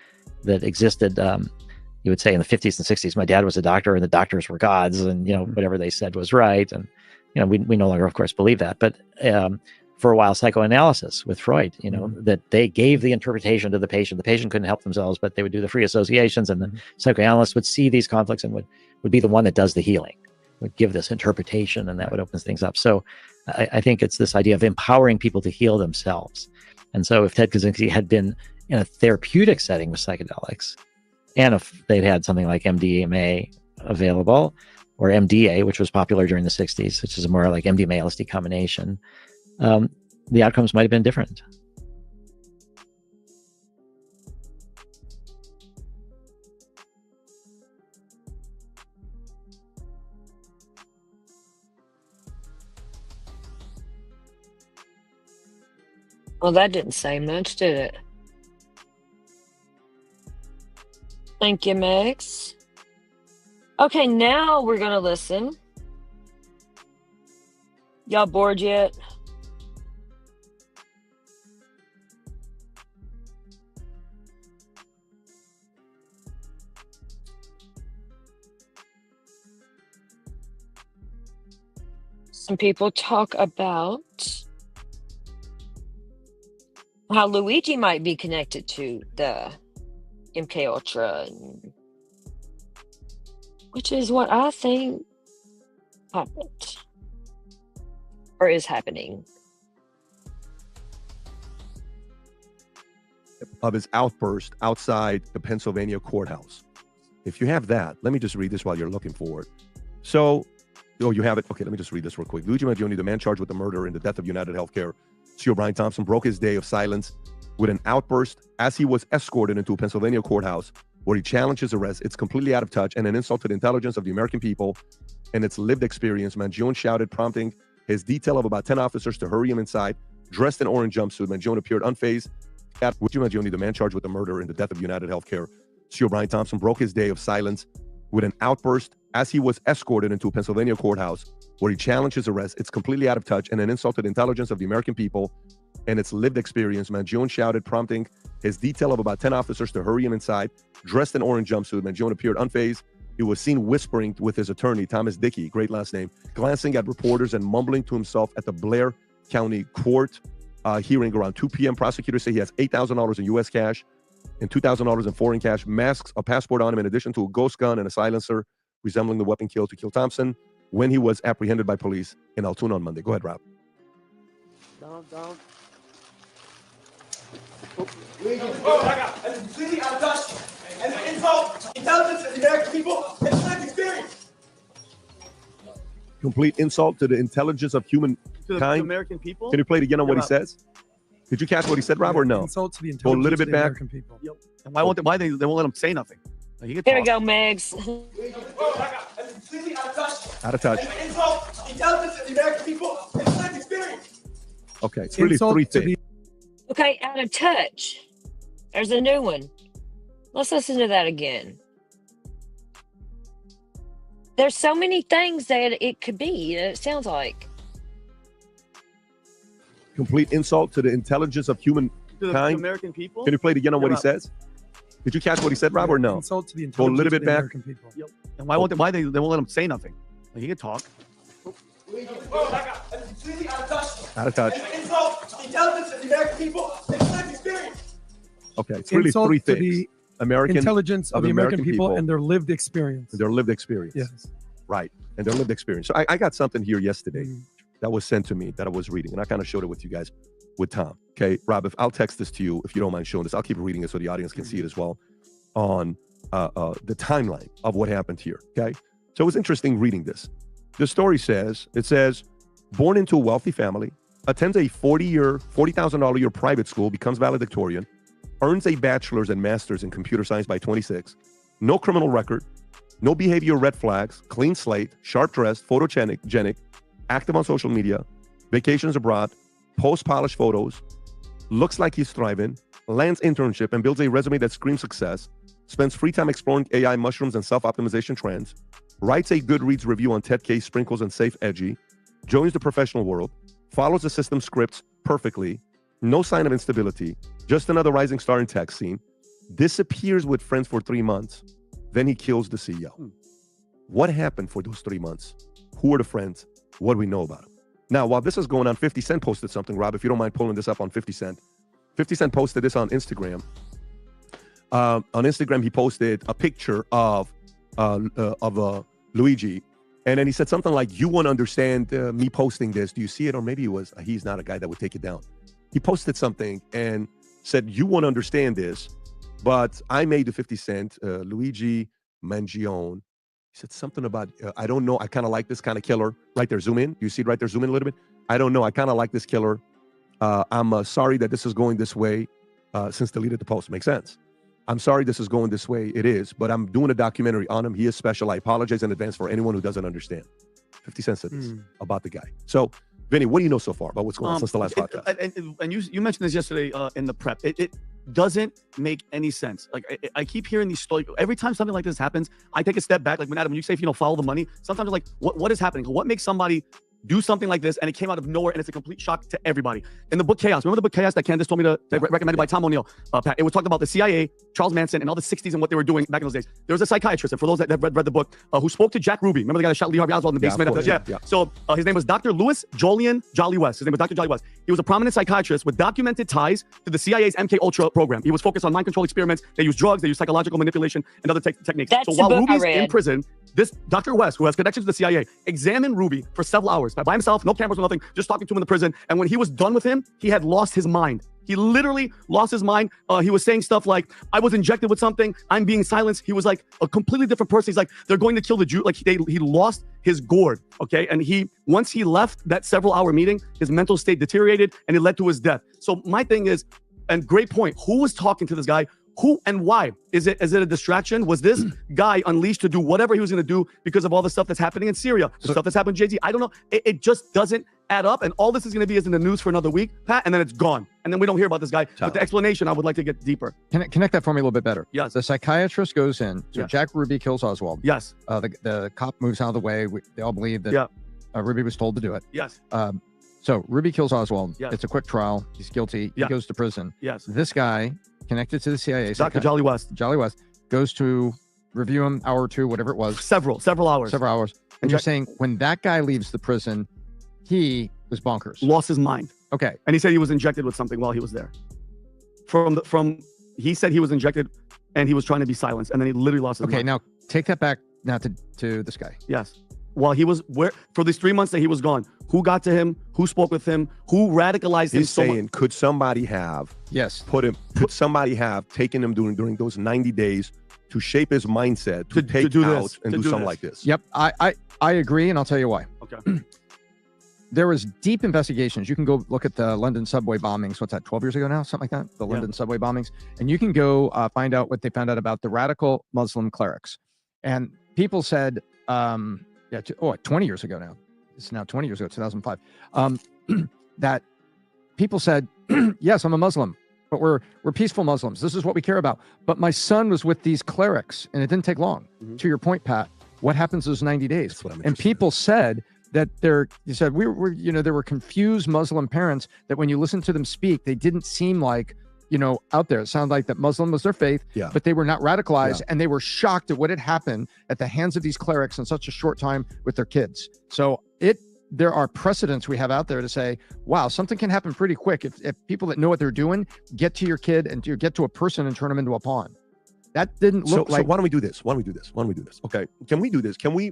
that existed, you would say in the 50s and 60s. My dad was a doctor and the doctors were gods and, whatever they said was right. And, we no longer, of course, believe that. But for a while, psychoanalysis with Freud, that they gave the interpretation to the patient. The patient couldn't help themselves, but they would do the free associations, and the psychoanalyst would see these conflicts and would be the one that does the healing, would give this interpretation, and that would open things up. So I think it's this idea of empowering people to heal themselves. And so if Ted Kaczynski had been in a therapeutic setting with psychedelics, and if they'd had something like MDMA available, or MDA, which was popular during the 60s, which is a more like MDMA LSD combination, the outcomes might have been different. Well, that didn't say much, did it? Thank you, Max. Okay, now we're going to listen. Y'all bored yet? Some people talk about how Luigi might be connected to the MK Ultra, which is what I think happened or is happening. Of his outburst outside the Pennsylvania courthouse. If you have that, let me just read this while you're looking for it. So, you have it? Okay, let me just read this real quick. Luigi Mangione, the man charged with the murder and the death of United Healthcare CEO Brian Thompson, broke his day of silence with an outburst as he was escorted into a Pennsylvania courthouse where he challenged his arrest. It's completely out of touch and an insult to the intelligence of the American people and its lived experience. Mangione shouted, prompting his detail of about 10 officers to hurry him inside. Dressed in orange jumpsuit, Mangione appeared unfazed. Luigi Mangione, the man charged with the murder and the death of United Healthcare CEO Brian Thompson, broke his day of silence with an outburst as he was escorted into a Pennsylvania courthouse where he challenged his arrest. It's completely out of touch and an insult to the intelligence of the American people and its lived experience. Mangione shouted, prompting his detail of about 10 officers to hurry him inside. Dressed in orange jumpsuit, Mangione appeared unfazed. He was seen whispering with his attorney, Thomas Dickey, great last name, glancing at reporters and mumbling to himself at the Blair County Court hearing around 2 p.m. Prosecutors say he has $8,000 in U.S. cash and $2,000 in foreign cash, masks, a passport on him, in addition to a ghost gun and a silencer resembling the weapon killed to kill Thompson when he was apprehended by police in Altoona on Monday. Go ahead, Rob. Down. Completely out of touch and an insult to intelligence of the American people and lived experience. Complete insult to the intelligence of humankind. To the American people. Can you play it again on what he says? Did you catch what he said, Rob, or no? Insult to the Go a intelligence little of bit the back. American people. Yep. And why they won't let him say nothing? Like, he could Here we talk. go, Megs. Completely out of touch. Out of touch. And an insult to the intelligence of the American people and lived experience. Okay, it's really Insult three to things. Okay, out of touch. There's a new one. Let's listen to that again. There's so many things that it could be. It sounds like. Complete insult to the intelligence of humankind. To the American people. Can you play it again on what he says? Did you catch what he said, Rob, or no? Insult to the Go a little intelligence of bit the back. American people. Yep. And why won't they, they won't let him say nothing? Like, he can talk. Completely out of touch. Out of touch. And insult to the intelligence of the American people and lived experience. Okay, it's really Insult three to things. the American intelligence of the American people and their lived experience. Their lived experience. Yes. Right. And their lived experience. So I got something here yesterday that was sent to me that I was reading, and I kind of showed it with you guys with Tom. Okay, Rob, if I'll text this to you, if you don't mind showing this, I'll keep reading it so the audience can see it as well on the timeline of what happened here. Okay. So it was interesting reading this. The story says, born into a wealthy family, attends a $40,000 a year private school, becomes valedictorian, earns a bachelor's and master's in computer science by 26, no criminal record, no behavior red flags, clean slate, sharp dressed, photogenic, active on social media, vacations abroad, post polished photos, looks like he's thriving, lands internship and builds a resume that screams success, spends free time exploring AI, mushrooms, and self-optimization trends, writes a Goodreads review on Ted K, Sprinkles, and Safe Edgy, joins the professional world, follows the system scripts perfectly, no sign of instability, just another rising star in tech scene, disappears with friends for 3 months, then he kills the CEO. What happened for those 3 months? Who are the friends? What do we know about him? Now, while this is going on, 50 Cent posted something, Rob, if you don't mind pulling this up on 50 Cent. 50 Cent posted this on Instagram. On Instagram, he posted a picture of Luigi, and then he said something like, "You won't understand me posting this. Do you see it?" Or maybe it was, he's not a guy that would take it down. He posted something and said, "You won't understand this, but I made the 50 Cent, Luigi Mangione." He said something about, I don't know, I kind of like this kind of killer. Right there, zoom in. You see it right there, zoom in a little bit. I don't know, I kind of like this killer. I'm sorry that this is going this way. Since deleted the post. Makes sense. I'm sorry this is going this way. It is, but I'm doing a documentary on him. He is special. I apologize in advance for anyone who doesn't understand. 50 Cent said this about the guy. So, Vinny, what do you know so far about what's going on since the last podcast? And you mentioned this yesterday in the prep. It doesn't make any sense. Like I keep hearing these stories. Every time something like this happens, I take a step back. Like when Adam, when you say, follow the money, sometimes I'm like, what is happening? What makes somebody do something like this, and it came out of nowhere, and it's a complete shock to everybody. In the book Chaos, remember the book Chaos that Candace told me to recommended by Tom O'Neill? Pat, it was talking about the CIA, Charles Manson, and all the 60s and what they were doing back in those days. There was a psychiatrist, and for those that read the book, who spoke to Jack Ruby. Remember the guy that shot Lee Harvey Oswald in the basement? Yeah. So his name was Dr. Louis Jolyon Jolly West. His name was Dr. Jolly West. He was a prominent psychiatrist with documented ties to the CIA's MK Ultra program. He was focused on mind control experiments. They used drugs, they used psychological manipulation, and other techniques. That's so while the book I Ruby's read. in prison, this Dr. West, who has connections to the CIA, examined Ruby for several hours by himself, no cameras or nothing, just talking to him in the prison. And when he was done with him, he had lost his mind. He literally lost his mind. He was saying stuff like, "I was injected with something. I'm being silenced." He was like a completely different person. He's like, "They're going to kill the Jew." Like he lost his gourd. Okay, and once he left that several-hour meeting, his mental state deteriorated, and it led to his death. So my thing is, and great point. Who was talking to this guy? Who and why? Is it a distraction? Was this guy unleashed to do whatever he was going to do because of all the stuff that's happening in Syria, the stuff that's happened to Jay-Z? I don't know. It just doesn't add up. And all this is going to be is in the news for another week, Pat, and then it's gone. And then we don't hear about this guy. But the explanation, I would like to get deeper. Connect that for me a little bit better. Yes. The psychiatrist goes in. So Jack Ruby kills Oswald. Yes. The cop moves out of the way. They all believe that Ruby was told to do it. Yes. So Ruby kills Oswald. Yes. It's a quick trial. He's guilty. He goes to prison. Yes. This guy, connected to the CIA, Dr. Jolly West. Jolly West goes to review him, hour or two, whatever it was. Several hours. And you're saying when that guy leaves the prison, he was bonkers. Lost his mind. Okay. And he said he was injected with something while he was there. He said he was injected and he was trying to be silenced, and then he literally lost his mind. Okay, now take that back now to this guy. Yes. While he was for these 3 months that he was gone, who got to him? Who spoke with him? Who radicalized him? He's saying, could somebody have could somebody have taken him during those 90 days to shape his mindset to take do out this, and to do do something this. like this? Yep, I agree, and I'll tell you why. Okay. There was deep investigations. You can go look at the London subway bombings. What's that, 12 years ago now? Something like that? The London subway bombings. And you can go find out what they found out about the radical Muslim clerics. And people said, 20 years ago now. It's now 20 years ago, 2005. That people said, yes, I'm a Muslim, but we're peaceful Muslims. This is what we care about. But my son was with these clerics, and it didn't take long. To your point, Pat, what happens those 90 days? And people said that there were confused Muslim parents that when you listen to them speak, they didn't seem like, out there. It sounded like that Muslim was their faith, Yeah. but they were not radicalized, and they were shocked at what had happened at the hands of these clerics in such a short time with their kids. So there are precedents we have out there to say, wow, something can happen pretty quick if people that know what they're doing get to your kid and get to a person and turn them into a pawn. That didn't look like. So why don't we do this? Okay. Can we do this? Can we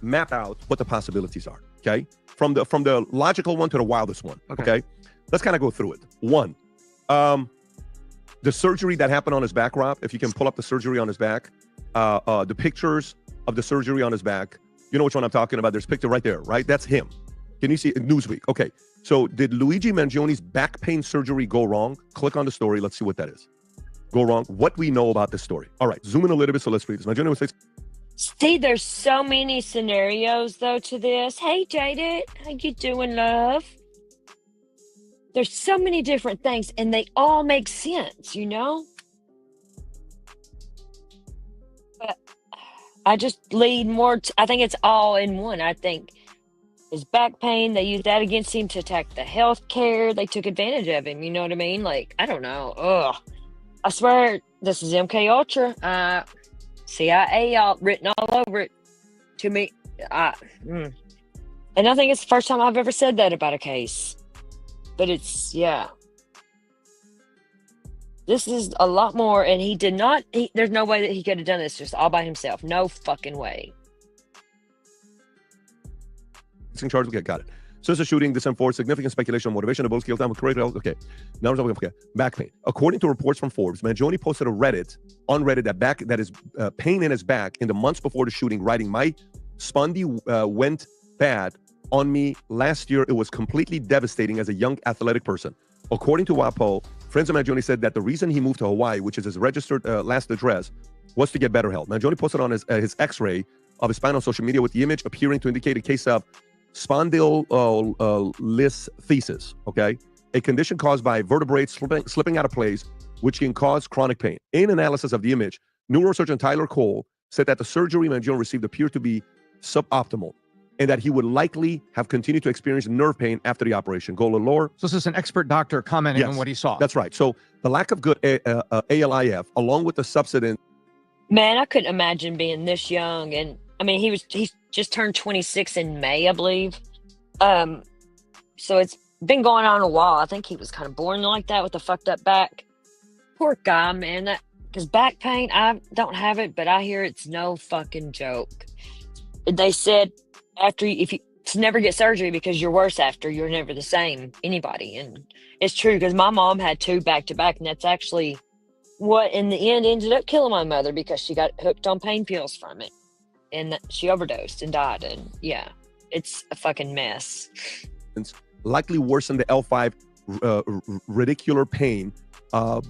map out what the possibilities are? Okay. From the logical one to the wildest one. Okay. Let's kind of go through it. One, the surgery that happened on his back, Rob, if you can pull up the surgery on his back, the pictures of the surgery on his back. You know which one I'm talking about. There's a picture right there, right? That's him. Can you see it? Newsweek. Okay. So did Luigi Mangione's back pain surgery go wrong? Click on the story. Let's see what that is. Go wrong. What we know about this story. All right. Zoom in a little bit. So let's read this. Mangione was 6. See, there's so many scenarios though to this. Hey, Jaded, how you doing, love? There's so many different things, and they all make sense, But I just lead more. I think it's all in one. I think his back pain, they used that against him to attack the health care. They took advantage of him. You know what I mean? Like, I don't know. Ugh. I swear this is MK Ultra. CIA all written all over it to me. And I think it's the first time I've ever said that about a case. But it's, yeah. This is a lot more, and he did not, there's no way that he could have done this just all by himself. No fucking way. In charge. Okay, got it. Since the shooting, this enforced significant speculation on motivation of both skills. Okay. Now, okay. Back pain. According to reports from Forbes, Mangione posted on Reddit that is pain in his back in the months before the shooting, writing, "My spondy went bad on me last year. It was completely devastating as a young athletic person." According to WAPO, friends of Mangione said that the reason he moved to Hawaii, which is his registered last address, was to get better health. Mangione posted on his X-ray of his spine on social media with the image appearing to indicate a case of spondylolisthesis, okay? A condition caused by vertebrae slipping out of place, which can cause chronic pain. In analysis of the image, neurosurgeon Tyler Cole said that the surgery Mangione received appeared to be suboptimal and that he would likely have continued to experience nerve pain after the operation. Go Lore. So this is an expert doctor commenting on what he saw. That's right. So the lack of good ALIF, along with the subsidence. Man, I couldn't imagine being this young. And I mean, he just turned 26 in May, I believe. So it's been going on a while. I think he was kind of born like that with a fucked up back. Poor guy, man. Because back pain, I don't have it, but I hear it's no fucking joke. They said if you to never get surgery because you're worse after, you're never the same, anybody. And it's true because my mom had 2 back-to-back, and that's actually what in the end ended up killing my mother because she got hooked on pain pills from it. And she overdosed and died. And yeah, it's a fucking mess. Likely worsen the L5 radicular pain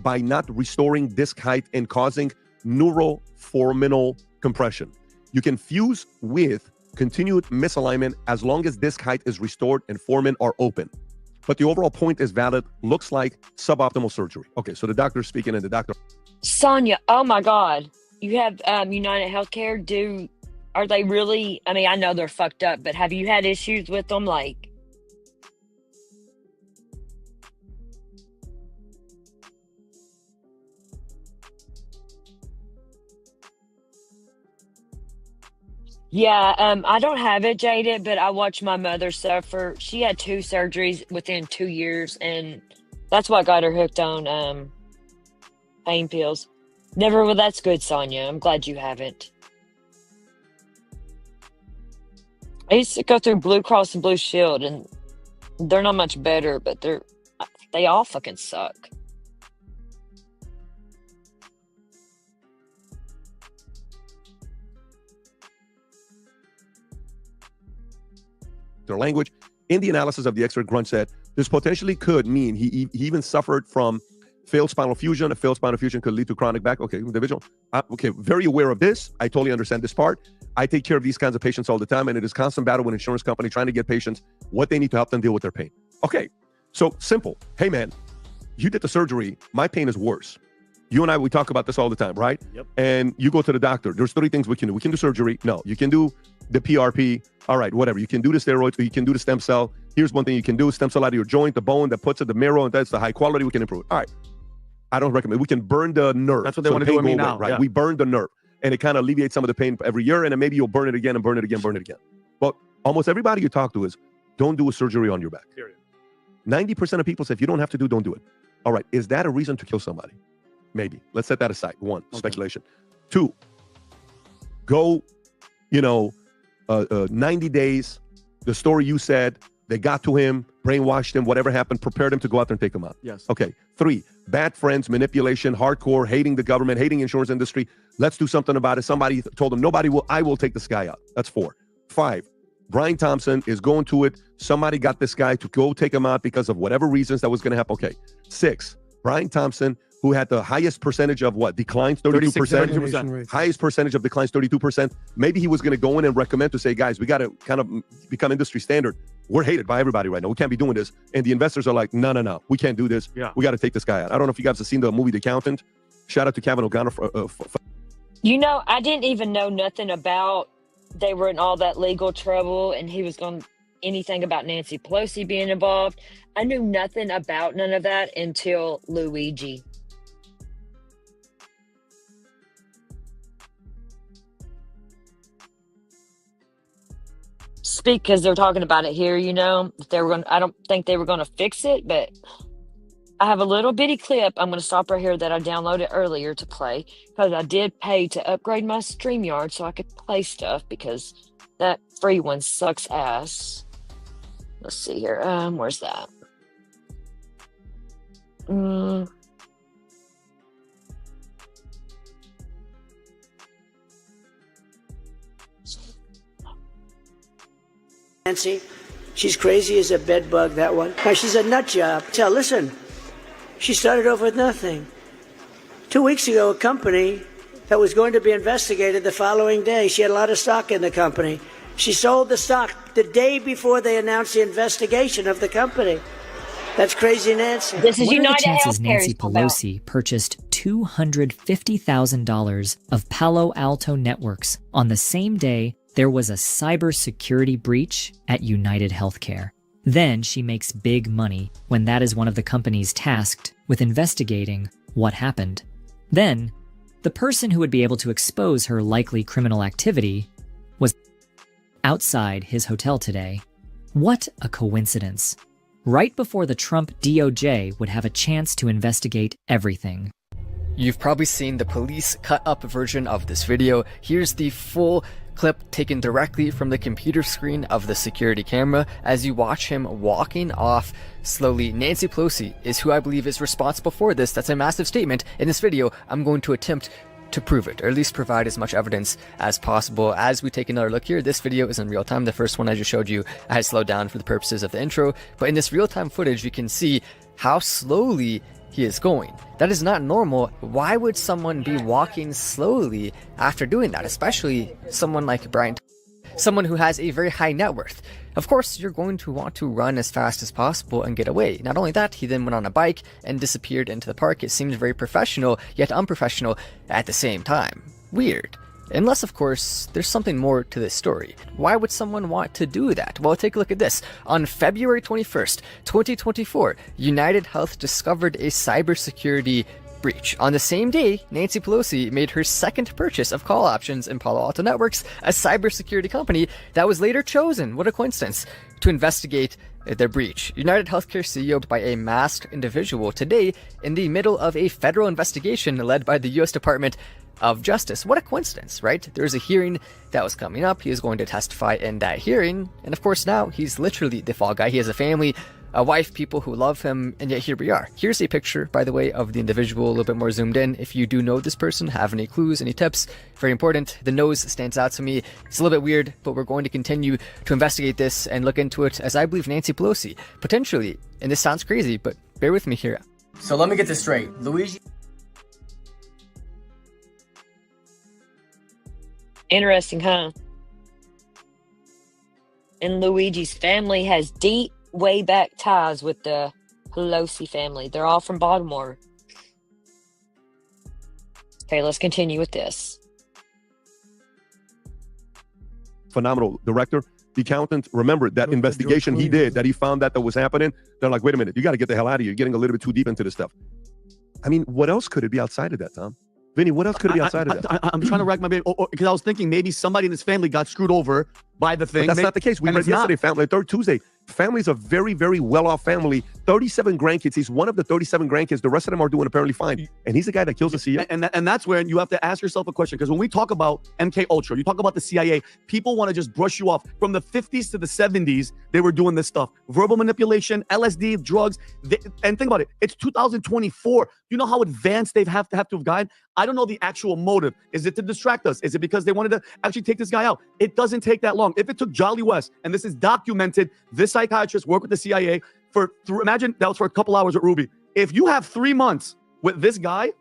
by not restoring disc height and causing neuroforaminal compression. You can fuse with continued misalignment as long as disc height is restored and foramen are open. But the overall point is valid. Looks like suboptimal surgery. Okay, so the doctor's speaking and the doctor. Sonia, oh my God. You have United Healthcare. Are they really, I mean, I know they're fucked up, but have you had issues with them? Like, yeah, I don't have it, Jaded, but I watched my mother suffer. She had 2 surgeries within 2 years, and that's what got her hooked on pain pills. Well, that's good, Sonia. I'm glad you haven't. I used to go through Blue Cross and Blue Shield, and they're not much better, but they all fucking suck. Their language. In the analysis of the expert, Grunt said, this potentially could mean he even suffered from failed spinal fusion. A failed spinal fusion could lead to chronic back. Okay, individual. Okay, very aware of this. I totally understand this part. I take care of these kinds of patients all the time, and it is constant battle with insurance company trying to get patients what they need to help them deal with their pain. Okay, so simple. Hey, man, you did the surgery. My pain is worse. You and I, we talk about this all the time, right? Yep. And you go to the doctor. There's 3 things we can do. We can do surgery. No, you can do the PRP. All right, whatever. You can do the steroids, or you can do the stem cell. Here's one thing you can do: stem cell out of your joint, the bone that puts it, the marrow, and that's the high quality. We can improve it. All right. I don't recommend. We can burn the nerve. That's what they so want to the do pain with me go away, now. right? Yeah. We burn the nerve, and it kind of alleviates some of the pain every year, and then maybe you'll burn it again and burn it again, burn it again. But almost everybody you talk to is, don't do a surgery on your back. Period. 90% of people say, if you don't have to do, don't do it. All right, is that a reason to kill somebody? Maybe. Let's set that aside. One, speculation. Two, go, 90 days, the story you said, they got to him, brainwashed him, whatever happened, prepared him to go out there and take him out. Yes. Okay. 3, bad friends, manipulation, hardcore, hating the government, hating insurance industry. Let's do something about it. Somebody told him, I will take this guy out. That's 4. 5, Brian Thompson is going to it. Somebody got this guy to go take him out because of whatever reasons that was going to happen. Okay. 6, Brian Thompson, who had the highest percentage of what? Declines, 32%. 32%. Highest percentage of declines, 32%. Maybe he was going to go in and recommend to say, guys, we got to kind of become industry standard. We're hated by everybody right now. We can't be doing this. And the investors are like, no. We can't do this. Yeah. We got to take this guy out. I don't know if you guys have seen the movie The Accountant. Shout out to Kevin O'Connor. I didn't even know nothing about they were in all that legal trouble and he was going anything about Nancy Pelosi being involved. I knew nothing about none of that until Luigi. Speak because they're talking about it here, if they were going I don't think they were going to fix it, but I have a little bitty clip. I'm going to stop right here that I downloaded earlier to play because I did pay to upgrade my StreamYard so I could play stuff because that free one sucks ass. Let's see here. Where's that? Nancy, she's crazy as a bed bug, that one. Now, she's a nut job. Listen, she started over with nothing. 2 weeks ago, a company that was going to be investigated the following day, she had a lot of stock in the company. She sold the stock the day before they announced the investigation of the company. That's crazy, Nancy. This is What are the United chances Healthcare Nancy he's talking about. Pelosi purchased $250,000 of Palo Alto networks on the same day there was a cybersecurity breach at United Healthcare? Then she makes big money when that is one of the companies tasked with investigating what happened. Then, the person who would be able to expose her likely criminal activity was outside his hotel today. What a coincidence. Right before the Trump DOJ would have a chance to investigate everything. You've probably seen the police cut up version of this video. Here's the full clip taken directly from the computer screen of the security camera as you watch him walking off slowly. Nancy Pelosi is who I believe is responsible for this. That's a massive statement. In this video, I'm going to attempt to prove it, or at least provide as much evidence as possible. As we take another look here, this video is in real time. The first one I just showed you, I had slowed down for the purposes of the intro, but in this real-time footage, you can see how slowly he is going. That is not normal. Why would someone be walking slowly after doing that, especially someone like Brian, someone who has a very high net worth? Of course, you're going to want to run as fast as possible and get away. Not only that, he then went on a bike and disappeared into the park. It seems very professional, yet unprofessional at the same time. Weird. Unless, of course, there's something more to this story. Why would someone want to do that? Well, take a look at this. On February 21st, 2024, United Health discovered a cybersecurity breach. On the same day, Nancy Pelosi made her second purchase of call options in Palo Alto Networks, a cybersecurity company that was later chosen, what a coincidence, to investigate their breach. United Healthcare CEO by a masked individual today in the middle of a federal investigation led by the U.S. Department of Justice. What a coincidence, right? There's a hearing that was coming up. He is going to testify in that hearing. And of course, now he's literally the fall guy. He has a family, a wife, people who love him, and yet here we are. Here's a picture, by the way, of the individual, a little bit more zoomed in. If you do know this person, have any clues, any tips, very important. The nose stands out to me. It's a little bit weird, but we're going to continue to investigate this and look into it, as I believe Nancy Pelosi, potentially, and this sounds crazy, but bear with me here. So let me get this straight. Luigi... Interesting, huh? And Luigi's family has deep, way back ties with the Pelosi family. They're all from Baltimore. Okay, let's continue with this. Phenomenal director. The accountant, remember that investigation he did, that he found that was happening. They're like, wait a minute, you got to get the hell out of here. You're getting a little bit too deep into this stuff. I mean, what else could it be outside of that, Tom? Vinny, what else could it be outside of that? I'm trying to rack my brain because I was thinking maybe somebody in his family got screwed over by the thing. But that's not the case. We read yesterday, family, third Tuesday. Family's a very, very well-off family. 37 grandkids. He's one of the 37 grandkids. The rest of them are doing apparently fine. And he's the guy that kills the CEO. And that's where you have to ask yourself a question. Because when we talk about MK Ultra, you talk about the CIA, people want to just brush you off. From the 50s to the 70s, they were doing this stuff. Verbal manipulation, LSD, drugs. And think about it. It's 2024. You know how advanced they have to have gotten? I don't know the actual motive. Is it to distract us? Is it because they wanted to actually take this guy out? It doesn't take that long. If it took Jolly West, and this is documented, this psychiatrist worked with the CIA imagine that was for a couple hours at Ruby. If you have 3 months with this guy,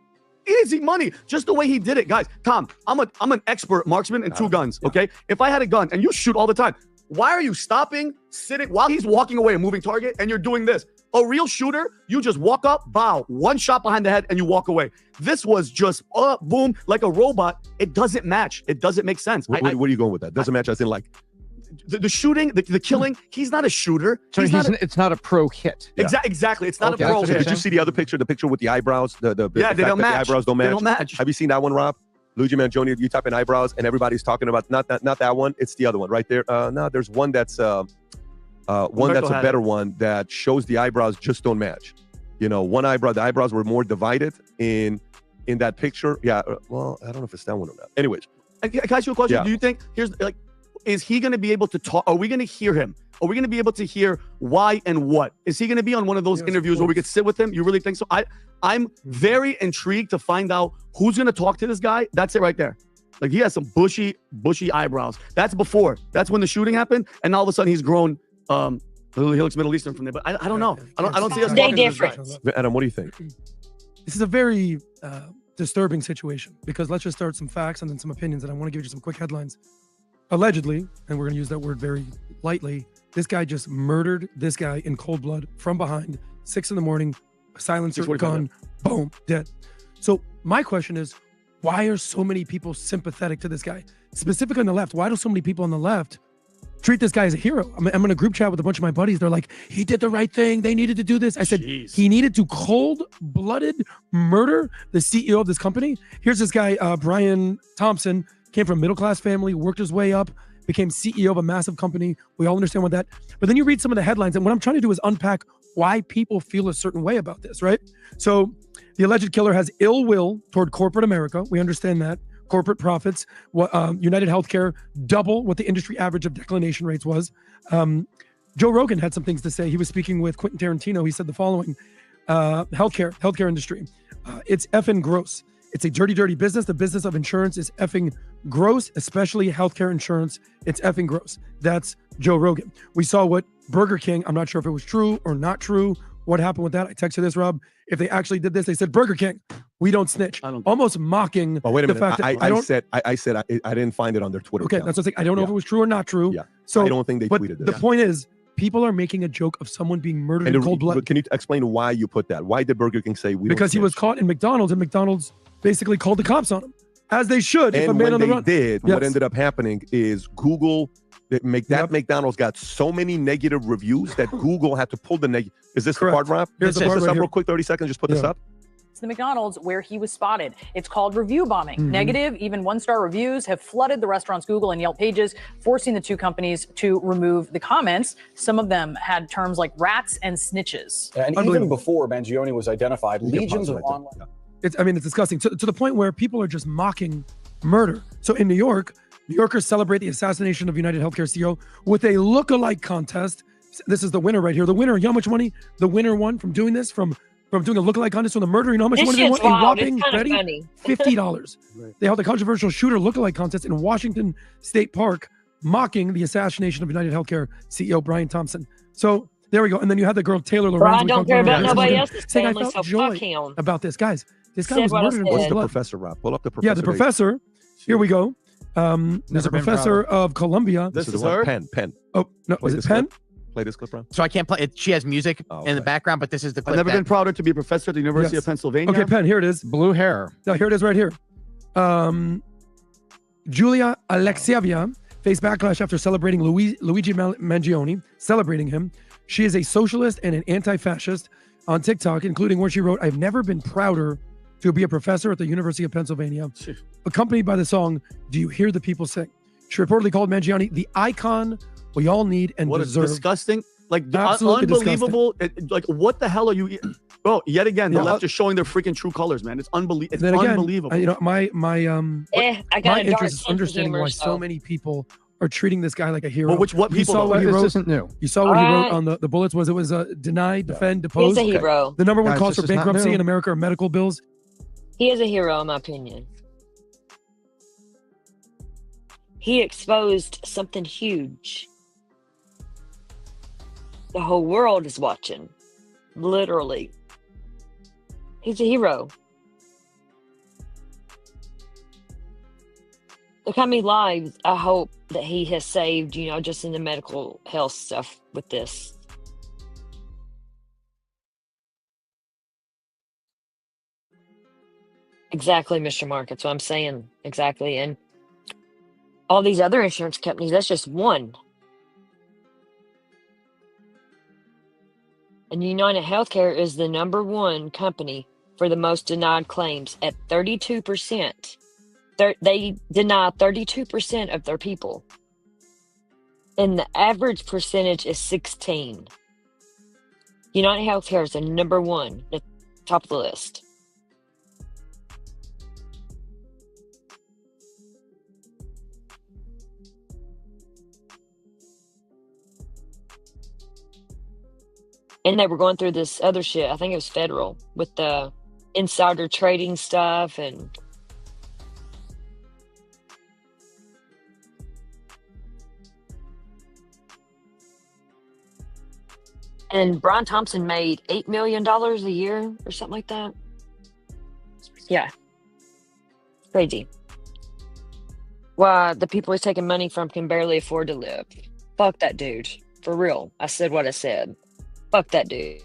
easy money. Just the way he did it, guys. Tom, I'm an expert marksman and two guns. Okay, if I had a gun and you shoot all the time, why are you stopping, sitting while he's walking away, a moving target, and you're doing this? A real shooter, you just walk up, bow, one shot behind the head, and you walk away. This was just boom, like a robot. It doesn't match. It doesn't make sense. Where are you going with that? Doesn't match as in like the shooting, the killing. He's not a shooter. So it's not a pro hit. Yeah. Exactly. It's not a pro hit. Did you see the other picture? The picture with the eyebrows. They don't match. The eyebrows don't match. They don't match. Have you seen that one, Rob? Luigi Mangione. You type in eyebrows, and everybody's talking about not that one. It's the other one right there. No, there's one that's a better one that shows the eyebrows just don't match. You know, one eyebrow. The eyebrows were more divided in that picture. Yeah. Well, I don't know if it's that one or not. Anyways, can I ask you a question? Yeah. Do you think is he going to be able to talk? Are we going to hear him? Are we going to be able to hear why and what? Is he going to be on one of those interviews where we could sit with him? You really think so? I'm very intrigued to find out who's going to talk to this guy. That's it right there. Like, he has some bushy eyebrows. That's before. That's when the shooting happened. And all of a sudden he's grown. He looks Middle Eastern from there. But I don't know. I don't see us talking to this guy. Adam, what do you think? This is a very disturbing situation, because let's just start some facts and then some opinions. And I want to give you some quick headlines. Allegedly, and we're going to use that word very lightly, this guy just murdered this guy in cold blood from behind, 6 a.m, silencer, gun, boom, dead. So my question is, why are so many people sympathetic to this guy? Specifically on the left, why do so many people on the left treat this guy as a hero? I'm in a group chat with a bunch of my buddies. They're like, he did the right thing. They needed to do this. I said, he needed to cold-blooded murder the CEO of this company? Here's this guy, Brian Thompson, came from a middle-class family, worked his way up, became CEO of a massive company. We all understand what that. But then you read some of the headlines, and what I'm trying to do is unpack why people feel a certain way about this, right? So the alleged killer has ill will toward corporate America. We understand that. Corporate profits. United Healthcare, double what the industry average of declination rates was. Joe Rogan had some things to say. He was speaking with Quentin Tarantino. He said the following: healthcare industry, it's effing gross. It's a dirty, dirty business. The business of insurance is effing gross, especially healthcare insurance. It's effing gross. That's Joe Rogan. We saw what Burger King, I'm not sure if it was true or not true. What happened with that? I texted this, Rob. If they actually did this, they said, Burger King, we don't snitch. Almost mocking wait a minute. the fact that I said I didn't find it on their Twitter account. That's what I'm saying. I don't know if it was true or not true. Yeah. So I don't think they tweeted this. The point is, people are making a joke of someone being murdered in cold blood. But can you explain why you put that? Why did Burger King say we don't Because he was caught in McDonald's, and McDonald's basically called the cops on him, as they should. And if a man when on the they run. did, Yes. what ended up happening is Google, McDonald's got so many negative reviews that Google had to pull the negative. Is this the part, Rob? Here's the Put part this right up here. real quick, 30 seconds. Just put this up. The McDonald's where he was spotted. It's called review bombing. Negative, even one-star reviews have flooded the restaurant's Google and Yelp pages, forcing the two companies to remove the comments. Some of them had terms like rats and snitches. And even before Mangione was identified, legions of online... It's disgusting to the point where people are just mocking murder. So in New York, New Yorkers celebrate the assassination of United Healthcare CEO with a look-alike contest. This is the winner right here. The winner, you know how much money the winner won from doing this? From doing a look-alike contest from the murder, you know how much This money they shit's won? A wild. whopping, It's kinda ready? funny. $50. They held a controversial shooter look-alike contest in Washington State Park, mocking the assassination of United Healthcare CEO Brian Thompson. So there we go. And then you had the girl Taylor Bro, I Lorenzo. don't care about nobody else's saying I family, felt so joy fuck him. about this. Guys, this guy Said was what I murdered in said. cold What's the blood. professor, Rob? Pull up the professor. Yeah, the professor. Here we go. There's a been professor of Columbia. This is her? Penn. Oh, no, was it Penn? Play this clip, Rob. So I can't play it. She has music in the background, but this is the clip. I've never been prouder to be a professor at the University of Pennsylvania. Okay, Penn, here it is. Blue hair. No, here it is right here. Julia Alexievna faced backlash after celebrating Luigi Mangione, celebrating him. She is a socialist and an anti-fascist on TikTok, including where she wrote, "I've never been prouder to be a professor at the University of Pennsylvania," accompanied by the song, "Do You Hear the People Sing?" She reportedly called Mangione the icon we all need and What deserve. a disgusting, like Absolutely unbelievable. Like what the hell are you? Bro, yet again, the left is showing their freaking true colors, man. It's unbelievable. It's Then again, unbelievable. my I got my a dark interest is sense of understanding humor, why so so many people are treating this guy like a hero. Well, what You people saw though? what he This wrote. isn't new. You saw what he wrote Alright. on the bullets. It was deny, defend, He's depose. a hero. The number one Guys, cause this for is not bankruptcy new. in America are medical bills. He is a hero, in my opinion. He exposed something huge. The whole world is watching. Literally. He's a hero. Look how many lives I hope that he has saved, just in the medical health stuff with this. Exactly, Mr. Mark. That's what I'm saying. Exactly. And all these other insurance companies, that's just one. And United Healthcare is the number one company for the most denied claims at 32%. They deny 32% of their people. And the average percentage is 16. United Healthcare is the number one, the top of the list. And they were going through this other shit. I think it was federal with the insider trading stuff and Brian Thompson made $8 million a year or something like that. Yeah. Crazy. Why the people he's taking money from can barely afford to live. Fuck that dude. For real. I said what I said. Fuck that dude.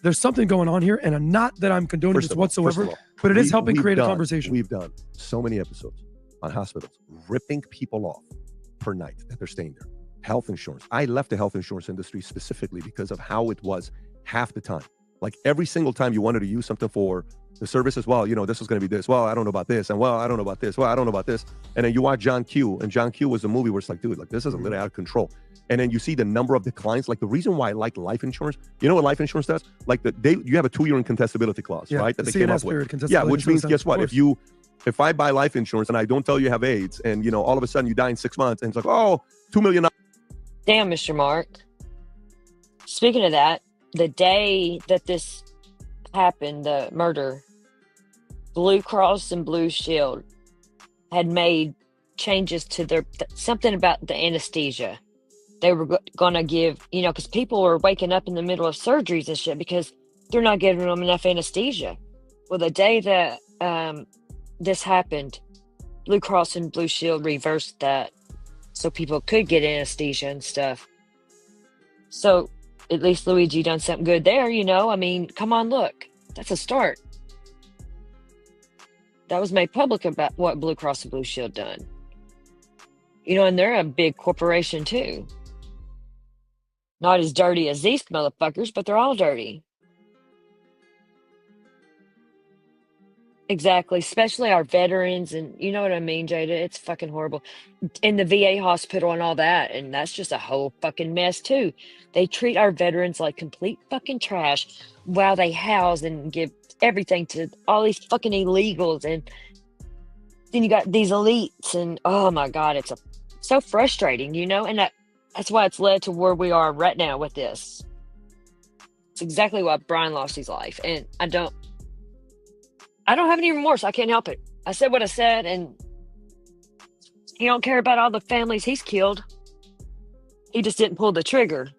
There's something going on here, and not that I'm condoning First this of all, whatsoever, first of all, but it is we- helping we've create a done- conversation. We've done so many episodes on hospitals ripping people off per night that they're staying there. Health insurance. I left the health insurance industry specifically because of how it was half the time. Like every single time you wanted to use something for the services, well, this is going to be this. Well, I don't know about this. And well, I don't know about this. Well, I don't know about this. And then you watch John Q. And John Q was a movie where it's like, dude, like this is a little out of control. And then you see the number of declines. Like the reason why I like life insurance, you know what life insurance does? Like you have a 2-year incontestability clause, Yeah, right? That the they came up CNS with. period, Yeah, which contestability, means, of guess what? course. If I buy life insurance and I don't tell you have AIDS and, all of a sudden you die in 6 months and it's like, oh, $2 million. Damn, Mr. Mark. Speaking of that, the day that this happened, the murder, Blue Cross and Blue Shield had made changes to their something about the anesthesia. They were going to give, because people were waking up in the middle of surgeries and shit because they're not giving them enough anesthesia. Well, the day that this happened, Blue Cross and Blue Shield reversed that so people could get anesthesia and stuff. So at least Luigi done something good there, I mean, come on, look. That's a start. That was made public about what Blue Cross and Blue Shield done. And they're a big corporation too. Not as dirty as these motherfuckers, but they're all dirty. Exactly, especially our veterans, and you know what I mean, Jada? It's fucking horrible. In the VA hospital and all that, and that's just a whole fucking mess too. They treat our veterans like complete fucking trash while they house and give everything to all these fucking illegals, and then you got these elites, and oh my God, it's so frustrating, and that's why it's led to where we are right now with this. It's exactly why Brian lost his life, and I don't have any remorse. I can't help it. I said what I said, and he don't care about all the families he's killed. He just didn't pull the trigger,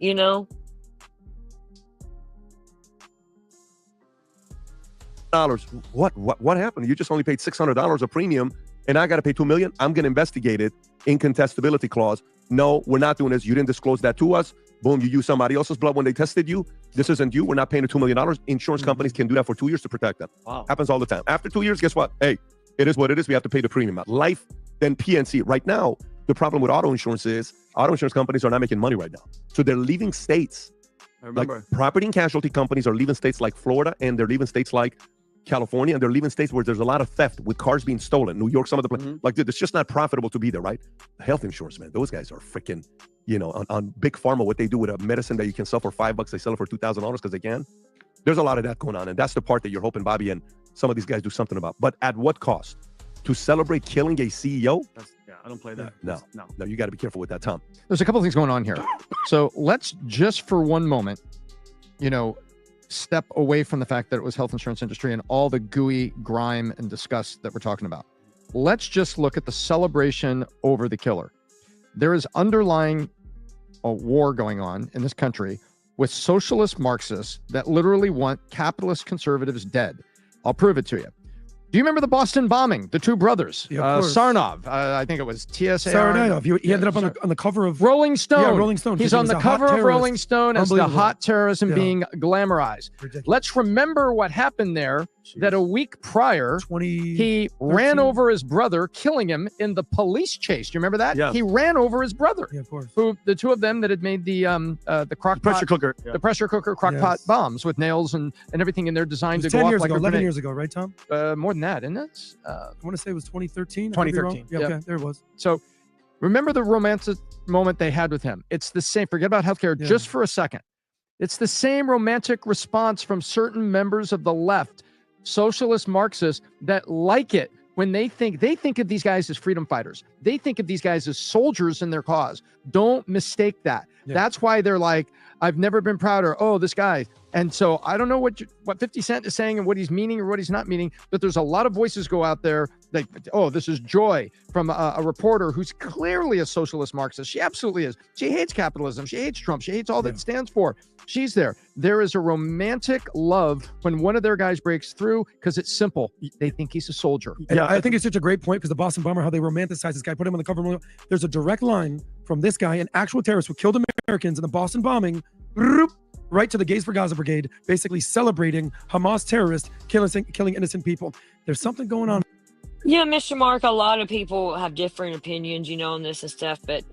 What happened? You just only paid $600 a premium, and I got to pay $2 million. I'm going to investigate it. Incontestability clause. No, we're not doing this. You didn't disclose that to us. Boom, you used somebody else's blood when they tested you. This isn't you. We're not paying the $2 million. Insurance companies can do that for 2 years to protect them. Wow. Happens all the time. After 2 years, guess what? Hey, it is what it is. We have to pay the premium out. Life than PNC. Right now, the problem with auto insurance is auto insurance companies are not making money right now. So they're leaving states. I remember. Like property and casualty companies are leaving states like Florida, and they're leaving states like California, and they're leaving states where there's a lot of theft with cars being stolen. New York, some of the like, it's just not profitable to be there, right? Health insurance, man, those guys are freaking, on big pharma, what they do with a medicine that you can sell for $5, they sell it for $2,000 because they can. There's a lot of that going on, and that's the part that you're hoping Bobby and some of these guys do something about. But at what cost? To celebrate killing a CEO? I don't play that. No, you got to be careful with that, Tom. There's a couple of things going on here. So let's just for one moment, step away from the fact that it was health insurance industry and all the gooey grime and disgust that we're talking about. Let's just look at the celebration over the killer. There is underlying a war going on in this country with socialist Marxists that literally want capitalist conservatives dead. I'll prove it to you. Do you remember the Boston bombing? The two brothers, Sarnov, I think it was Sarnov. He ended up on the cover of Rolling Stone. Yeah, Rolling Stone. He's on the cover of Rolling Stone as the hot terrorism being glamorized. Ridiculous. Let's remember what happened there. That a week prior, he ran over his brother, killing him in the police chase. Do you remember that? Yeah. He ran over his brother. Yeah, of course. Who the two of them that had made the Pressure cooker. the pressure cooker crockpot bombs with nails and everything in there designed to go 10 off years like ago, a 11 grenade. years ago, right, Tom? More than that, isn't it? I want to say it was 2013. 2013. Yeah, okay, there it was. So remember the romantic moment they had with him. It's the same. Forget about healthcare just for a second. It's the same romantic response from certain members of the left, socialist Marxists, that like it when they think of these guys as freedom fighters. They think of these guys as soldiers in their cause. Don't mistake that. Yeah. That's why they're like, I've never been prouder. Oh, this guy. And so I don't know what 50 Cent is saying and what he's meaning or what he's not meaning, but there's a lot of voices go out there like, oh, this is Joy from a reporter who's clearly a socialist Marxist. She absolutely is. She hates capitalism. She hates Trump. She hates all that it stands for. She's there. There is a romantic love when one of their guys breaks through because it's simple. They think he's a soldier. And I think it's such a great point because the Boston bomber, how they romanticize this guy, put him on the cover. There's a direct line from this guy, an actual terrorist who killed Americans in the Boston bombing, right to the Gays for Gaza Brigade, basically celebrating Hamas terrorists killing innocent people. There's something going on. Yeah, Mr. Mark, a lot of people have different opinions, on this and stuff, but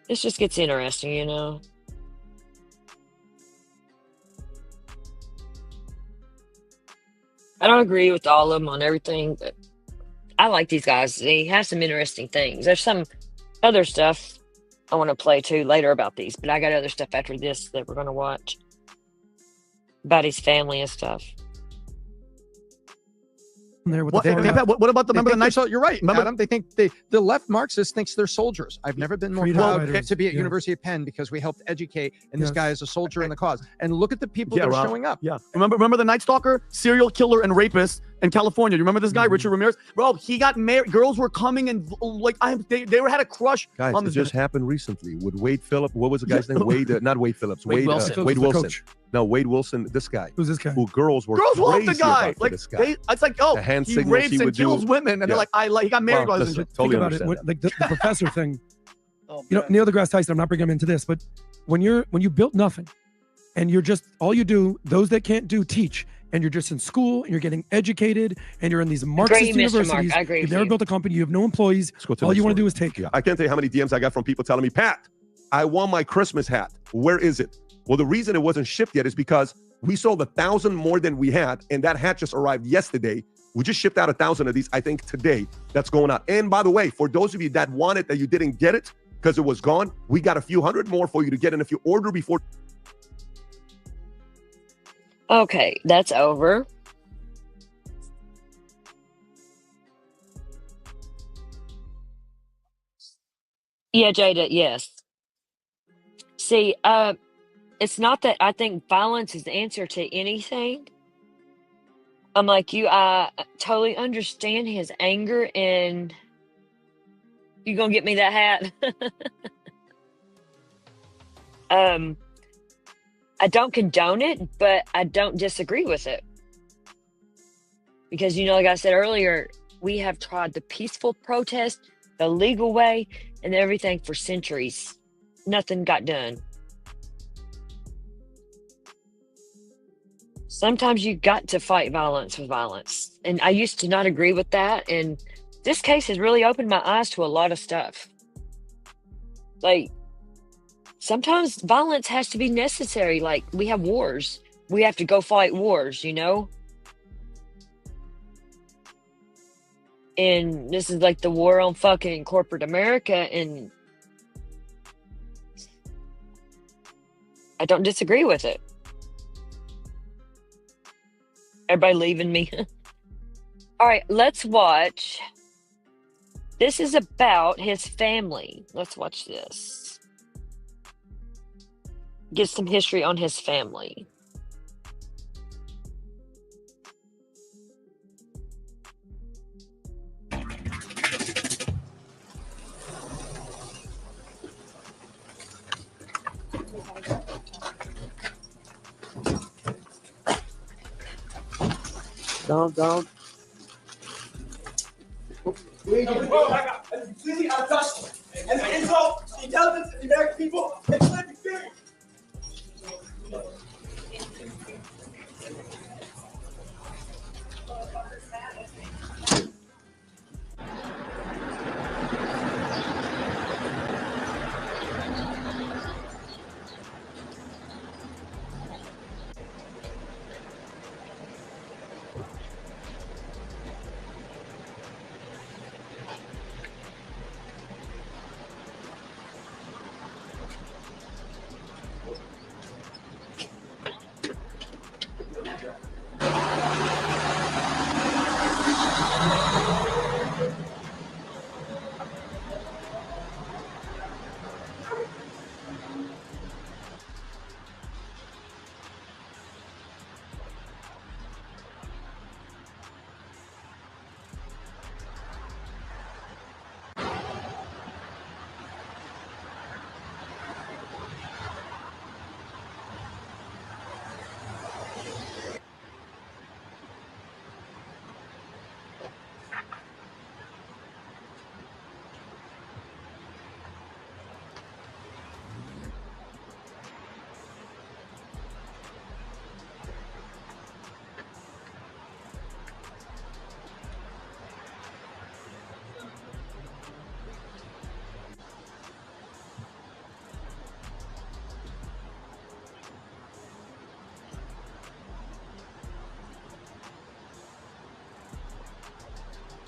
this just gets interesting, I don't agree with all of them on everything, but I like these guys. They have some interesting things. There's some other stuff I want to play too later about these, but I got other stuff after this that we're going to watch about his family and stuff. There with What about the member of the night? You're right, Adam. They think the left Marxist thinks they're soldiers. I've never been more proud to be at University of Penn because we helped educate, and this guy is a soldier in the cause. And look at the people that are showing up. Yeah. Remember the Night Stalker, serial killer, and rapist in California? You remember this guy, Richard Ramirez? Bro, he got married. Girls were coming and they had a crush guys, on this. It just happened recently with Wade Phillips. What was the guy's name? Wade, not Wade Phillips. Wade Wilson. Wade Wilson. No, Wade Wilson. This guy. Who's this guy? Who girls love the guy. Like this guy. It's like, oh, he rapes and kills women, and they're like, he got married. Well, Think about it. Like the professor thing. Neil deGrasse Tyson. I'm not bringing him into this, but when you built nothing, and you're just all you do, those that can't do teach, and you're just in school and you're getting educated and you're in these Marxist universities. I agree You've never built a company. You have no employees. All you want to do is take. Yeah, I can't tell you how many DMs I got from people telling me, Pat, I want my Christmas hat. Where is it? Well, the reason it wasn't shipped yet is because we sold 1,000 more than we had, and that hat just arrived yesterday. We just shipped out 1,000 of these, I think, today. That's going out. And by the way, for those of you that want it, that you didn't get it because it was gone, we got a few hundred more for you to get in if you order before. Okay, that's over. Yeah, Jada, yes. See, it's not that I think violence is the answer to anything. I'm like you, I totally understand his anger, and you gonna get me that hat? I don't condone it, but I don't disagree with it. Because, like I said earlier, we have tried the peaceful protest, the legal way, and everything for centuries. Nothing got done. Sometimes you got to fight violence with violence. And I used to not agree with that. And this case has really opened my eyes to a lot of stuff. Like, sometimes violence has to be necessary. Like, we have wars. We have to go fight wars, you know? And this is like the war on fucking corporate America. And I don't disagree with it. Everybody leaving me. All right, let's watch. This is about his family. Let's watch this. Get some history on his family. Down. Luigi, it's completely out of touch. And the insult to the intelligence of the American people, it's not experience.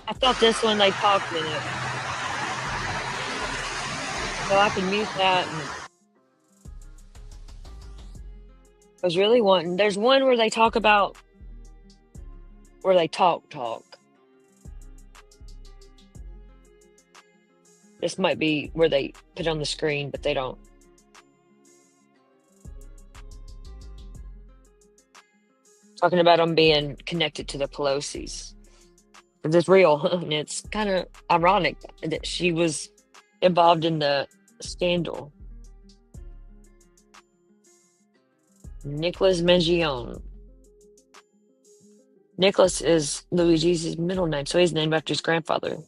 I thought this one they talked in it. So I can mute that. And I was really wanting. There's one where they talk about where they talk. This might be where they put it on the screen, but they don't. Talking about them being connected to the Pelosi's. But it's real, and it's kind of ironic that she was involved in the scandal. Nicholas Mangione. Nicholas is Luigi's middle name, so he's named after his grandfather.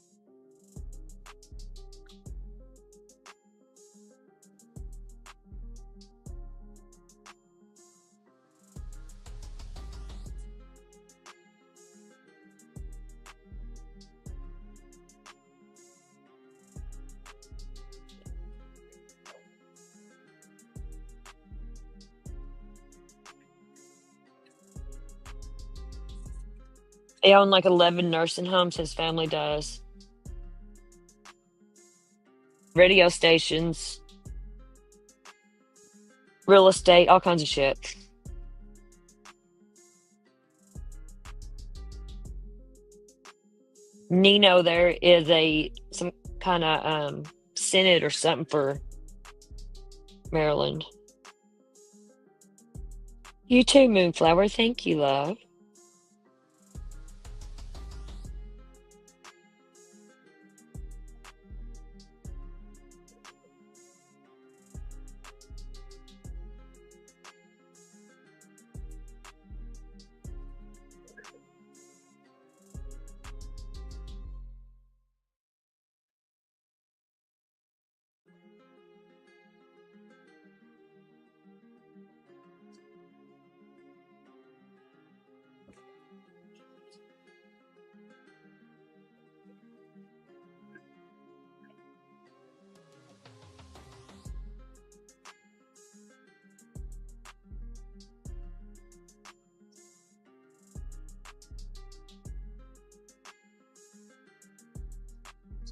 They own like 11 nursing homes, his family does. Radio stations, real estate, all kinds of shit. Nino there is some kind of Senate or something for Maryland. You too, Moonflower. Thank you, love.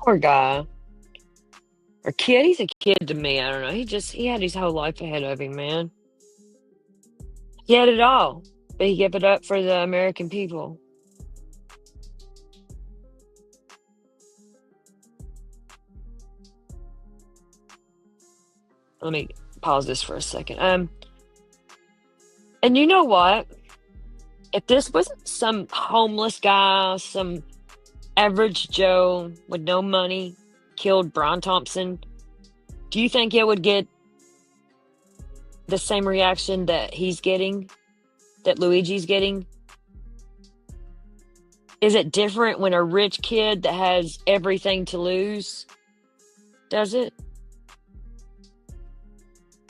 Poor guy. Or kid. He's a kid to me. I don't know. He had his whole life ahead of him, man. He had it all, but he gave it up for the American people. Let me pause this for a second. And you know what? If this wasn't some homeless guy, some average Joe with no money killed Brian Thompson, do you think it would get the same reaction that he's getting, that Luigi's getting? Is it different when a rich kid that has everything to lose does it?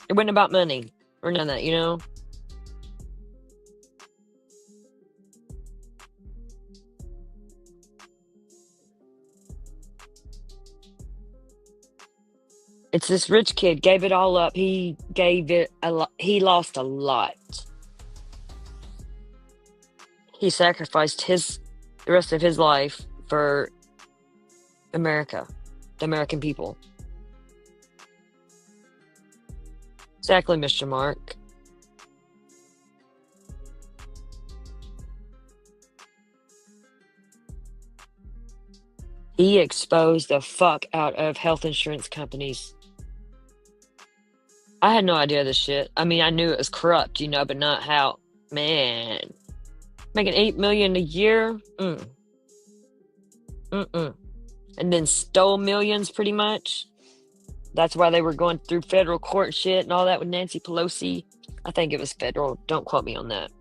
It wasn't about money or none of that, you know? It's this rich kid gave it all up. He gave it a lot. He lost a lot. He sacrificed the rest of his life for America, the American people. Exactly, Mr. Mark. He exposed the fuck out of health insurance companies. I had no idea this shit. I mean, I knew it was corrupt, you know, but not how. Man, making $8 million a year. And then stole millions, pretty much. That's why they were going through federal court and shit and all that with Nancy Pelosi. I think it was federal. Don't quote me on that.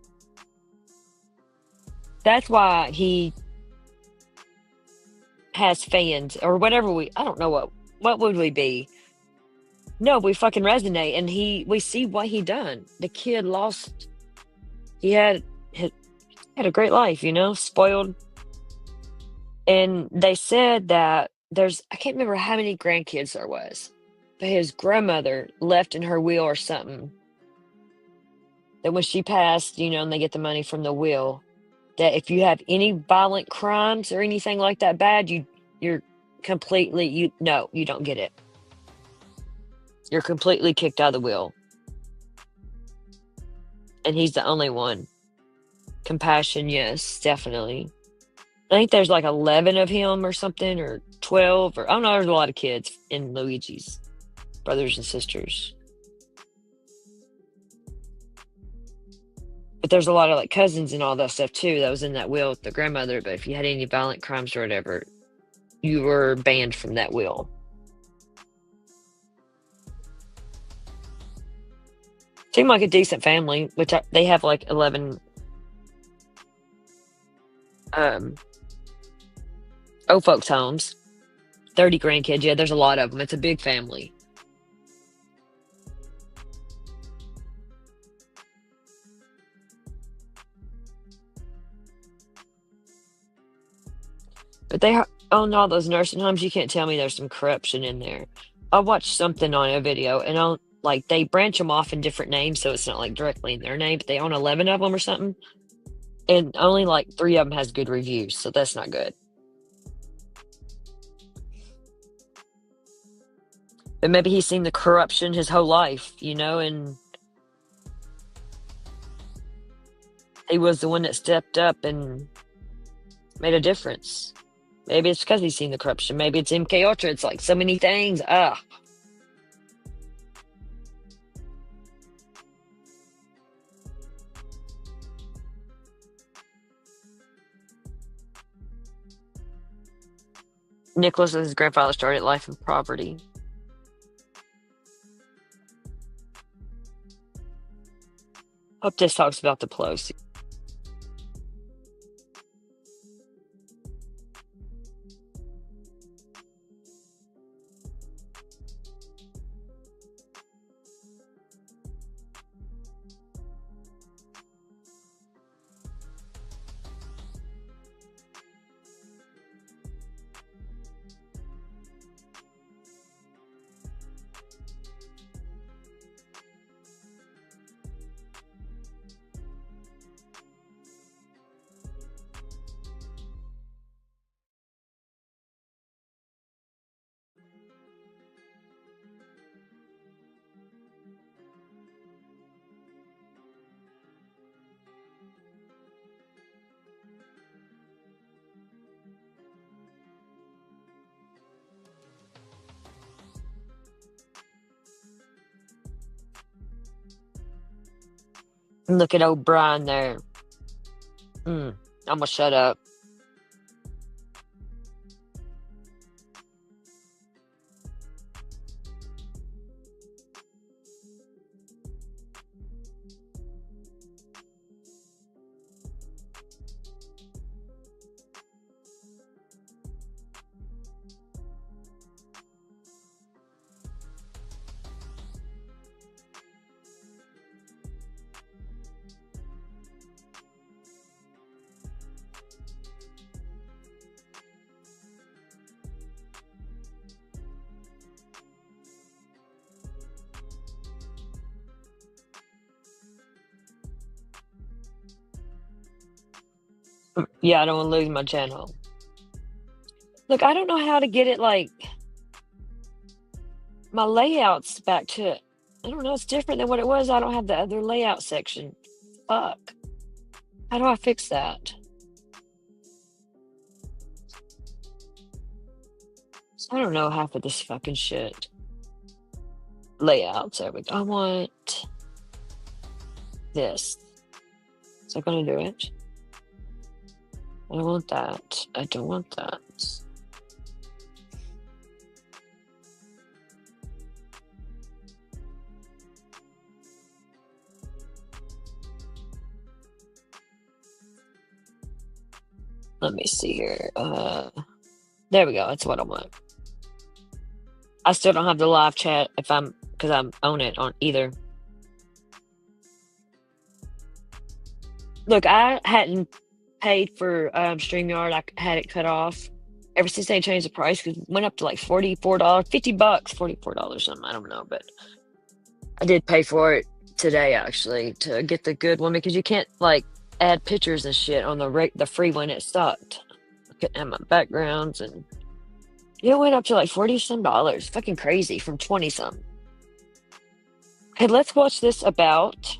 That's why he has fans or whatever I don't know what would we be? No, we fucking resonate, and we see what he done. The kid he had a great life, you know, spoiled. And they said that I can't remember how many grandkids there was, but his grandmother left in her will or something that when she passed, you know, and they get the money from the will, that if you have any violent crimes or anything like that bad, you're completely, you don't get it. You're completely kicked out of the will. And he's the only one. Compassion, yes, definitely. I think there's like 11 of him or something, or 12, or I don't know, there's a lot of kids in Luigi's brothers and sisters. But there's a lot of like cousins and all that stuff too that was in that will with the grandmother. But if you had any violent crimes or whatever, you were banned from that will. Seemed like a decent family, which they have like 11 old folks homes, 30 grandkids. Yeah, there's a lot of them. It's a big family. But they own all those nursing homes. You can't tell me there's some corruption in there. I watched something on a video, and like they branch them off in different names, so it's not like directly in their name, but they own 11 of them or something. And only like 3 of them has good reviews, so that's not good. But maybe he's seen the corruption his whole life, you know, and he was the one that stepped up and made a difference. Maybe it's because he's seen the corruption. Maybe it's MK Ultra. It's like so many things. Nicholas and his grandfather started life in poverty. Hope this talks about the Pelosi. Look at O'Brien there. I'm gonna shut up. Yeah, I don't want to lose my channel. Look, I don't know how to get it, like, my layouts back to, I don't know, it's different than what it was. I don't have the other layout section. Fuck. How do I fix that? I don't know half of this fucking shit. Layouts, there we go. I want this. Is that gonna do it? I don't want that. I don't want that. Let me see here. There we go. That's what I want. I still don't have the live chat because I'm on it on either. Look, I hadn't paid for StreamYard. I had it cut off ever since they changed the price, because it went up to like $44, $50, $44 something. I don't know, but I did pay for it today actually to get the good one, because you can't like add pictures and shit on the free one. It sucked. I couldn't have my backgrounds, and it went up to like $40 some. Fucking crazy, from 20 some. Hey, let's watch this about.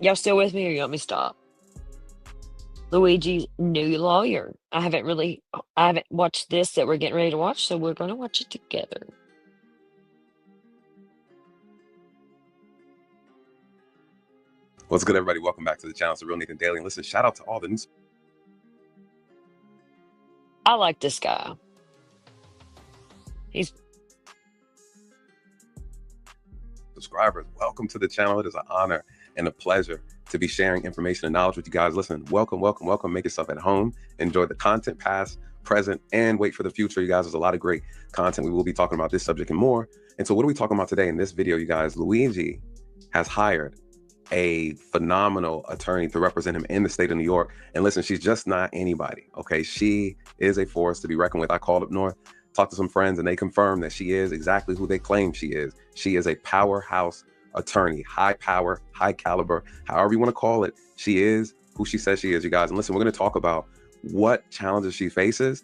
Y'all still with me, or you want me to stop? Luigi's new lawyer. I haven't watched this that we're getting ready to watch, so we're gonna watch it together. What's good, everybody? Welcome back to the channel. It's the Real Nathan Daily. And listen, shout out to all the new I like this guy. He's subscribers. Welcome to the channel. It is an honor and a pleasure to be sharing information and knowledge with you guys. Listen, welcome, welcome, welcome. Make yourself at home. Enjoy the content, past, present, and wait for the future. You guys, there's a lot of great content. We will be talking about this subject and more. And so what are we talking about today in this video, you guys? Luigi has hired a phenomenal attorney to represent him in the state of New York. And listen, she's just not anybody, okay? She is a force to be reckoned with. I called up north, talked to some friends, and they confirmed that she is exactly who they claim she is. She is a powerhouse attorney, high power, high caliber, however you want to call it. She is who she says she is, you guys. And listen, we're going to talk about what challenges she faces.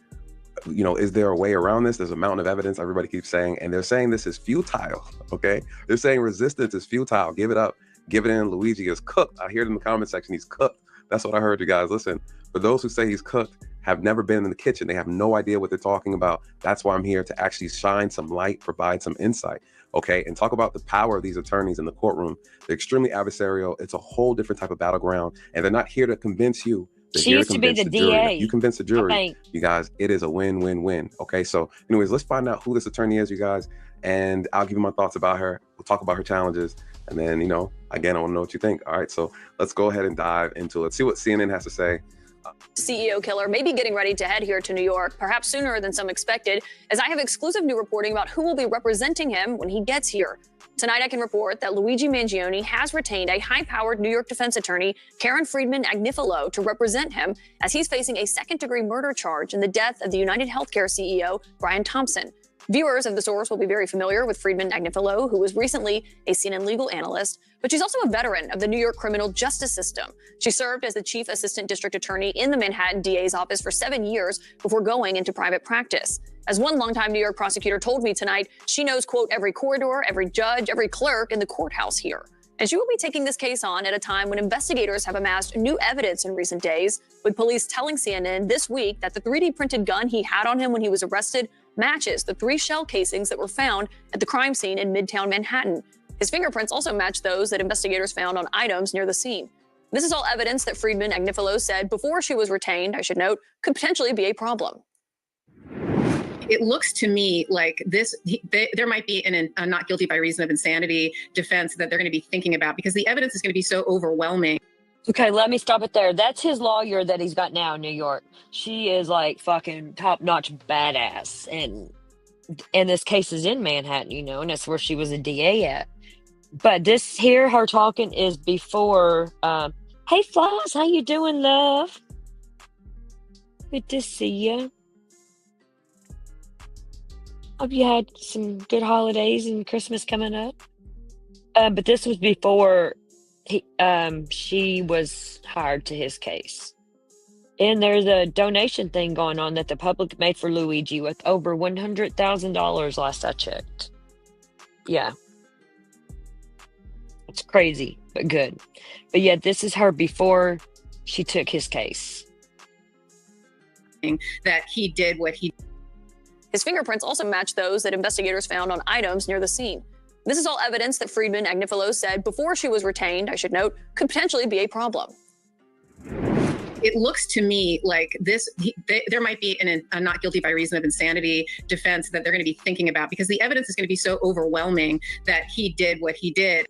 You know, is there a way around this? There's a mountain of evidence, everybody keeps saying, and they're saying this is futile, okay? They're saying resistance is futile. Give it up. Give it in. Luigi is cooked. I hear it in the comment section. He's cooked. That's what I heard, you guys. Listen, for those who say he's cooked, have never been in the kitchen. They have no idea what they're talking about. That's why I'm here to actually shine some light, provide some insight, okay? And talk about the power of these attorneys in the courtroom. They're extremely adversarial. It's a whole different type of battleground. And they're not here to convince you. They're She here used to be the jury. DA. If you convince the I jury, think. you guys, it is a win-win-win, okay? So anyways, let's find out who this attorney is, you guys. And I'll give you my thoughts about her. We'll talk about her challenges. And then, you know, again, I want to know what you think. All right, so let's go ahead and dive into it. Let's see what CNN has to say. CEO killer may be getting ready to head here to New York, perhaps sooner than some expected, as I have exclusive new reporting about who will be representing him when he gets here. Tonight, I can report that Luigi Mangione has retained a high-powered New York defense attorney, Karen Friedman Agnifilo, to represent him as he's facing a second-degree murder charge in the death of the United Healthcare CEO, Brian Thompson. Viewers of The Source will be very familiar with Friedman Agnifilo, who was recently a CNN legal analyst, but she's also a veteran of the New York criminal justice system. She served as the chief assistant district attorney in the Manhattan DA's office for 7 years before going into private practice. As one longtime New York prosecutor told me tonight, she knows, quote, every corridor, every judge, every clerk in the courthouse here. And she will be taking this case on at a time when investigators have amassed new evidence in recent days, with police telling CNN this week that the 3D printed gun he had on him when he was arrested matches the 3 shell casings that were found at the crime scene in Midtown Manhattan. His fingerprints also match those that investigators found on items near the scene. This is all evidence that Friedman Agnifilo said before she was retained, I should note, could potentially be a problem. It looks to me like there might be a not guilty by reason of insanity defense that they're going to be thinking about, because the evidence is going to be so overwhelming. Okay, let me stop it there. That's his lawyer that he's got now in New York. She is like fucking top-notch badass. And this case is in Manhattan, you know, and that's where she was a DA at. But this here, her talking is before, hey, Floss, how you doing, love? Good to see you. Hope you had some good holidays and Christmas coming up. But this was before she was hired to his case. And there's a donation thing going on that the public made for Luigi with over $100,000 last I checked. Yeah. It's crazy, but good. But yeah, this is her before she took his case. That he did what he... His fingerprints also match those that investigators found on items near the scene. This is all evidence that Friedman Agnifilo said before she was retained, I should note, could potentially be a problem. It looks to me like there might be a not guilty by reason of insanity defense that they're going to be thinking about, because the evidence is going to be so overwhelming that he did what he did.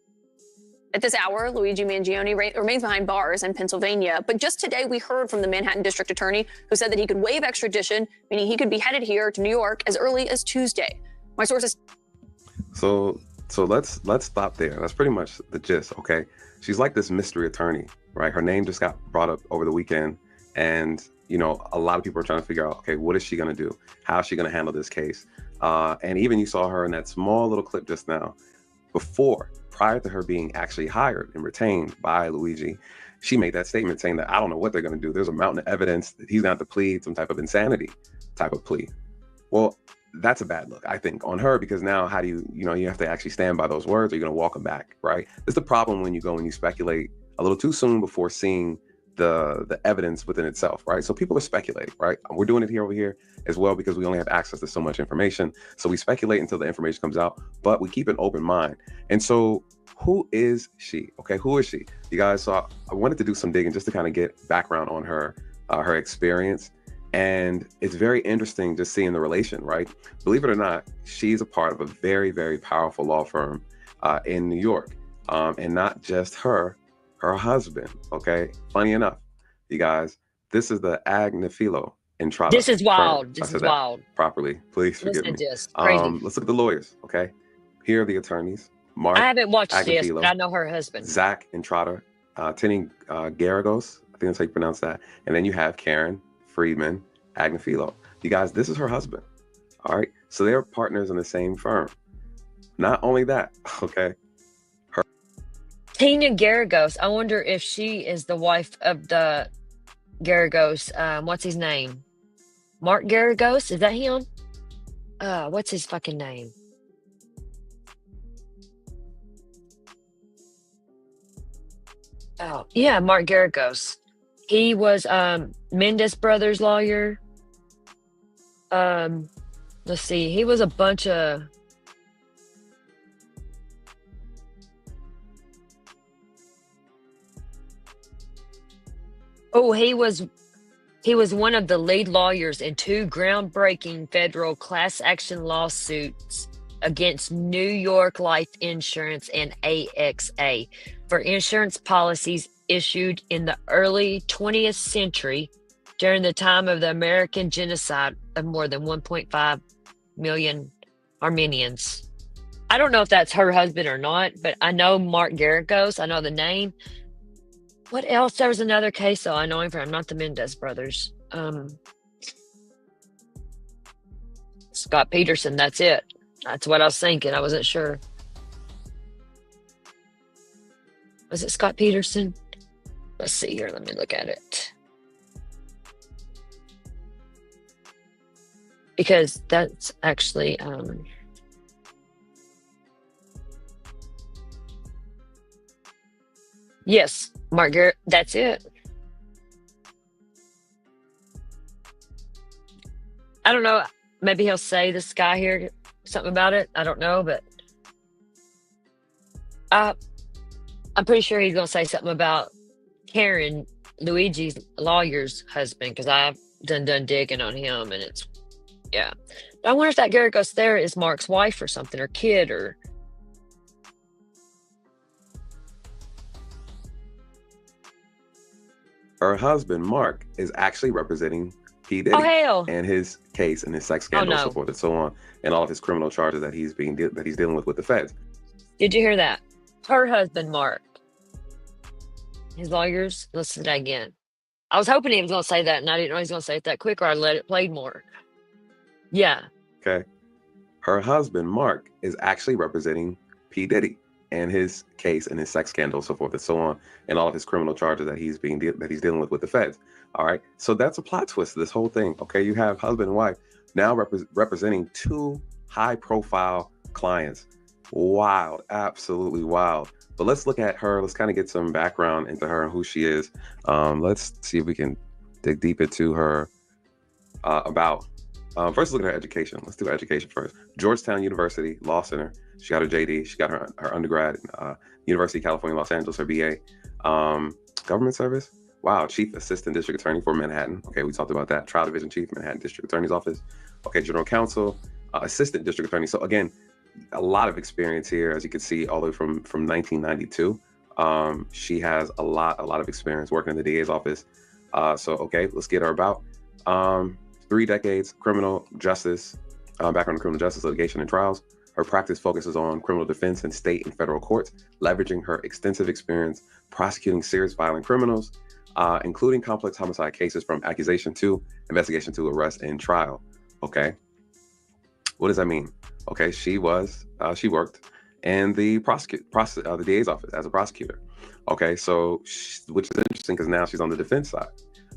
At this hour, Luigi Mangione remains behind bars in Pennsylvania. But just today, we heard from the Manhattan District Attorney, who said that he could waive extradition, meaning he could be headed here to New York as early as Tuesday. My sources. So let's stop there. That's pretty much the gist, okay? She's like this mystery attorney, right? Her name just got brought up over the weekend, and you know, a lot of people are trying to figure out, okay, what is she going to do? How is she going to handle this case? And even you saw her in that small little clip just now. Prior to her being actually hired and retained by Luigi, she made that statement saying that I don't know what they're going to do. There's a mountain of evidence that he's going to have to plead some type of insanity type of plea. Well, that's a bad look, I think, on her, because now how do you have to actually stand by those words, or you're going to walk them back, right? This is the problem when you go and you speculate a little too soon before seeing the evidence within itself, right? So people are speculating, right? We're doing it over here as well, because we only have access to so much information. So we speculate until the information comes out, but we keep an open mind. And so who is she? Okay, who is she? You guys saw, I wanted to do some digging just to kind of get background on her experience. And it's very interesting just seeing the relation, right? Believe it or not, she's a part of a very, very powerful law firm in New York. And not just her husband, okay? Funny enough, you guys, this is the Agnifilo Entrada. This is wild. Firm. This is wild. Properly. Please forgive me. Just crazy. Let's look at the lawyers, okay? Here are the attorneys. Mark I haven't watched Agnifilo, this, but I know her husband. Zach Entrada, Tinny Garagos, I think that's how you pronounce that. And then you have Karen Friedman Agnifilo. You guys, this is her husband, all right? So they're partners in the same firm. Not only that, okay? Tina Garagos. I wonder if she is the wife of the Garagos. What's his name? Mark Garagos? Is that him? What's his fucking name? Oh, yeah, Mark Garagos. He was Mendes Brothers lawyer. Let's see. He was a bunch of... Oh, he was one of the lead lawyers in 2 groundbreaking federal class action lawsuits against New York Life Insurance and AXA for insurance policies issued in the early 20th century during the time of the American genocide of more than 1.5 million Armenians. I don't know if that's her husband or not, but I know Mark Garagos. I know the name. What else? There was another case, though. I know him from, not the Mendes brothers. Scott Peterson. That's it. That's what I was thinking. I wasn't sure. Was it Scott Peterson? Let's see here. Let me look at it. Because that's actually... Yes, Margaret, that's it. I don't know. Maybe he'll say this guy here something about it. I don't know, but I'm pretty sure he's gonna say something about Karen, Luigi's lawyer's husband, because I've done digging on him, and it's yeah. I wonder if that Garagos there is Mark's wife or something, or kid, or Her husband, Mark, is actually representing P. Diddy hell. and his case and his sex scandal, so no. forth and so on, and all of his criminal charges that he's dealing with the feds. Did you hear that? Her husband, Mark. His lawyers. Listen to that again. I was hoping he was gonna say that, and I didn't know he was gonna say it that quick, or I'd let it play more. Yeah. Okay. Her husband, Mark, is actually representing P. Diddy and his case and his sex scandal, so forth and so on, and all of his criminal charges that he's dealing with the feds. All right. So that's a plot twist to this whole thing. Okay. You have husband and wife now representing two high-profile clients. Wild, absolutely wild. But let's look at her. Let's kind of get some background into her and who she is. Let's see if we can dig deep into her first, look at her education. Let's do education first. Georgetown University Law Center. She got her JD. She got her undergrad, University of California, Los Angeles, her BA. Government service. Wow. Chief Assistant District Attorney for Manhattan. Okay, we talked about that. Trial Division Chief, Manhattan District Attorney's Office. Okay, General Counsel, Assistant District Attorney. So again, a lot of experience here, as you can see, all the way from 1992. She has a lot of experience working in the DA's office. So okay, let's get her about. 3 decades criminal justice, background in criminal justice litigation and trials. Her practice focuses on criminal defense in state and federal courts, leveraging her extensive experience prosecuting serious violent criminals, including complex homicide cases from accusation to investigation to arrest and trial. Okay, what does that mean? Okay, she worked in the the DA's office as a prosecutor. Okay, so which is interesting because now she's on the defense side.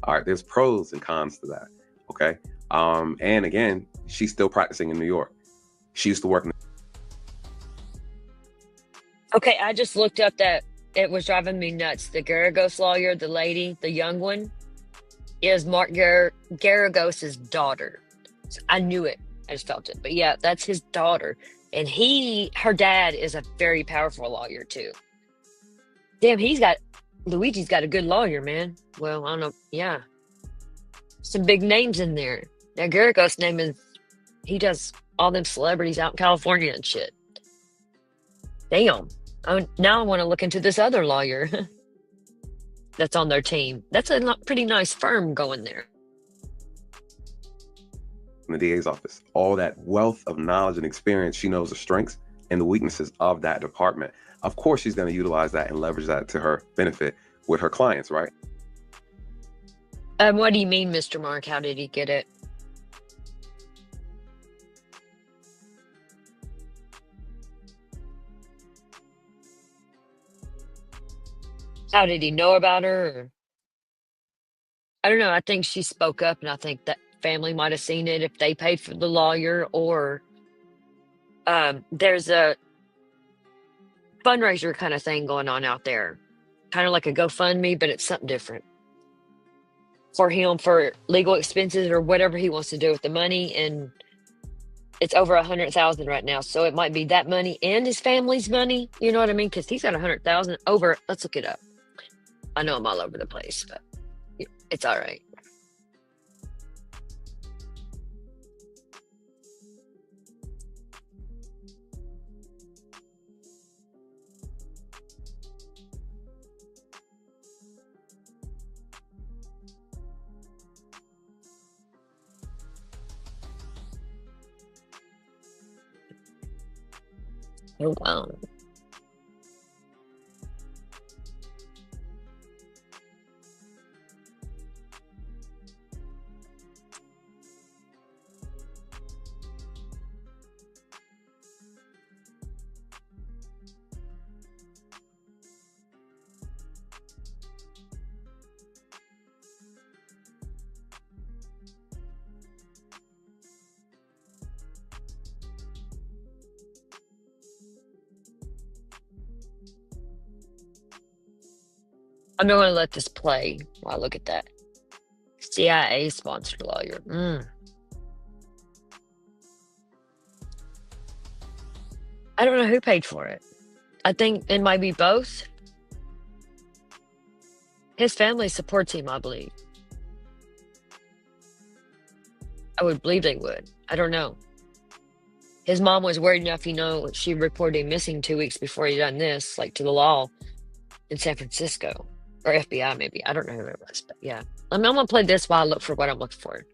All right, there's pros and cons to that. Okay. And again, she's still practicing in New York. She used to work. Okay, I just looked up that it was driving me nuts. The Garagos lawyer, the lady, the young one, is Mark Garagos's daughter. So I knew it. I just felt it. But yeah, that's his daughter. And her dad is a very powerful lawyer too. Damn, Luigi's got a good lawyer, man. Well, I don't know. Yeah. Some big names in there. Now Garagos' name he does all them celebrities out in California and shit. Damn. Now I want to look into this other lawyer that's on their team. That's a pretty nice firm going there. In the DA's office, all that wealth of knowledge and experience, she knows the strengths and the weaknesses of that department. Of course, she's going to utilize that and leverage that to her benefit with her clients, right? What do you mean, Mr. Mark? How did he get it? How did he know about her? Or... I don't know. I think she spoke up, and I think that family might have seen it if they paid for the lawyer, or there's a fundraiser kind of thing going on out there. Kind of like a GoFundMe, but it's something different. For him, for legal expenses or whatever he wants to do with the money, and it's over 100,000 right now. So it might be that money and his family's money. You know what I mean? Because he's got 100,000 over. Let's look it up. I know I'm all over the place, but it's all right. Oh, wow. I'm not going to let this play while I look at that. CIA sponsored lawyer. I don't know who paid for it. I think it might be both. His family supports him, I believe. I would believe they would. I don't know. His mom was worried enough, she reported him missing 2 weeks before he done this, like to the law in San Francisco. Or FBI, maybe. I don't know who it was, but yeah. I'm gonna play this while I look for what I'm looking for.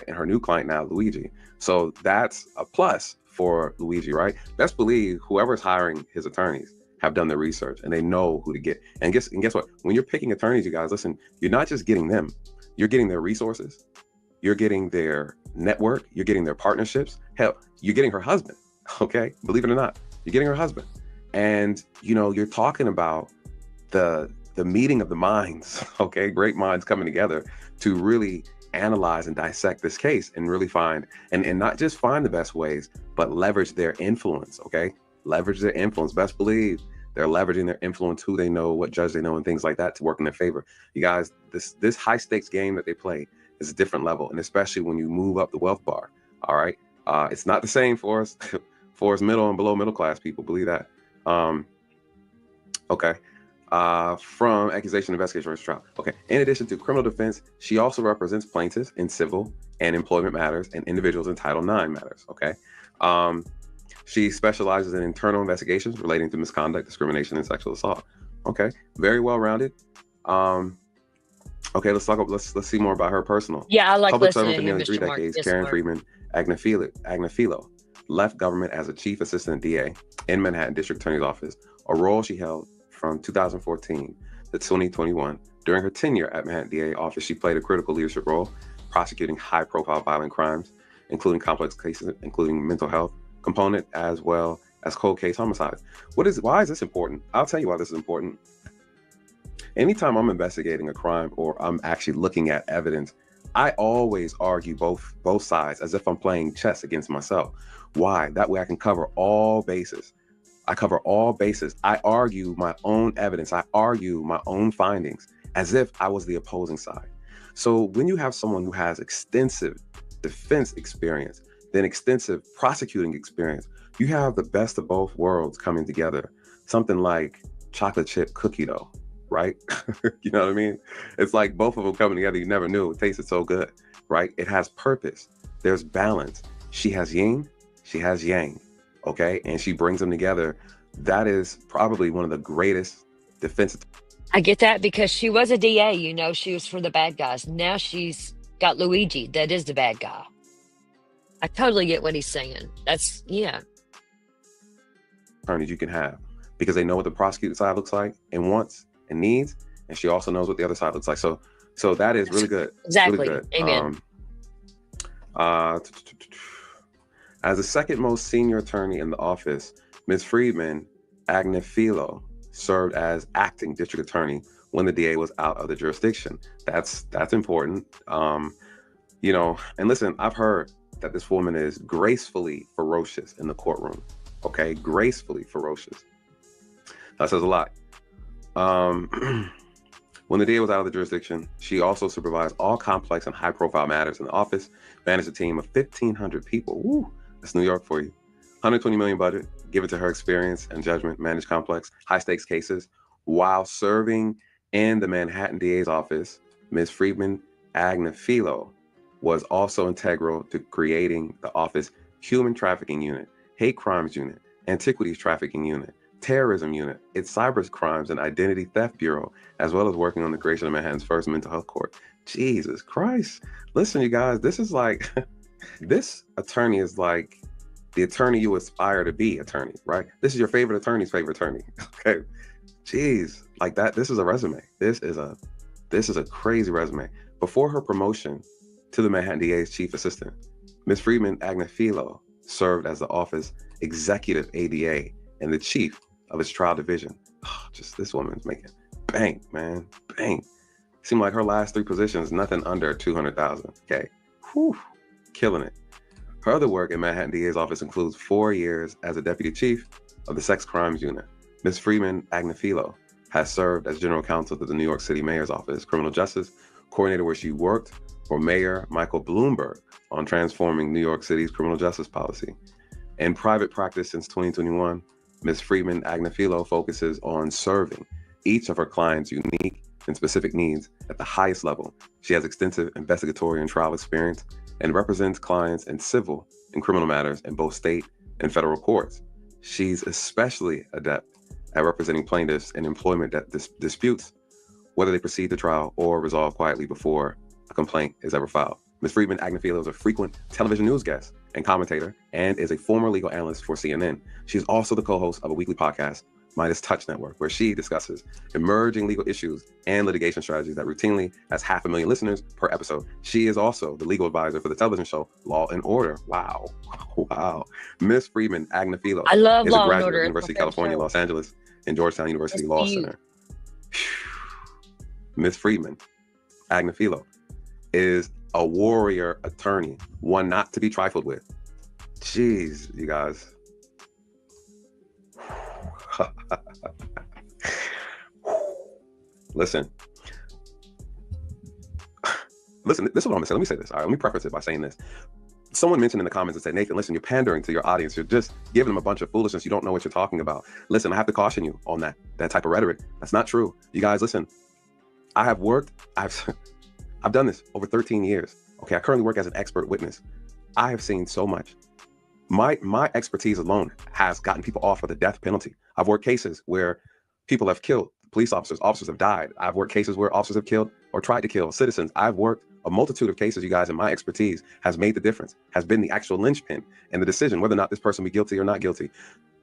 And her new client now, Luigi. So that's a plus for Luigi, right? Best believe whoever's hiring his attorneys have done their research and they know who to get. And guess what? When you're picking attorneys, you guys, listen, you're not just getting them. You're getting their resources. You're getting their network. You're getting their partnerships. Hell, you're getting her husband, okay? Believe it or not, you're getting her husband. And, you're talking about the meeting of the minds, okay? Great minds coming together to really analyze and dissect this case and really find, and not just find the best ways, but leverage their influence, okay? Leverage their influence. Best believe they're leveraging their influence, who they know, what judge they know, and things like that to work in their favor. You guys, this high stakes game that they play is a different level, and especially when you move up the wealth bar, all right? It's not the same for us middle and below middle class people, believe that. Okay. From accusation, investigation, versus trial. Okay. In addition to criminal defense, she also represents plaintiffs in civil and employment matters and individuals in Title IX matters. Okay. She specializes in internal investigations relating to misconduct, discrimination, and sexual assault. Okay. Very well rounded. Okay, let's see more about her personal. Yeah, I like Public listening servant for to him, nearly 3 Mr. Mark. decades, Yes, Karen Mark. Friedman Agnafilo left government as a chief assistant DA in Manhattan District Attorney's Office, a role she held from 2014 to 2021. During her tenure at Manhattan DA office, she played a critical leadership role, prosecuting high-profile violent crimes, including complex cases, including mental health component, as well as cold case homicides. Why is this important? I'll tell you why this is important. Anytime I'm investigating a crime or I'm actually looking at evidence, I always argue both sides as if I'm playing chess against myself. Why? That way I can cover all bases. I cover all bases. I argue my own evidence. I argue my own findings as if I was the opposing side. So when you have someone who has extensive defense experience, then extensive prosecuting experience, you have the best of both worlds coming together. Something like chocolate chip cookie dough, right? You know what I mean? It's like both of them coming together. You never knew it tasted so good, right? It has purpose. There's balance. She has yin, she has yang, okay? And she brings them together. That is probably one of the greatest defense. I get that because she was a DA, she was for the bad guys. Now she's got Luigi, that is the bad guy. I totally get what he's saying. Yeah. Attorneys you can have because they know what the prosecuting side looks like and wants and needs, and she also knows what the other side looks like. So that is really good. Exactly. Really good. Amen. As the second most senior attorney in the office, Ms. Friedman Agnafilo served as acting district attorney when the DA was out of the jurisdiction. That's important. And listen, I've heard that this woman is gracefully ferocious in the courtroom. Okay, gracefully ferocious. That says a lot. When the DA was out of the jurisdiction, she also supervised all complex and high-profile matters in the office, managed a team of 1,500 people. Woo, that's New York for you. 120 million budget, given to her experience and judgment, managed complex, high-stakes cases. While serving in the Manhattan DA's office, Ms. Friedman Agnafilo was also integral to creating the office human trafficking unit, hate crimes unit, antiquities trafficking unit, terrorism unit, its cyber crimes and identity theft bureau, as well as working on the creation of Manhattan's first mental health court. Jesus Christ. Listen, you guys, this is like, this attorney is like the attorney you aspire to be attorney, right? This is your favorite attorney's favorite attorney. Okay. Jeez, like that. This is a resume. This is a crazy resume. Before her promotion to the Manhattan DA's chief assistant, Ms. Friedman Agnafilo served as the office executive ADA and the chief of its trial division. Oh, just this woman's making bank, man, bank. Seemed like her last 3 positions, nothing under 200,000. Okay, whew, killing it. Her other work in Manhattan DA's office includes 4 years as a deputy chief of the sex crimes unit. Ms. Friedman Agnafilo has served as general counsel to the New York City Mayor's Office Criminal Justice Coordinator, where she worked for Mayor Michael Bloomberg on transforming New York City's criminal justice policy. In private practice since 2021, Ms. Friedman Agnifilo focuses on serving each of her clients' unique and specific needs at the highest level. She has extensive investigatory and trial experience and represents clients in civil and criminal matters in both state and federal courts. She's especially adept at representing plaintiffs in employment disputes, whether they proceed to trial or resolve quietly before a complaint is ever filed. Ms. Friedman Agnifilo is a frequent television news guest and commentator and is a former legal analyst for CNN. She is also the co-host of a weekly podcast, Midas Touch Network, where she discusses emerging legal issues and litigation strategies that routinely has 500,000 listeners per episode. She is also the legal advisor for the television show Law and Order. Wow. Wow. Ms. Friedman Agnifilo I love is Law a and graduate Order. of University of California, Los Angeles, and Georgetown University Law Center. Ms. Friedman Agnifilo is a warrior attorney, one not to be trifled with. Jeez, you guys. Listen, this is what I'm gonna say. Let me say this. All right, let me preface it by saying this. Someone mentioned in the comments and said, Nathan, listen, you're pandering to your audience. You're just giving them a bunch of foolishness. You don't know what you're talking about. Listen, I have to caution you on that type of rhetoric. That's not true. You guys, listen, I've done this over 13 years. Okay, I currently work as an expert witness. I have seen so much. My expertise alone has gotten people off of the death penalty. I've worked cases where people have killed police officers have died. I've worked cases where officers have killed or tried to kill citizens. I've worked a multitude of cases, you guys, and my expertise has made the difference, has been the actual linchpin in the decision whether or not this person be guilty or not guilty.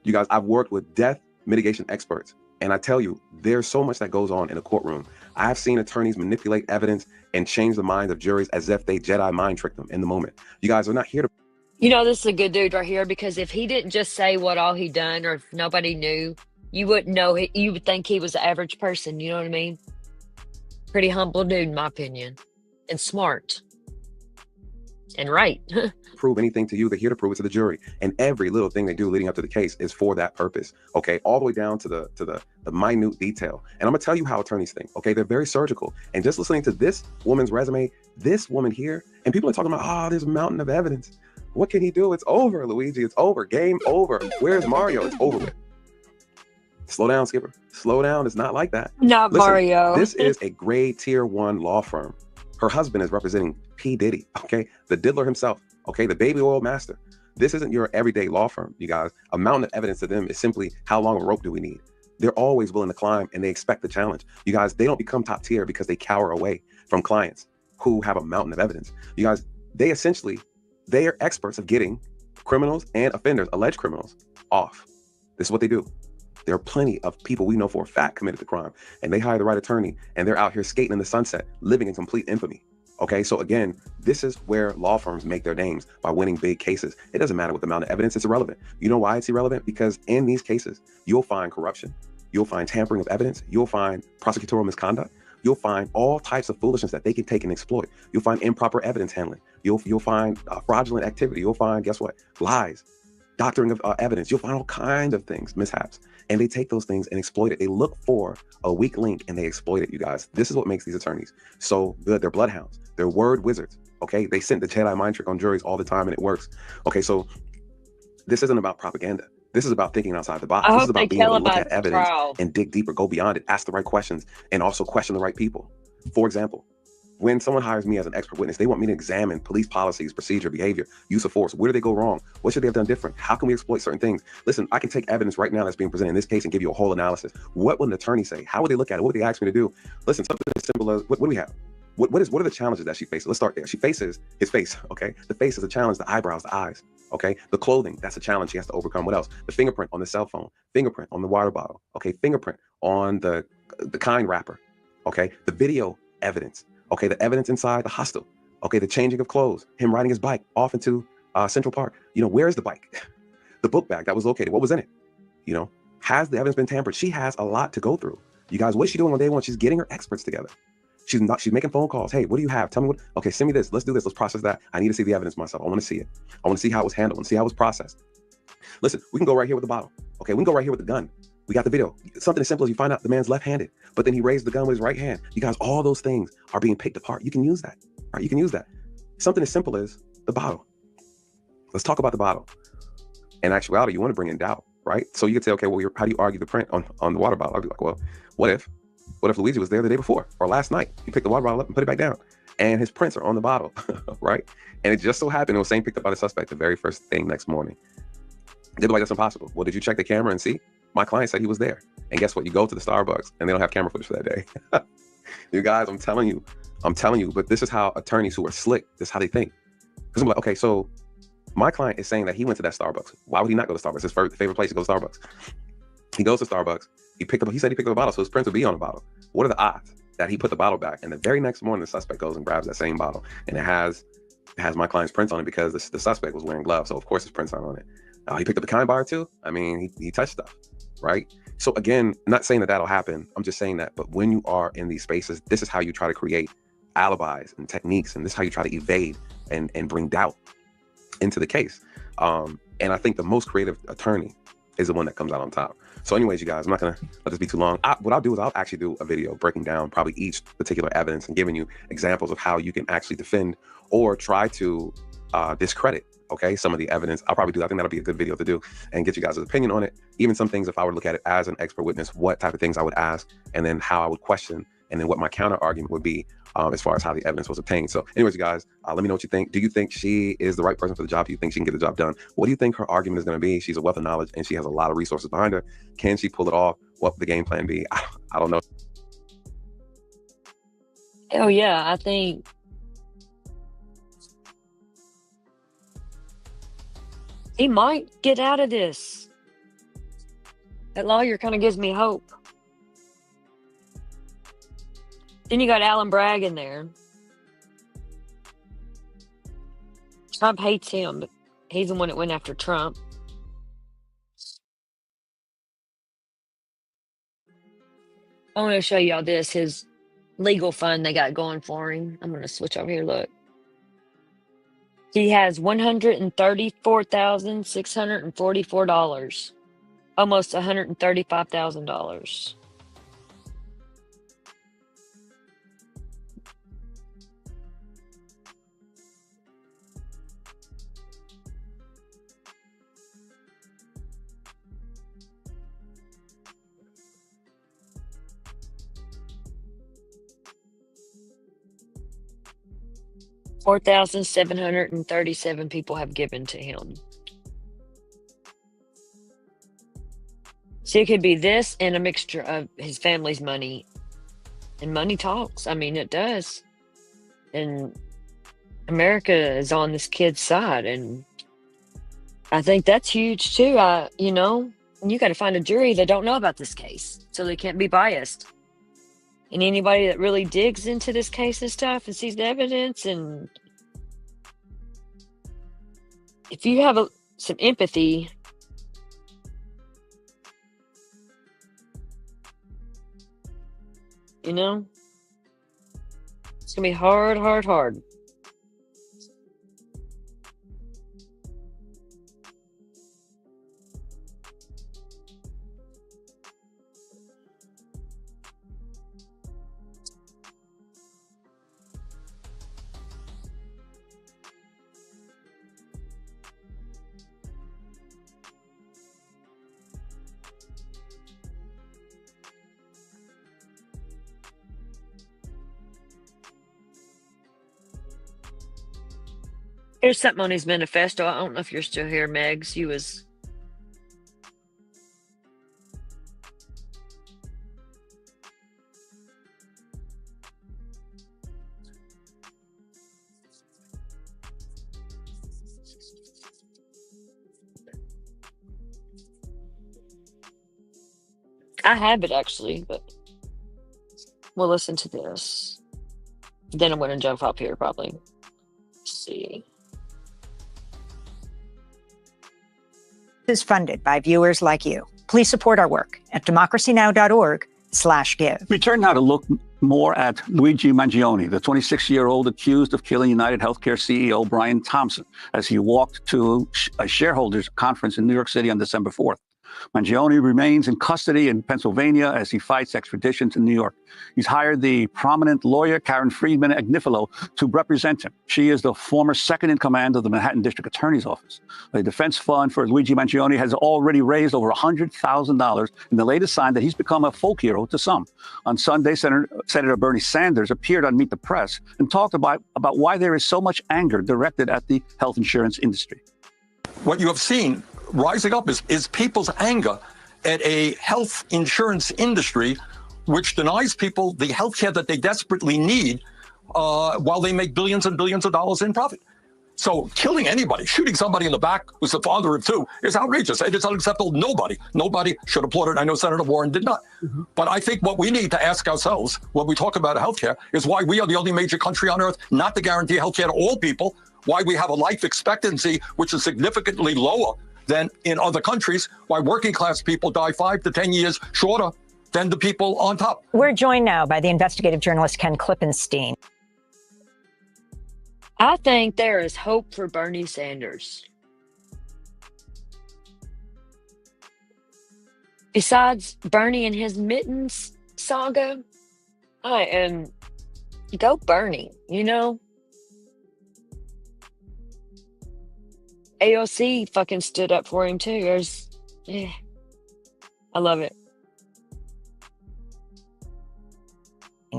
You guys, I've worked with death mitigation experts, and I tell you, there's so much that goes on in a courtroom. I've seen attorneys manipulate evidence and change the minds of juries as if they Jedi mind tricked them in the moment. You guys are not here to... You know, this is a good dude right here, because if he didn't just say what all he done, or if nobody knew, you wouldn't know. You would think he was an average person. You know what I mean? Pretty humble dude, in my opinion, and smart and right. prove anything to you. They're here to prove it to the jury, and every little thing they do leading up to the case is for that purpose. Okay, all the way down to the minute detail. And I'm gonna tell you how attorneys think. Okay, they're very surgical. And just listening to this woman's resume, this woman here, and people are talking about, oh, there's a mountain of evidence. What can he do? It's over, Luigi. It's over. Game over. Where's Mario? It's over with. Slow down, Skipper. Slow down. It's not like that. Not Listen, Mario. This is a grade tier 1 law firm. Her husband is representing P. Diddy, okay? The diddler himself, okay? The baby oil master. This isn't your everyday law firm, you guys. A mountain of evidence to them is simply, how long a rope do we need? They're always willing to climb, and they expect the challenge. You guys, they don't become top tier because they cower away from clients who have a mountain of evidence. You guys, they are experts of getting criminals and offenders, alleged criminals, off. This is what they do. There are plenty of people we know for a fact committed the crime, and they hire the right attorney, and they're out here skating in the sunset, living in complete infamy. Okay, so again, this is where law firms make their names, by winning big cases. It doesn't matter what the amount of evidence, it's irrelevant. You know why it's irrelevant? Because in these cases, you'll find corruption, you'll find tampering of evidence, you'll find prosecutorial misconduct, you'll find all types of foolishness that they can take and exploit. You'll find improper evidence handling. You'll find fraudulent activity. You'll find, guess what? Lies, doctoring of evidence. You'll find all kinds of things, mishaps. And they take those things and exploit it. They look for a weak link and they exploit it, you guys. This is what makes these attorneys so good. They're bloodhounds. They're word wizards, okay? They sent the Jedi mind trick on juries all the time and it works. Okay, so this isn't about propaganda. This is about thinking outside the box. This is about being able to look at evidence and dig deeper, go beyond it, ask the right questions, and also question the right people. For example, when someone hires me as an expert witness, they want me to examine police policies, procedure, behavior, use of force. Where did they go wrong? What should they have done different? How can we exploit certain things? Listen, I can take evidence right now that's being presented in this case and give you a whole analysis. What would an attorney say? How would they look at it? What would they ask me to do? Listen, something as simple as, what do we have? What are the challenges that she faces? Let's start there. She faces his face, okay? The face is a challenge, the eyebrows, the eyes, okay? The clothing, that's a challenge she has to overcome. What else? The fingerprint on the cell phone, fingerprint on the water bottle, okay? Fingerprint on the kind wrapper, okay? The video evidence, okay? The evidence inside the hostel, okay? The changing of clothes, him riding his bike off into Central Park. You know, where's the bike? The book bag that was located, what was in it? You know, has the evidence been tampered? She has a lot to go through. You guys, what is she doing on day one? She's getting her experts together. She's making phone calls. Hey, what do you have? Tell me what, okay, send me this. Let's do this. Let's process that. I need to see the evidence myself. I want to see it. I want to see how it was handled and see how it was processed. Listen, we can go right here with the bottle. Okay, we can go right here with the gun. We got the video. Something as simple as you find out the man's left-handed, but then he raised the gun with his right hand. You guys, all those things are being picked apart. You can use that. All right, you can use that. Something as simple as the bottle. Let's talk about the bottle. in actuality, you want to bring in doubt, right? So you could say, okay, well, how do you argue the print on the water bottle? I'd be like, well, what if Luigi was there the day before or last night? He picked the water bottle up and put it back down, and his prints are on the bottle, right? And it just so happened it was saying picked up by the suspect the very first thing next morning. They'd be like, that's impossible. Well, did you check the camera and see? My client said he was there. And guess what? You go to the Starbucks and they don't have camera footage for that day. You guys, I'm telling you, but this is how attorneys who are slick, this is how they think. Because I'm like, okay, so my client is saying that he went to that Starbucks. Why would he not go to Starbucks? His favorite place to go to Starbucks. He goes to Starbucks. He said he picked up a bottle, so his prints would be on the bottle. What are the odds that he put the bottle back? And the very next morning, the suspect goes and grabs that same bottle, and it has my client's prints on it because the suspect was wearing gloves, so of course his prints aren't on it. He picked up the kind bar too. I mean, he touched stuff, right? So again, not saying that that'll happen. I'm just saying that. But when you are in these spaces, this is how you try to create alibis and techniques, and this is how you try to evade and bring doubt into the case. And I think the most creative attorney is the one that comes out on top. So anyways, you guys, I'm not gonna let this be too long. What I'll do is I'll actually do a video breaking down probably each particular evidence and giving you examples of how you can actually defend or try to discredit, okay, some of the evidence. I'll probably do that. I think that'll be a good video to do and get you guys' opinion on it. Even some things, if I were to look at it as an expert witness, what type of things I would ask, and then how I would question, and then what my counter argument would be as far as how the evidence was obtained. So anyways, you guys, let me know what you think. Do you think she is the right person for the job? Do you think she can get the job done? What do you think her argument is going to be? She's a wealth of knowledge and she has a lot of resources behind her. Can she pull it off? What would the game plan be? I don't know. Oh yeah, I think he might get out of this. That lawyer kind of gives me hope. Then you got Alan Bragg in there. Trump hates him, but he's the one that went after Trump. I want to show y'all this, his legal fund they got going for him. I'm going to switch over here, look. He has $134,644, almost $135,000. $4,737 people have given to him. So it could be this and a mixture of his family's money. And money talks. I mean, it does. And America is on this kid's side. And I think that's huge too. You know, you got to find a jury that don't know about this case, so they can't be biased. And anybody that really digs into this case and stuff and sees the evidence, and if you have some empathy, you know, it's gonna be hard. 'Here's something on his manifesto. I don't know if you're still here, Megs. You was... I have it actually, but we'll listen to this. Then I'm going to jump up here probably. Let's see. Is funded by viewers like you. Please support our work at democracynow.org/give. We turn now to look more at Luigi Mangione, the 26-year-old accused of killing United Healthcare CEO Brian Thompson as he walked to a shareholders conference in New York City on December 4th. Mangione remains in custody in Pennsylvania as he fights extradition to New York. He's hired the prominent lawyer Karen Friedman Agnifilo to represent him. She is the former second in command of the Manhattan District Attorney's Office. The defense fund for Luigi Mangione has already raised over $100,000 in the latest sign that he's become a folk hero to some. On Sunday, Senator Bernie Sanders appeared on Meet the Press and talked about why there is so much anger directed at the health insurance industry. What you have seen rising up is people's anger at a health insurance industry which denies people the health care that they desperately need while they make billions and billions of dollars in profit. So killing anybody, shooting somebody in the back who's the father of two is outrageous. It is unacceptable. Nobody should applaud it. I know Senator Warren did not. But I think what we need to ask ourselves when we talk about healthcare is why we are the only major country on earth not to guarantee healthcare to all people, why we have a life expectancy which is significantly lower than in other countries, why working class people die 5 to 10 years shorter than the people on top. We're joined now by the investigative journalist Ken Klippenstein. I think there is hope for Bernie Sanders. Besides Bernie and his mittens saga, go Bernie, you know? AOC fucking stood up for him too. I love it.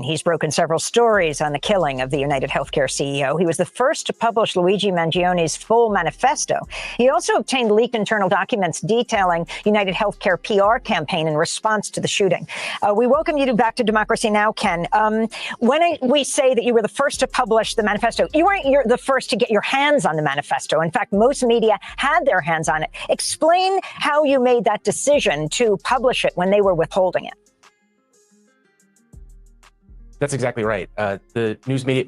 He's broken several stories on the killing of the United Healthcare CEO. He was the first to publish Luigi Mangione's full manifesto. He also obtained leaked internal documents detailing United Healthcare PR campaign in response to the shooting. We welcome you back to Democracy Now!, Ken. When we say that you were the first to publish the manifesto, you weren't the first to get your hands on the manifesto. In fact, most media had their hands on it. Explain how you made that decision to publish it when they were withholding it. That's exactly right. The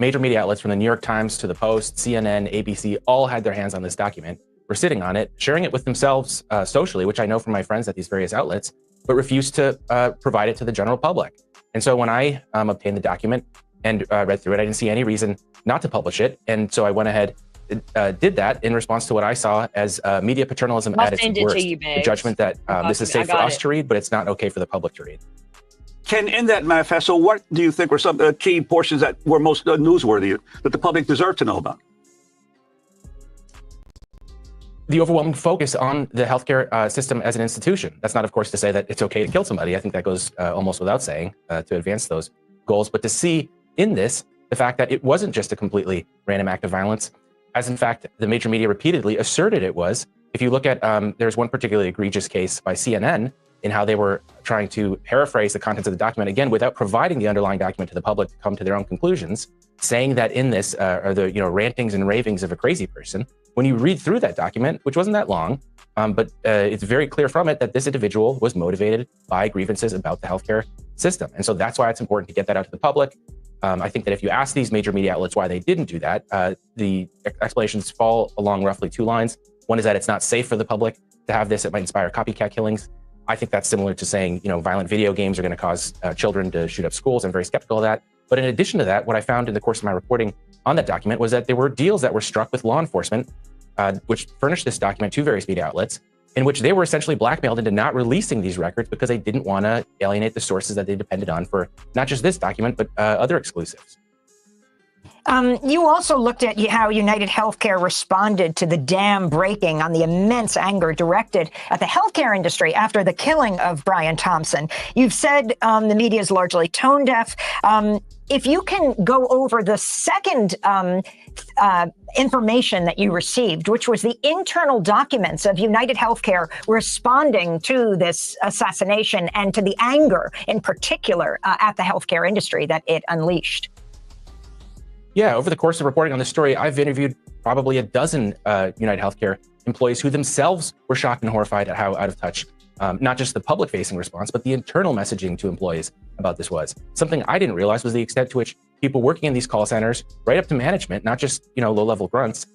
major media outlets from the New York Times to the Post, CNN, ABC, all had their hands on this document, were sitting on it, sharing it with themselves socially, which I know from my friends at these various outlets, but refused to provide it to the general public. And so when I obtained the document and read through it, I didn't see any reason not to publish it. And so I went ahead and did that in response to what I saw as media paternalism at its worst. The judgment that this is safe for us to read, but it's not okay for the public to read. Ken, in that manifesto, what do you think were some key portions that were most newsworthy that the public deserved to know about? The overwhelming focus on the healthcare system as an institution. That's not, of course, to say that it's okay to kill somebody. I think that goes almost without saying to advance those goals. But to see in this the fact that it wasn't just a completely random act of violence, as in fact the major media repeatedly asserted it was. If you look at, there's one particularly egregious case by CNN in how they were trying to paraphrase the contents of the document, again, without providing the underlying document to the public to come to their own conclusions, saying that in this are the rantings and ravings of a crazy person. When you read through that document, which wasn't that long, but it's very clear from it that this individual was motivated by grievances about the healthcare system. And so that's why it's important to get that out to the public. I think that if you ask these major media outlets why they didn't do that, the explanations fall along roughly 2 lines. One is that it's not safe for the public to have this. It might inspire copycat killings. I think that's similar to saying, violent video games are going to cause children to shoot up schools. I'm very skeptical of that. But in addition to that, what I found in the course of my reporting on that document was that there were deals that were struck with law enforcement, which furnished this document to various media outlets, in which they were essentially blackmailed into not releasing these records because they didn't want to alienate the sources that they depended on for not just this document, but other exclusives. You also looked at how United Healthcare responded to the dam breaking on the immense anger directed at the healthcare industry after the killing of Brian Thompson. You've said the media is largely tone deaf. If you can go over the second information that you received, which was the internal documents of United Healthcare responding to this assassination and to the anger in particular at the healthcare industry that it unleashed. Yeah, over the course of reporting on this story, I've interviewed probably a dozen United Healthcare employees who themselves were shocked and horrified at how out of touch, not just the public-facing response, but the internal messaging to employees about this was. Something I didn't realize was the extent to which people working in these call centers, right up to management, not just low-level grunts,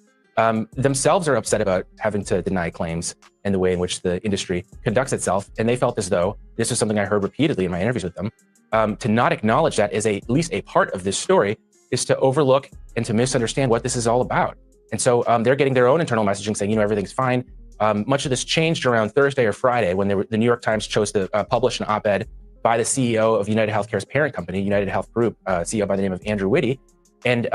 themselves are upset about having to deny claims and the way in which the industry conducts itself. And they felt as though, this is something I heard repeatedly in my interviews with them, to not acknowledge that as at least a part of this story is to overlook and to misunderstand what this is all about. And so they're getting their own internal messaging saying, everything's fine. Much of this changed around Thursday or Friday when the New York Times chose to publish an op-ed by the CEO of United Healthcare's parent company, United Health Group, CEO by the name of Andrew Whitty. And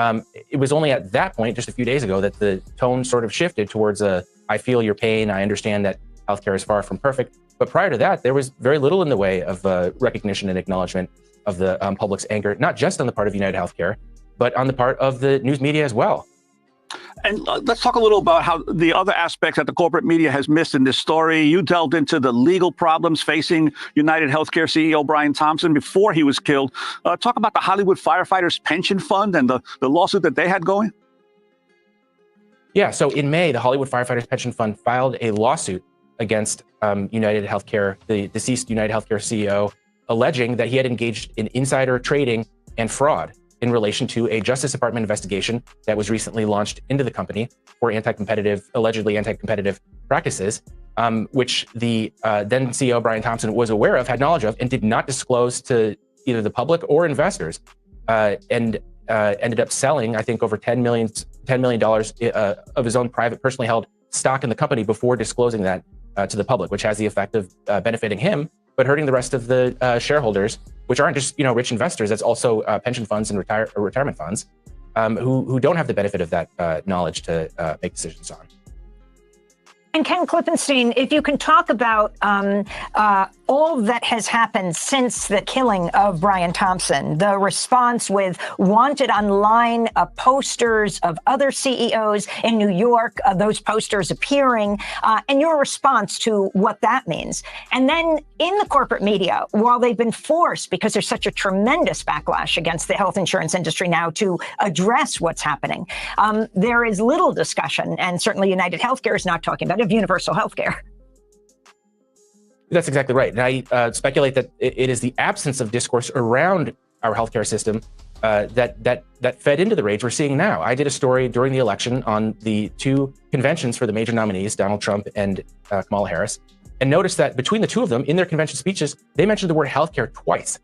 it was only at that point, just a few days ago, that the tone sort of shifted towards I feel your pain, I understand that healthcare is far from perfect. But prior to that, there was very little in the way of recognition and acknowledgement of the public's anger, not just on the part of United Healthcare, but on the part of the news media as well. And let's talk a little about how the other aspects that the corporate media has missed in this story. You delved into the legal problems facing United Healthcare CEO Brian Thompson before he was killed. Talk about the Hollywood Firefighters Pension Fund and the lawsuit that they had going. Yeah, so in May, the Hollywood Firefighters Pension Fund filed a lawsuit against United Healthcare, the deceased United Healthcare CEO, alleging that he had engaged in insider trading and fraud in relation to a Justice Department investigation that was recently launched into the company for allegedly anti-competitive practices, which the then CEO Brian Thompson was aware of, had knowledge of, and did not disclose to either the public or investors, and ended up selling, I think, over $10 million of his own private, personally held stock in the company before disclosing that to the public, which has the effect of benefiting him, but hurting the rest of the shareholders, which aren't just rich investors. That's also pension funds and retirement funds who don't have the benefit of that knowledge to make decisions on. And Ken Klippenstein, if you can talk about all that has happened since the killing of Brian Thompson, the response with wanted online posters of other CEOs in New York, those posters appearing, and your response to what that means. And then in the corporate media, while they've been forced, because there's such a tremendous backlash against the health insurance industry now, to address what's happening, there is little discussion, and certainly United Healthcare is not talking about it, of universal healthcare. That's exactly right. And I speculate that it is the absence of discourse around our healthcare system that fed into the rage we're seeing now. I did a story during the election on the two conventions for the major nominees, Donald Trump and Kamala Harris, and noticed that between the two of them, in their convention speeches, they mentioned the word healthcare twice.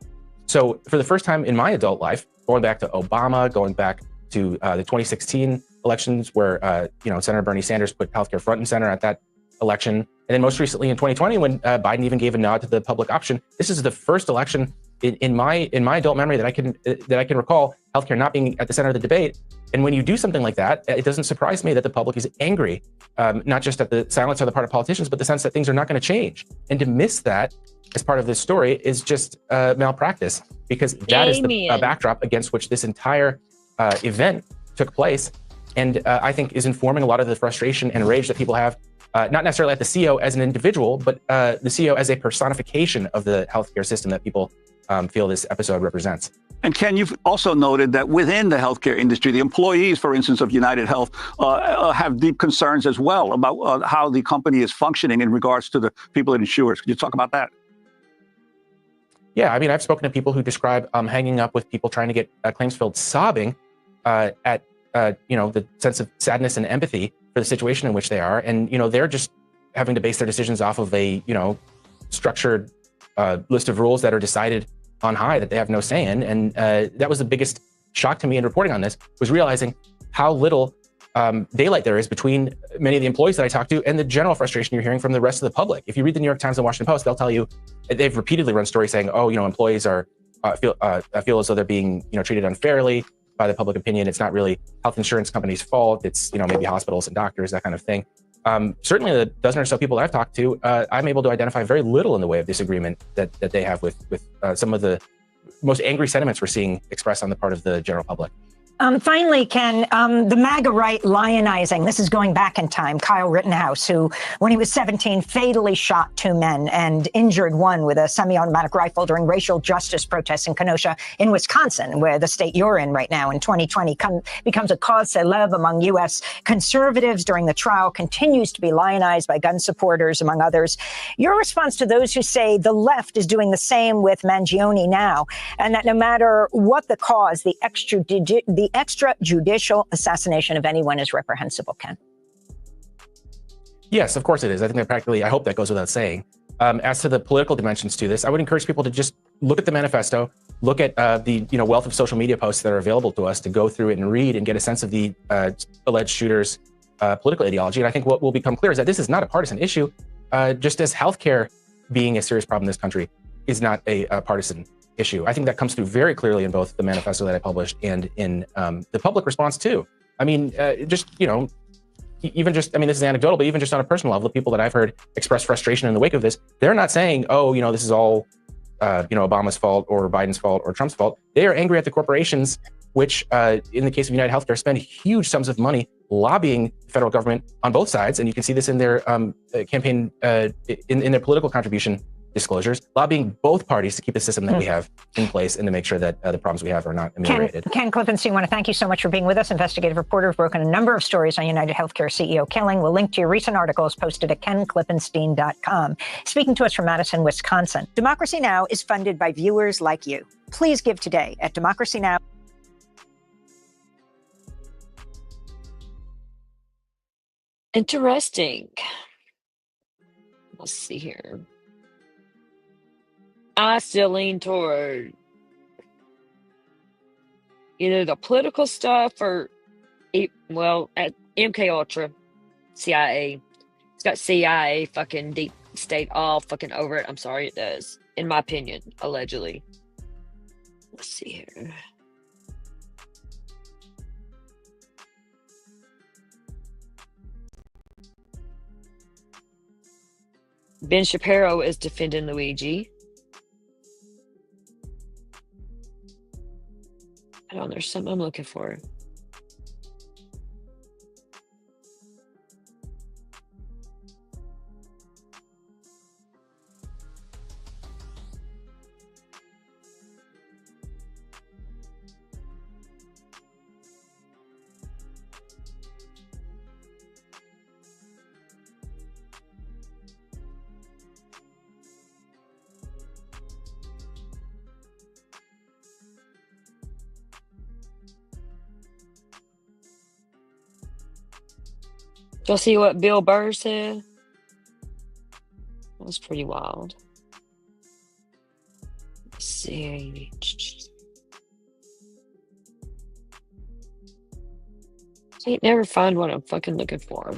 So for the first time in my adult life, going back to Obama, going back to the 2016 elections where Senator Bernie Sanders put healthcare front and center at that election, and then most recently in 2020 when Biden even gave a nod to the public option. This is the first election in my adult memory that I can recall healthcare not being at the center of the debate. And when you do something like that, it doesn't surprise me that the public is angry, not just at the silence on the part of politicians, but the sense that things are not going to change. And to miss that as part of this story is just malpractice, because that is the backdrop against which this entire event took place. And I think is informing a lot of the frustration and rage that people have, not necessarily at the CEO as an individual, but the CEO as a personification of the healthcare system that people feel this episode represents. And Ken, you've also noted that within the healthcare industry, the employees, for instance, of United Health have deep concerns as well about how the company is functioning in regards to the people it insures. Could you talk about that? Yeah, I mean, I've spoken to people who describe hanging up with people trying to get claims filled, sobbing at the sense of sadness and empathy for the situation in which they are. And, they're just having to base their decisions off of a, structured list of rules that are decided on high that they have no say in. And that was the biggest shock to me in reporting on this, was realizing how little daylight there is between many of the employees that I talked to and the general frustration you're hearing from the rest of the public. If you read the New York Times and Washington Post, they'll tell you, they've repeatedly run stories saying, employees are feel as though they're being, treated unfairly by the public opinion. It's not really health insurance companies' fault. It's, maybe hospitals and doctors, that kind of thing. Certainly the dozen or so people I've talked to, I'm able to identify very little in the way of disagreement that they have with some of the most angry sentiments we're seeing expressed on the part of the general public. Finally, Ken, the MAGA right lionizing, this is going back in time, Kyle Rittenhouse, who, when he was 17, fatally shot two men and injured one with a semi-automatic rifle during racial justice protests in Kenosha in Wisconsin, where the state you're in right now in 2020 becomes a cause célèbre among U.S. conservatives during the trial, continues to be lionized by gun supporters, among others. Your response to those who say the left is doing the same with Mangione now, and that no matter what the cause, the extrajudicial assassination of anyone is reprehensible, Ken? Yes, of course it is. I think that practically, I hope that goes without saying. As to the political dimensions to this, I would encourage people to just look at the manifesto, look at the wealth of social media posts that are available to us, to go through it and read and get a sense of the alleged shooters' political ideology. And I think what will become clear is that this is not a partisan issue, just as healthcare being a serious problem in this country is not a partisan issue. I think that comes through very clearly in both the manifesto that I published and in the public response too. I mean, just, you know, even just, I mean, this is anecdotal, but even just on a personal level, the people that I've heard express frustration in the wake of this, they're not saying, oh, you know, this is all, you know, Obama's fault or Biden's fault or Trump's fault. They are angry at the corporations, which in the case of United Healthcare, spend huge sums of money lobbying the federal government on both sides. And you can see this in their campaign, in their political contribution disclosures, lobbying both parties to keep the system that we have in place and to make sure that the problems we have are not ameliorated. Ken Klippenstein, I want to thank you so much for being with us. Investigative reporter, have broken a number of stories on United Healthcare CEO killing. We'll link to your recent articles posted at kenklippenstein.com. Speaking to us from Madison, Wisconsin. Democracy Now! Is funded by viewers like you. Please give today at Democracy Now! Interesting. Let's see here. I still lean toward either the political stuff or, well, at MK Ultra, CIA. It's got CIA fucking deep state all fucking over it. I'm sorry, it does. In my opinion, allegedly. Let's see here. Ben Shapiro is defending Luigi. I don't know, there's something I'm looking for. Y'all see what Bill Burr said? That was pretty wild. Let's see. Can't never find what I'm fucking looking for.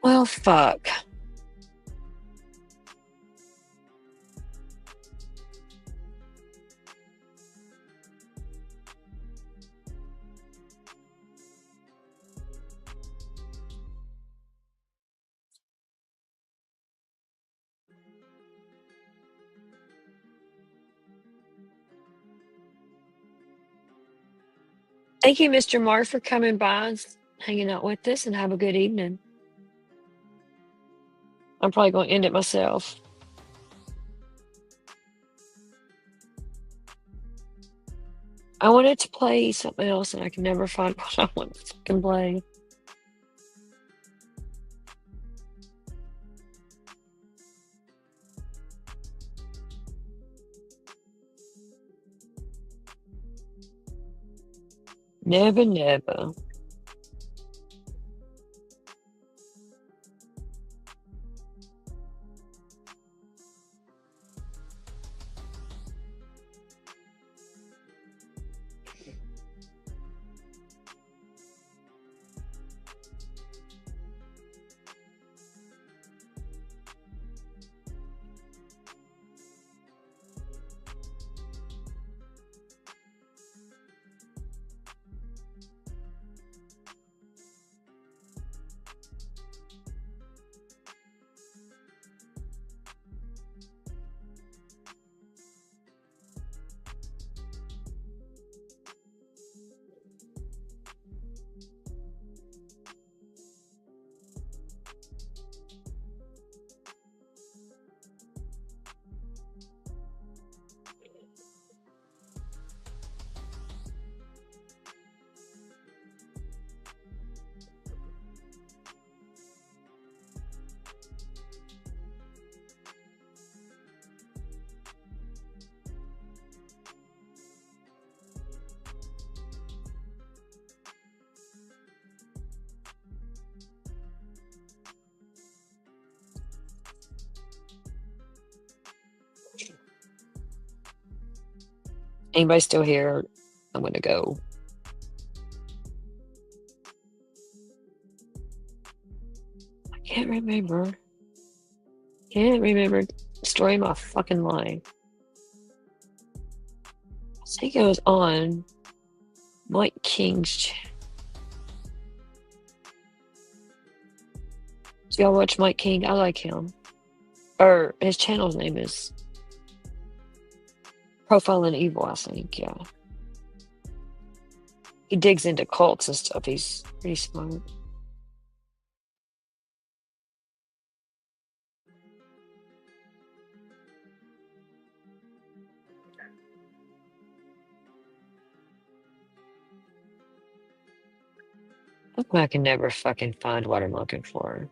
Well, fuck. Thank you, Mr. Mark, for coming by and hanging out with us, and have a good evening. I'm probably going to end it myself. I wanted to play something else, and I can never find what I want to fucking play. Never, never. Anybody still here? I'm gonna go. I can't remember. Can't remember the story of my fucking life. I think it was on Mike King's. Do y'all watch Mike King? I like him. Or his channel's name is Profiling Evil, I think. Yeah. He digs into cults and stuff. He's pretty smart. I can never fucking find what I'm looking for.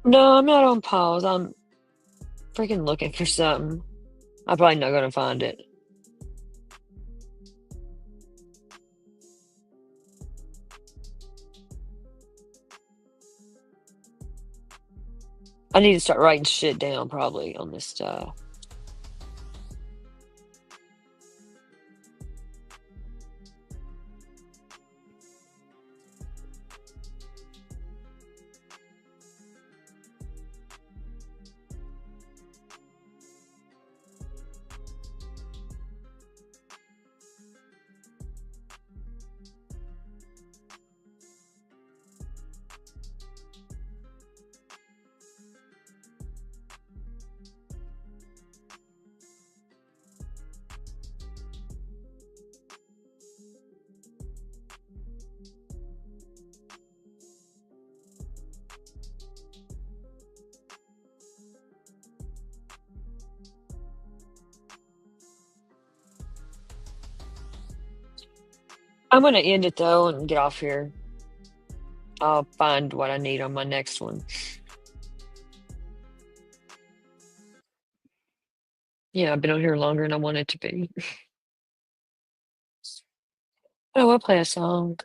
No, I'm not on pause. I'm freaking looking for something. I'm probably not gonna find it. I need to start writing shit down probably on this stuff. I'm gonna end it though and get off here. I'll find what I need on my next one. Yeah, I've been on here longer than I wanted to be. Oh, I'll play a song.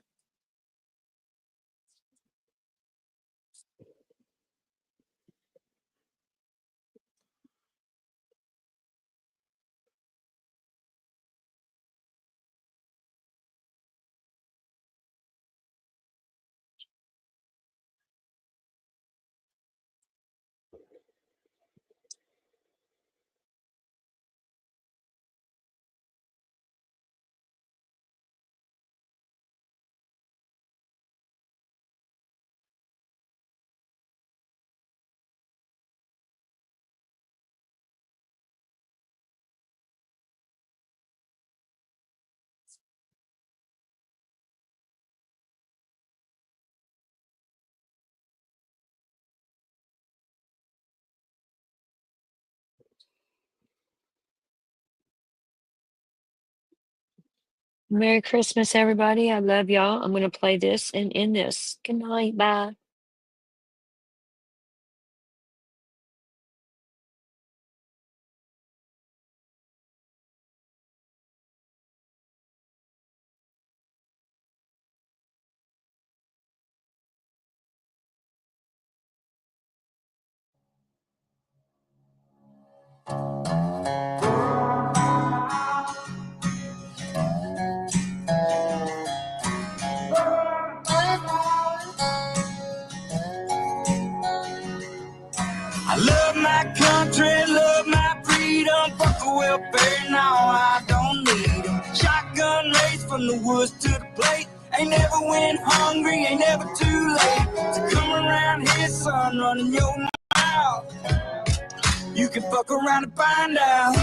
Merry Christmas, everybody. I love y'all. I'm gonna play this and end this. Good night. Bye. I love my country, love my freedom, fuck a welfare, now I don't need them. Shotgun race from the woods to the plate, ain't never went hungry, ain't never too late. So come around here, son, running your mouth. You can fuck around and find out.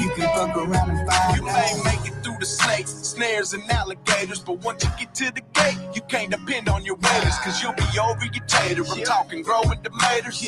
You can fuck around and find out. You may make it through the snakes, snares, and alligators, but once you get to the gate, you can't depend on your waiters, cause you'll be over your tater. I'm talking growing tomatoes,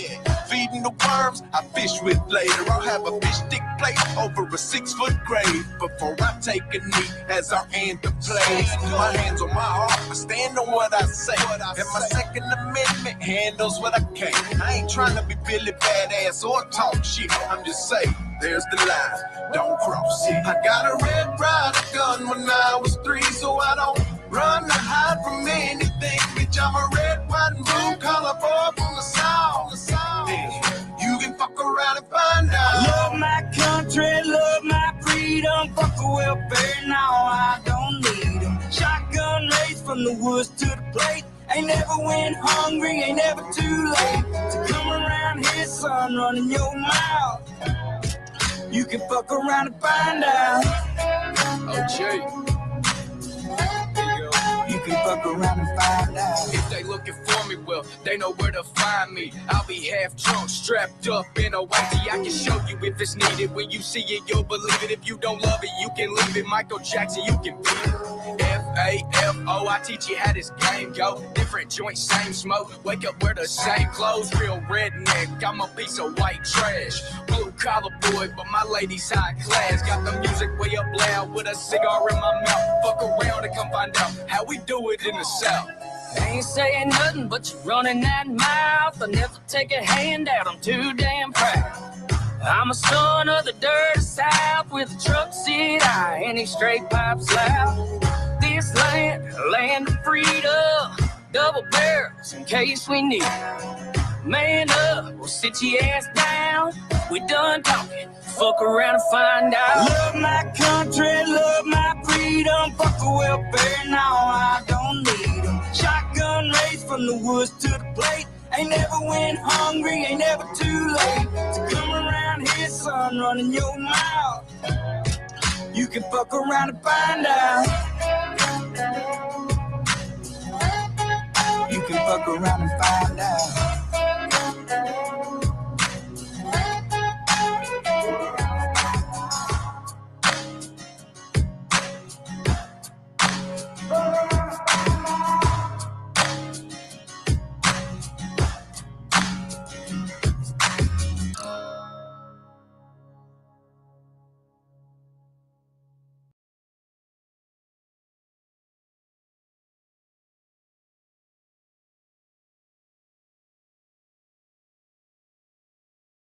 feeding the worms I fish with later. I'll have a fish stick plate over a 6-foot grave before I take a knee as our anthem plays. My hands on my heart, I stand on what I say, and my Second Amendment handles what I can. I ain't trying to be Billy Badass or talk shit, I'm just saying, there's the line, don't cross it. I got a Red Ryder gun when I was 3, so I don't run or hide from anything. Bitch, I'm a red, white, and blue collar boy from the South. You can fuck around and find out. I love my country, love my freedom, fuck a welfare, now I don't need them. Shotgun race from the woods to the plate, ain't never went hungry, ain't never too late. So come around here, son, running your mouth. You can fuck around and find out. Oh, Jay. You can fuck around and find out. If they looking for me, well, they know where to find me. I'll be half drunk, strapped up in a whitey. I can show you if it's needed. When you see it, you'll believe it. If you don't love it, you can leave it. Michael Jackson, you can beat it. F-A-F-O, I teach you how this game go. Different joints, same smoke. Wake up, wear the same clothes. Real redneck, I'm a piece of white trash. Blue collar boy, but my lady's high class. Got the music way up loud with a cigar in my mouth. Fuck around and come find out how we do it in the South. Ain't saying nothing, but you running that mouth. I never take a handout, I'm too damn proud. I'm a son of the dirty South with a truck seat high and these straight pipes loud. This land of freedom, double barrels in case we need. Man up, we'll sit your ass down. We done talking, fuck around and find out. Love my country, love my freedom, fuck a welfare, now I don't need them. Shotgun race from the woods to the plate, ain't never went hungry, ain't never too late. So come around here, son, running your mouth. You can fuck around and find out. You can fuck around and find out.